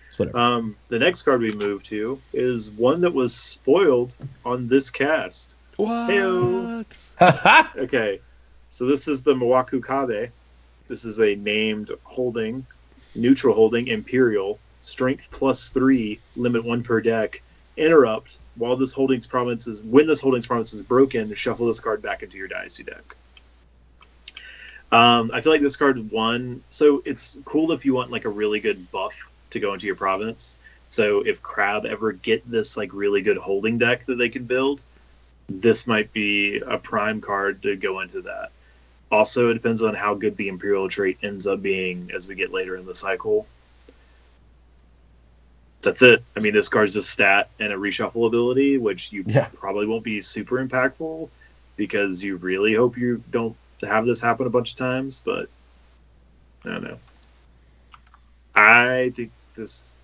it's whatever. The next card we move to is one that was spoiled on this cast. What? Heyo. Okay, so this is the Mawaku Kabe. This is a named holding, neutral holding, Imperial, strength +3, limit 1 per deck, interrupt. When this holding's province is broken, shuffle this card back into your Dynasty deck. I feel like this card won, so it's cool if you want like a really good buff to go into your province. So if Crab ever get this like really good holding deck that they can build, this might be a prime card to go into that. Also, it depends on how good the Imperial trait ends up being as we get later in the cycle. That's it. I mean, this card's just stat and a reshuffle ability, which you probably won't be super impactful because you really hope you don't have this happen a bunch of times, but I don't know. I think this...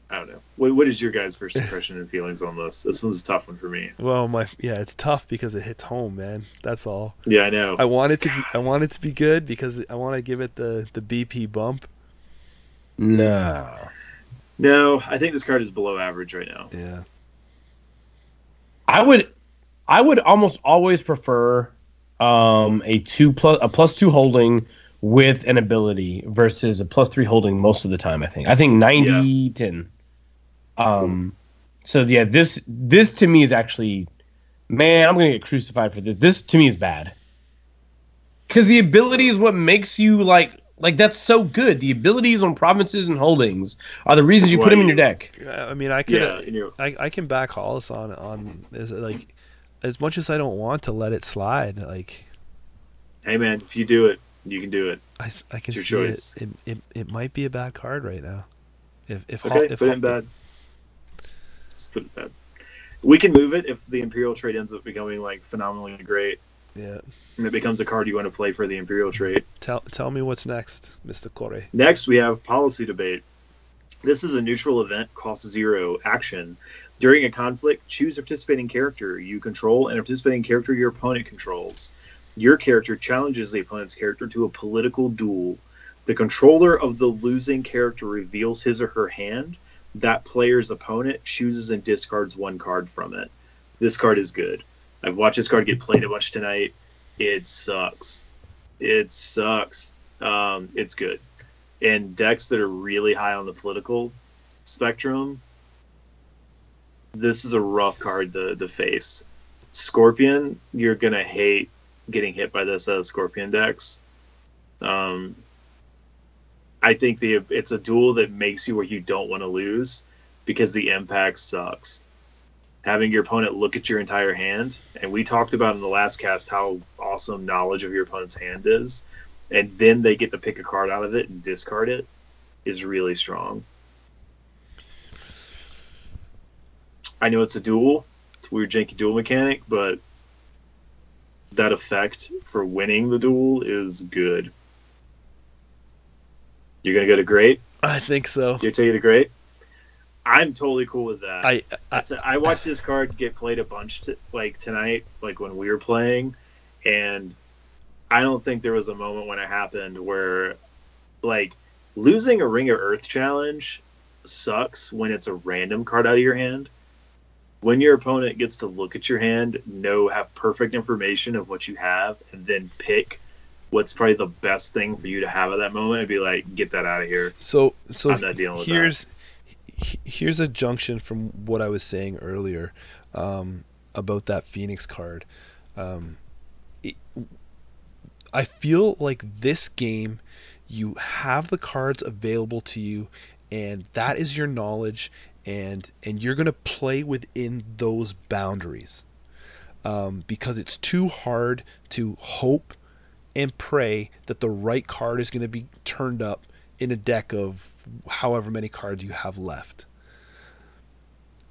I don't know. What is your guys' first impression and feelings on this? This one's a tough one for me. Well, it's tough because it hits home, man. That's all. Yeah, I know. I want it to be good because I want to give it the BP bump. No, I think this card is below average right now. Yeah. I would almost always prefer a +2 holding with an ability versus a +3 holding most of the time. I think 90-10. So yeah, this to me is actually, man, I'm gonna get crucified for this. This to me is bad because the ability is what makes you like that's so good. The abilities on provinces and holdings are the reasons you put them in your deck. I mean, I can back Hollis on is like as much as I don't want to let it slide. Like, hey man, if you do it, you can do it. I can see choice. It might be a bad card right now. If put it in bad. Just put it bad. We can move it if the Imperial trait ends up becoming like phenomenally great. Yeah. And it becomes a card you want to play for the Imperial trait. Tell me what's next, Mr. Corey. Next, we have Policy Debate. This is a neutral event, cost 0, action. During a conflict, choose a participating character you control and a participating character your opponent controls. Your character challenges the opponent's character to a political duel. The controller of the losing character reveals his or her hand. That player's opponent chooses and discards 1 card from it. This card is good. I've watched this card get played a bunch tonight. It sucks. It's good. In decks that are really high on the political spectrum, this is a rough card to face. Scorpion, you're going to hate getting hit by this out of Scorpion decks. I think it's a duel that makes you where you don't want to lose because the impact sucks. Having your opponent look at your entire hand, and we talked about in the last cast how awesome knowledge of your opponent's hand is, and then they get to pick a card out of it and discard it, is really strong. I know it's a duel. It's a weird janky duel mechanic, but that effect for winning the duel is good. You're going to go to great? I think so. You're taking it to great? I'm totally cool with that. I watched this card get played a bunch tonight, like when we were playing, and I don't think there was a moment when it happened where like losing a Ring of Earth challenge sucks when it's a random card out of your hand. When your opponent gets to look at your hand, have perfect information of what you have, and then pick what's probably the best thing for you to have at that moment and be like, get that out of here. So I'm not dealing with that. Here's a junction from what I was saying earlier about that Phoenix card. I feel like this game, you have the cards available to you, and that is your knowledge, and you're going to play within those boundaries because it's too hard to hope and pray that the right card is going to be turned up in a deck of however many cards you have left.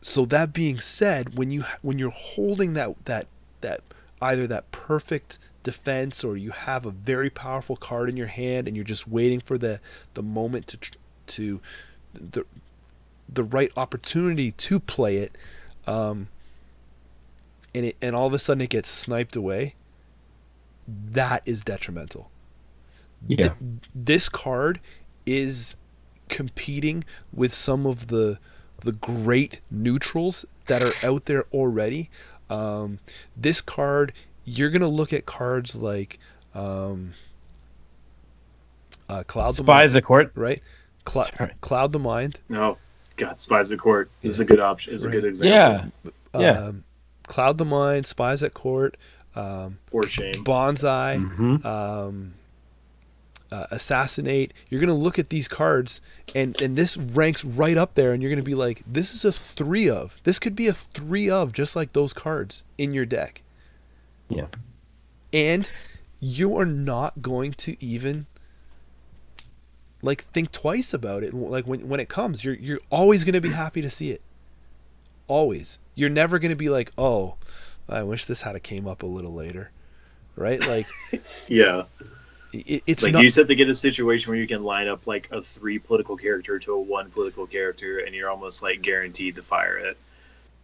So that being said, when you're holding that either that perfect defense or you have a very powerful card in your hand and you're just waiting for the moment to the right opportunity to play it, and all of a sudden it gets sniped away, that is detrimental. Yeah. This card is competing with some of the great neutrals that are out there already. This card, you're gonna look at cards like Cloud the Spies Mind, at Court, right? Cloud the Mind. No, God, Spies at Court is a good option. Is a good Yeah, example. Cloud the Mind, Spies at Court, For shame. Bonsai, Assassinate. You're gonna look at these cards, and this ranks right up there, and you're gonna be like, this is a 3 of. This could be a 3 of, just like those cards in your deck. Yeah. And you are not going to even like think twice about it. Like when it comes, you're always going to be happy to see it. Always. You're never going to be like, oh, I wish this had came up a little later, right? Like, yeah, it's like not, you said, to get a situation where you can line up like a 3 political character to a 1 political character, and you're almost like guaranteed to fire it.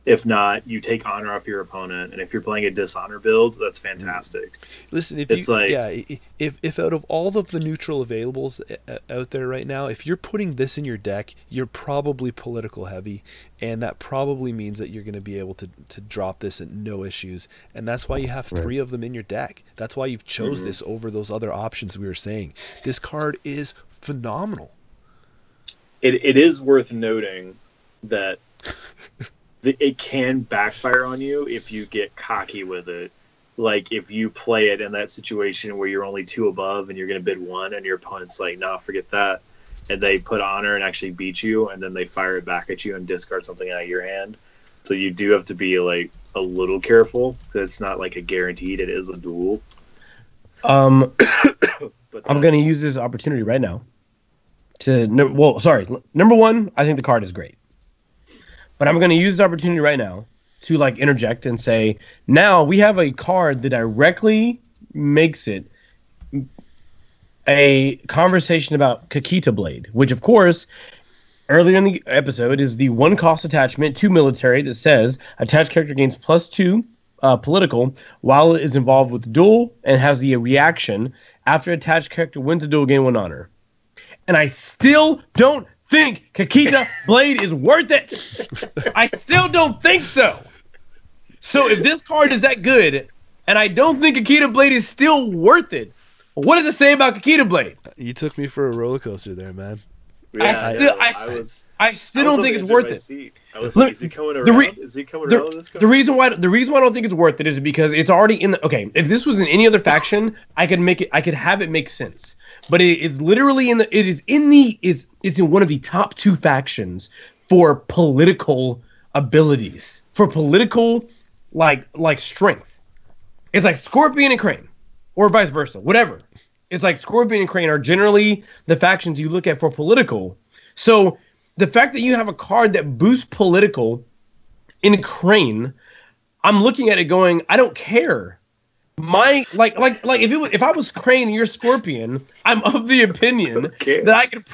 If not, you take honor off your opponent, and if you're playing a dishonor build, that's fantastic. Listen, if out of all of the neutral availables out there right now, if you're putting this in your deck, you're probably political heavy, and that probably means that you're going to be able to drop this at no issues, and that's why you have 3 of them in your deck. That's why you've chose this over those other options we were saying. This card is phenomenal. It is worth noting that it can backfire on you if you get cocky with it. Like if you play it in that situation where you're only 2 above and you're going to bid 1, and your opponent's like, nah, forget that, and they put honor and actually beat you, and then they fire it back at you and discard something out of your hand. So you do have to be like a little careful, because it's not like a guaranteed, it is a duel. I'm going to use this opportunity right now to number one, I think the card is great. But I'm going to use this opportunity right now to like interject and say, now we have a card that directly makes it a conversation about Kakita Blade, which of course, earlier in the episode, is the 1 cost attachment to military that says attached character gains +2 political while it is involved with the duel, and has the reaction after attached character wins a duel, gain 1 honor. And I still don't think Kakita Blade is worth it. I still don't think so. So if this card is that good, and I don't think Kakita Blade is still worth it, what does it say about Kakita Blade? You took me for a roller coaster there, man. Yeah, I still don't think it's worth it. I was like, is he coming around? Is he coming around with this card? The reason why I don't think it's worth it is because it's already in the... Okay, if this was in any other faction, I could have it make sense. But it is literally it's in one of the top 2 factions for political abilities, for political like strength. It's like Scorpion and Crane, or vice versa, whatever. It's like Scorpion and Crane are generally the factions you look at for political. So the fact that you have a card that boosts political in Crane, I'm looking at it going, I don't care. My if I was Crane and you're Scorpion, I'm of the opinion that I could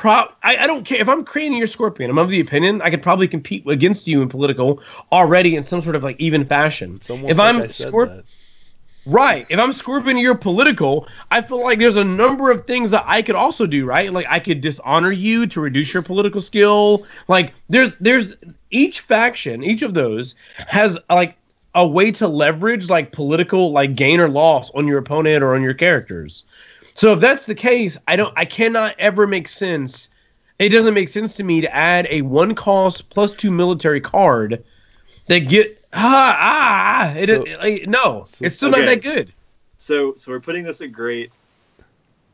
I don't care if I'm Crane and you're Scorpion. I'm of the opinion I could probably compete against you in political already in some sort of like even fashion. It's almost if like I'm Scorpion, right? If I'm Scorpion and you're political, I feel like there's a number of things that I could also do, right? Like I could dishonor you to reduce your political skill. Like there's each faction, each of those has like a way to leverage like political like gain or loss on your opponent or on your characters. So if that's the case, I cannot ever make sense. It doesn't make sense to me to add a 1 cost +2 military card that it's still not that good. So we're putting this at great,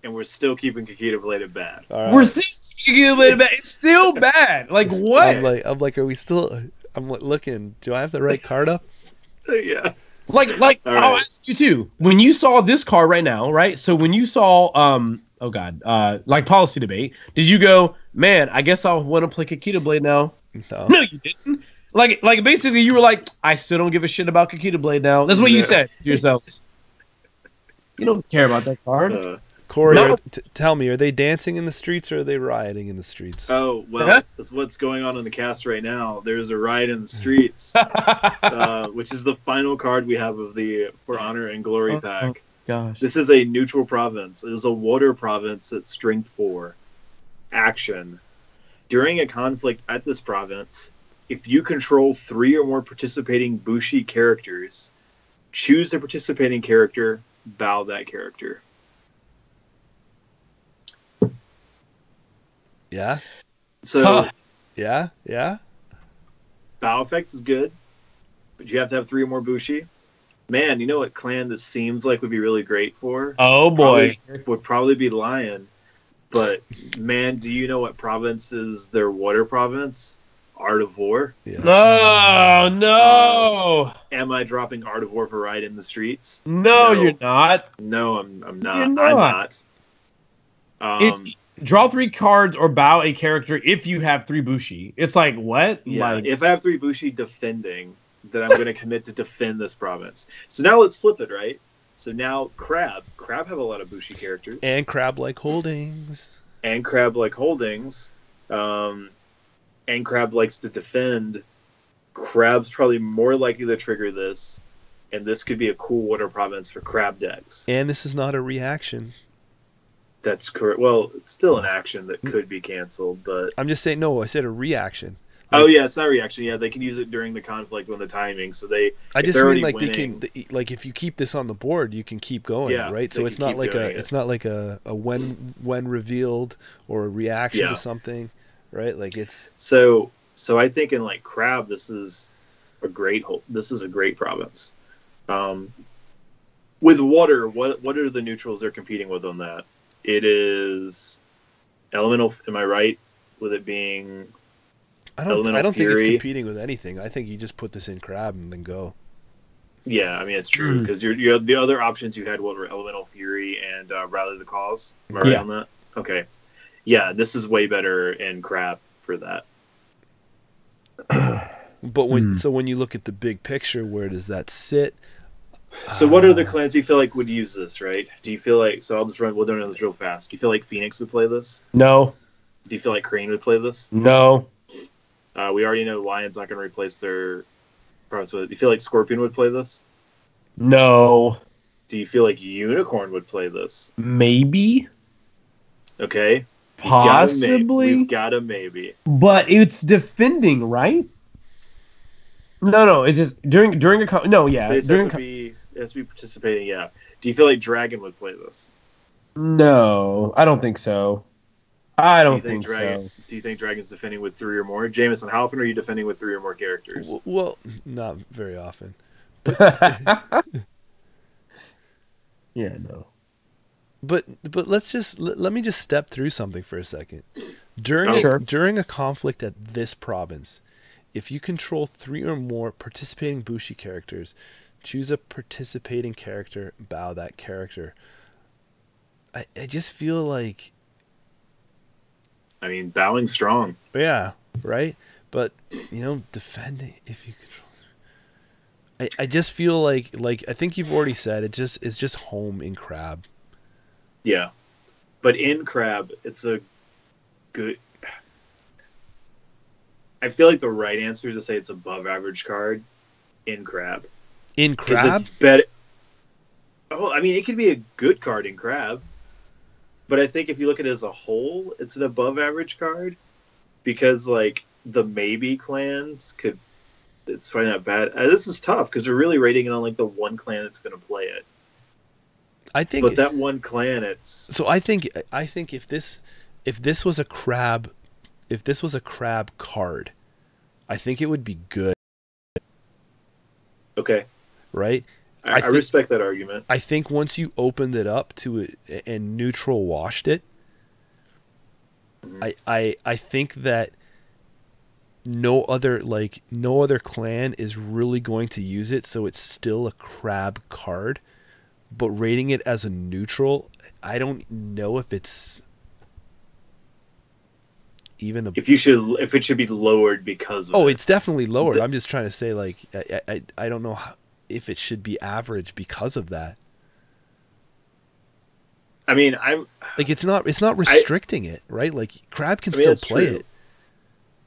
and we're still keeping Kakita Blade at bad. Right. We're still keeping Kakita Blade at bad. It's still bad. Like what? I'm like, are we still? I'm looking. Do I have the right card up? Yeah. Like I'll ask you too. When you saw this card right now, right? So when you saw like policy debate, did you go, man, I guess I'll want to play Kakita Blade now? No, you didn't. Like basically you were like, I still don't give a shit about Kakita Blade now. That's what you said to yourselves. You don't care about that card. Corey, tell me, are they dancing in the streets or are they rioting in the streets? Oh, well, that's what's going on in the cast right now. There's a riot in the streets, which is the final card we have of the For Honor and Glory pack. gosh. This is a neutral province. It is a water province at strength 4. Action. During a conflict at this province, if you control 3 or more participating Bushi characters, choose a participating character, bow that character. Yeah. So, Yeah. bow effect is good, but you have to have 3 or more Bushi. Man, you know what clan this seems like would be really great for? Oh boy. Would probably be Lion. But, man, do you know what province is their water province? Art of War. Yeah. No, no. Am I dropping Art of War for right in the streets? No, you're not. No, I'm not. You're I'm not. not. It's draw 3 cards or bow a character if you have 3 Bushi. It's like, what? Yeah, Like, if I have 3 Bushi defending, then I'm going to commit to defend this province. So now let's flip it, right? So now Crab have a lot of Bushi characters. And crab-like holdings. And Crab-like holdings. And Crab likes to defend. Crab's probably more likely to trigger this. And this could be a cool water province for Crab decks. And this is not a reaction. That's correct. Well, it's still an action that could be canceled, but... I'm just saying, no, I said a reaction. Oh yeah, it's not a reaction. Yeah, they can use it during the conflict when the timing. So they. I just mean like winning, they can, like if you keep this on the board, you can keep going, Yeah, right? So they it's can not keep like doing it's not like a when revealed or a reaction Yeah. to something, right? Like it's So I think in like Crab, this is a great province. With water, what are the neutrals they're competing with on that? It is elemental. Am I right with it being? I don't think Fury. it's competing with anything. I think you just put this in Crab and then go. Yeah, I mean it's true because you're the other options you had were Elemental Fury and Rally the Cause. Am I right on that? Okay. Yeah, this is way better in Crab for that. But when you look at the big picture, where does that sit? So what other clans do you feel like would use this, right? Do you feel like, so I'll just we'll do this real fast. Do you feel like Phoenix would play this? no. Do you feel like Crane would play this? No. We already know Lion's not going to replace their province with it. Do you feel like Scorpion would play this? No. Do you feel like Unicorn would play this? Maybe. Okay. Possibly. We've got a maybe. But it's defending, right? No. It's just during a no. Yeah. It has to be participating. Yeah. Do you feel like Dragon would play this? No, I don't think so. I don't think so. Do you think Dragon's defending with 3 or more? Jameson, how often are you defending with 3 or more characters? Well, not very often. Yeah, no. But let me just step through something for a second. During a conflict at this province, if you control 3 or more participating Bushi characters, choose a participating character, bow that character. I just feel like, I mean, bowing strong. yeah, right? But, defending if you control. I just feel like I think you've already said it's just home in Crab. Yeah. But in Crab, it's a good... I feel like the right answer is to say it's above average card in Crab. In Crab? It's better. Oh, I mean, it could be a good card in Crab. But I think if you look at it as a whole, it's an above average card. Because, like, the maybe clans could... It's probably not bad. This is tough because we're really rating it on, like, the one clan that's going to play it. I think... But that one clan, it's... So I think if this was a Crab card, I think it would be good. Okay. Right? I respect that argument. I think once you opened it up to it and neutral washed it, I think that no other clan is really going to use it, so it's still a Crab card. But rating it as a neutral, I don't know if it's even a... If it should be lowered because of it's definitely lowered. I'm just trying to say, like, I don't know if it should be average because of that. I mean, I'm like, it's not restricting it, right? Like, Crab can still play it.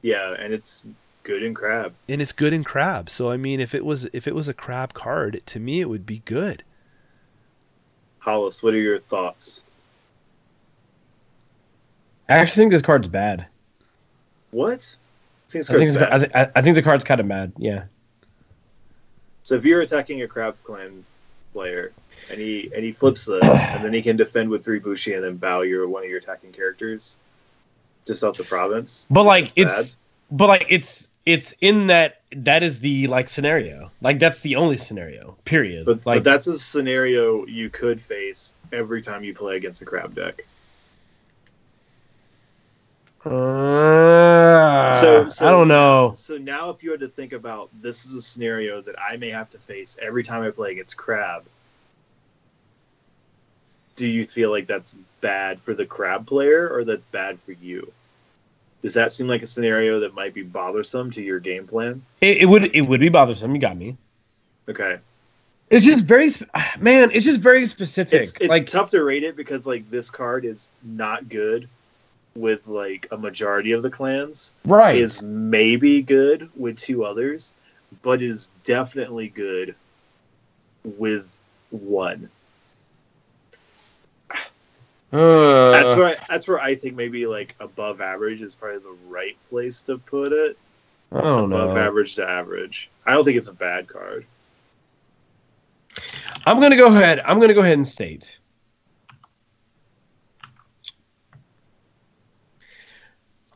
Yeah, and it's good in Crab. And it's good in Crab. So I mean, if it was a Crab card, to me it would be good. Hollis, what are your thoughts? I actually think this card's bad. What? I think, I think the card's kind of bad. Yeah. So if you're attacking a Crab Clan player and he flips this, and then he can defend with 3 Bushi and then bow one of your attacking characters just off the province. But like it's in that is the like scenario. Like that's the only scenario. Period. But that's a scenario you could face every time you play against a crab deck. So I don't know. So now if you had to think about this is a scenario that I may have to face every time I play against crab, do you feel like that's bad for the crab player or that's bad for you? Does that seem like a scenario that might be bothersome to your game plan? It would be bothersome. You got me. Okay. It's just very it's just very specific. It's like tough to rate it because like this card is not good with like a majority of the clans. Right. Is maybe good with 2 others, but is definitely good with 1. That's where I think maybe like above average is probably the right place to put it. I don't know. Above average to average. I don't think it's a bad card. I'm gonna go ahead and state.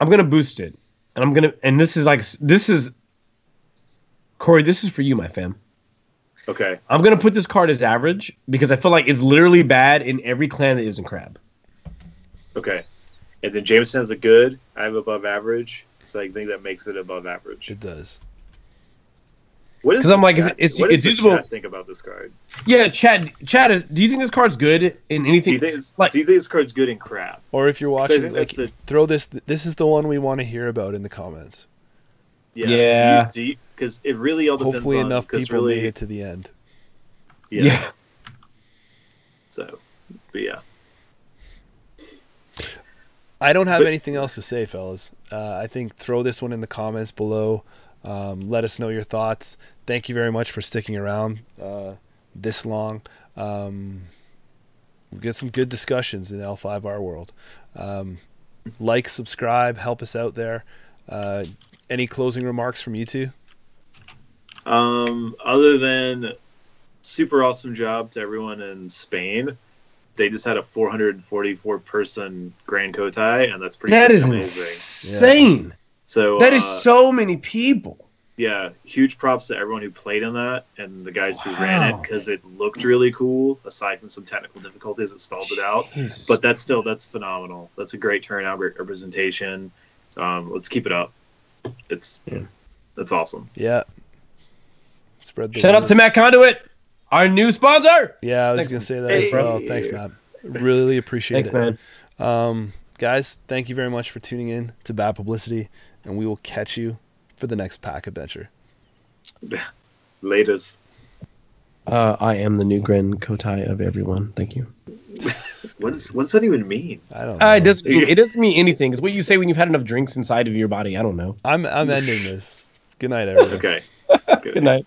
I'm gonna boost it, and this is Corey. This is for you, my fam. Okay. I'm gonna put this card as average because I feel like it's literally bad in every clan that isn't crab. Okay. And then Jameson has a good. I have above average, so I think that makes it above average. It does. What is? Because I'm like, it's usable. Chat think about this card. Yeah, Chad is. Do you think this card's good in anything? Do you think this card's good in crab? Or if you're watching, like, throw this. This is the one we want to hear about in the comments. Yeah. Because it really all depends. Hopefully, on, enough people made it to the end. Yeah. So, but yeah. I don't have anything else to say, fellas. I think throw this one in the comments below. Let us know your thoughts. Thank you very much for sticking around this long. We've got some good discussions in L5R world. Like, subscribe, help us out there. Any closing remarks from you two? Other than super awesome job to everyone in Spain. They just had a 444 person Grand Kotai, and that's pretty amazing. Insane. Yeah. So that is so many people. Yeah, huge props to everyone who played in that and the guys who ran it because it looked really cool. Aside from some technical difficulties that stalled it out, but that's phenomenal. That's a great turnout, great representation. Let's keep it up. That's awesome. Yeah. Spread the Shout word. out to Matt Conduit, our new sponsor. Yeah, I was going to say that as well. Thanks, Matt. Really appreciate it. Thanks, man. Guys, thank you very much for tuning in to Bad Publicity, and we will catch you for the next pack adventure. Laters. I am the new Grand Kotai of everyone. Thank you. What does that even mean? I don't know. It doesn't mean anything. It's what you say when you've had enough drinks inside of your body. I don't know. I'm ending this. Good night, everyone. Okay. Good night.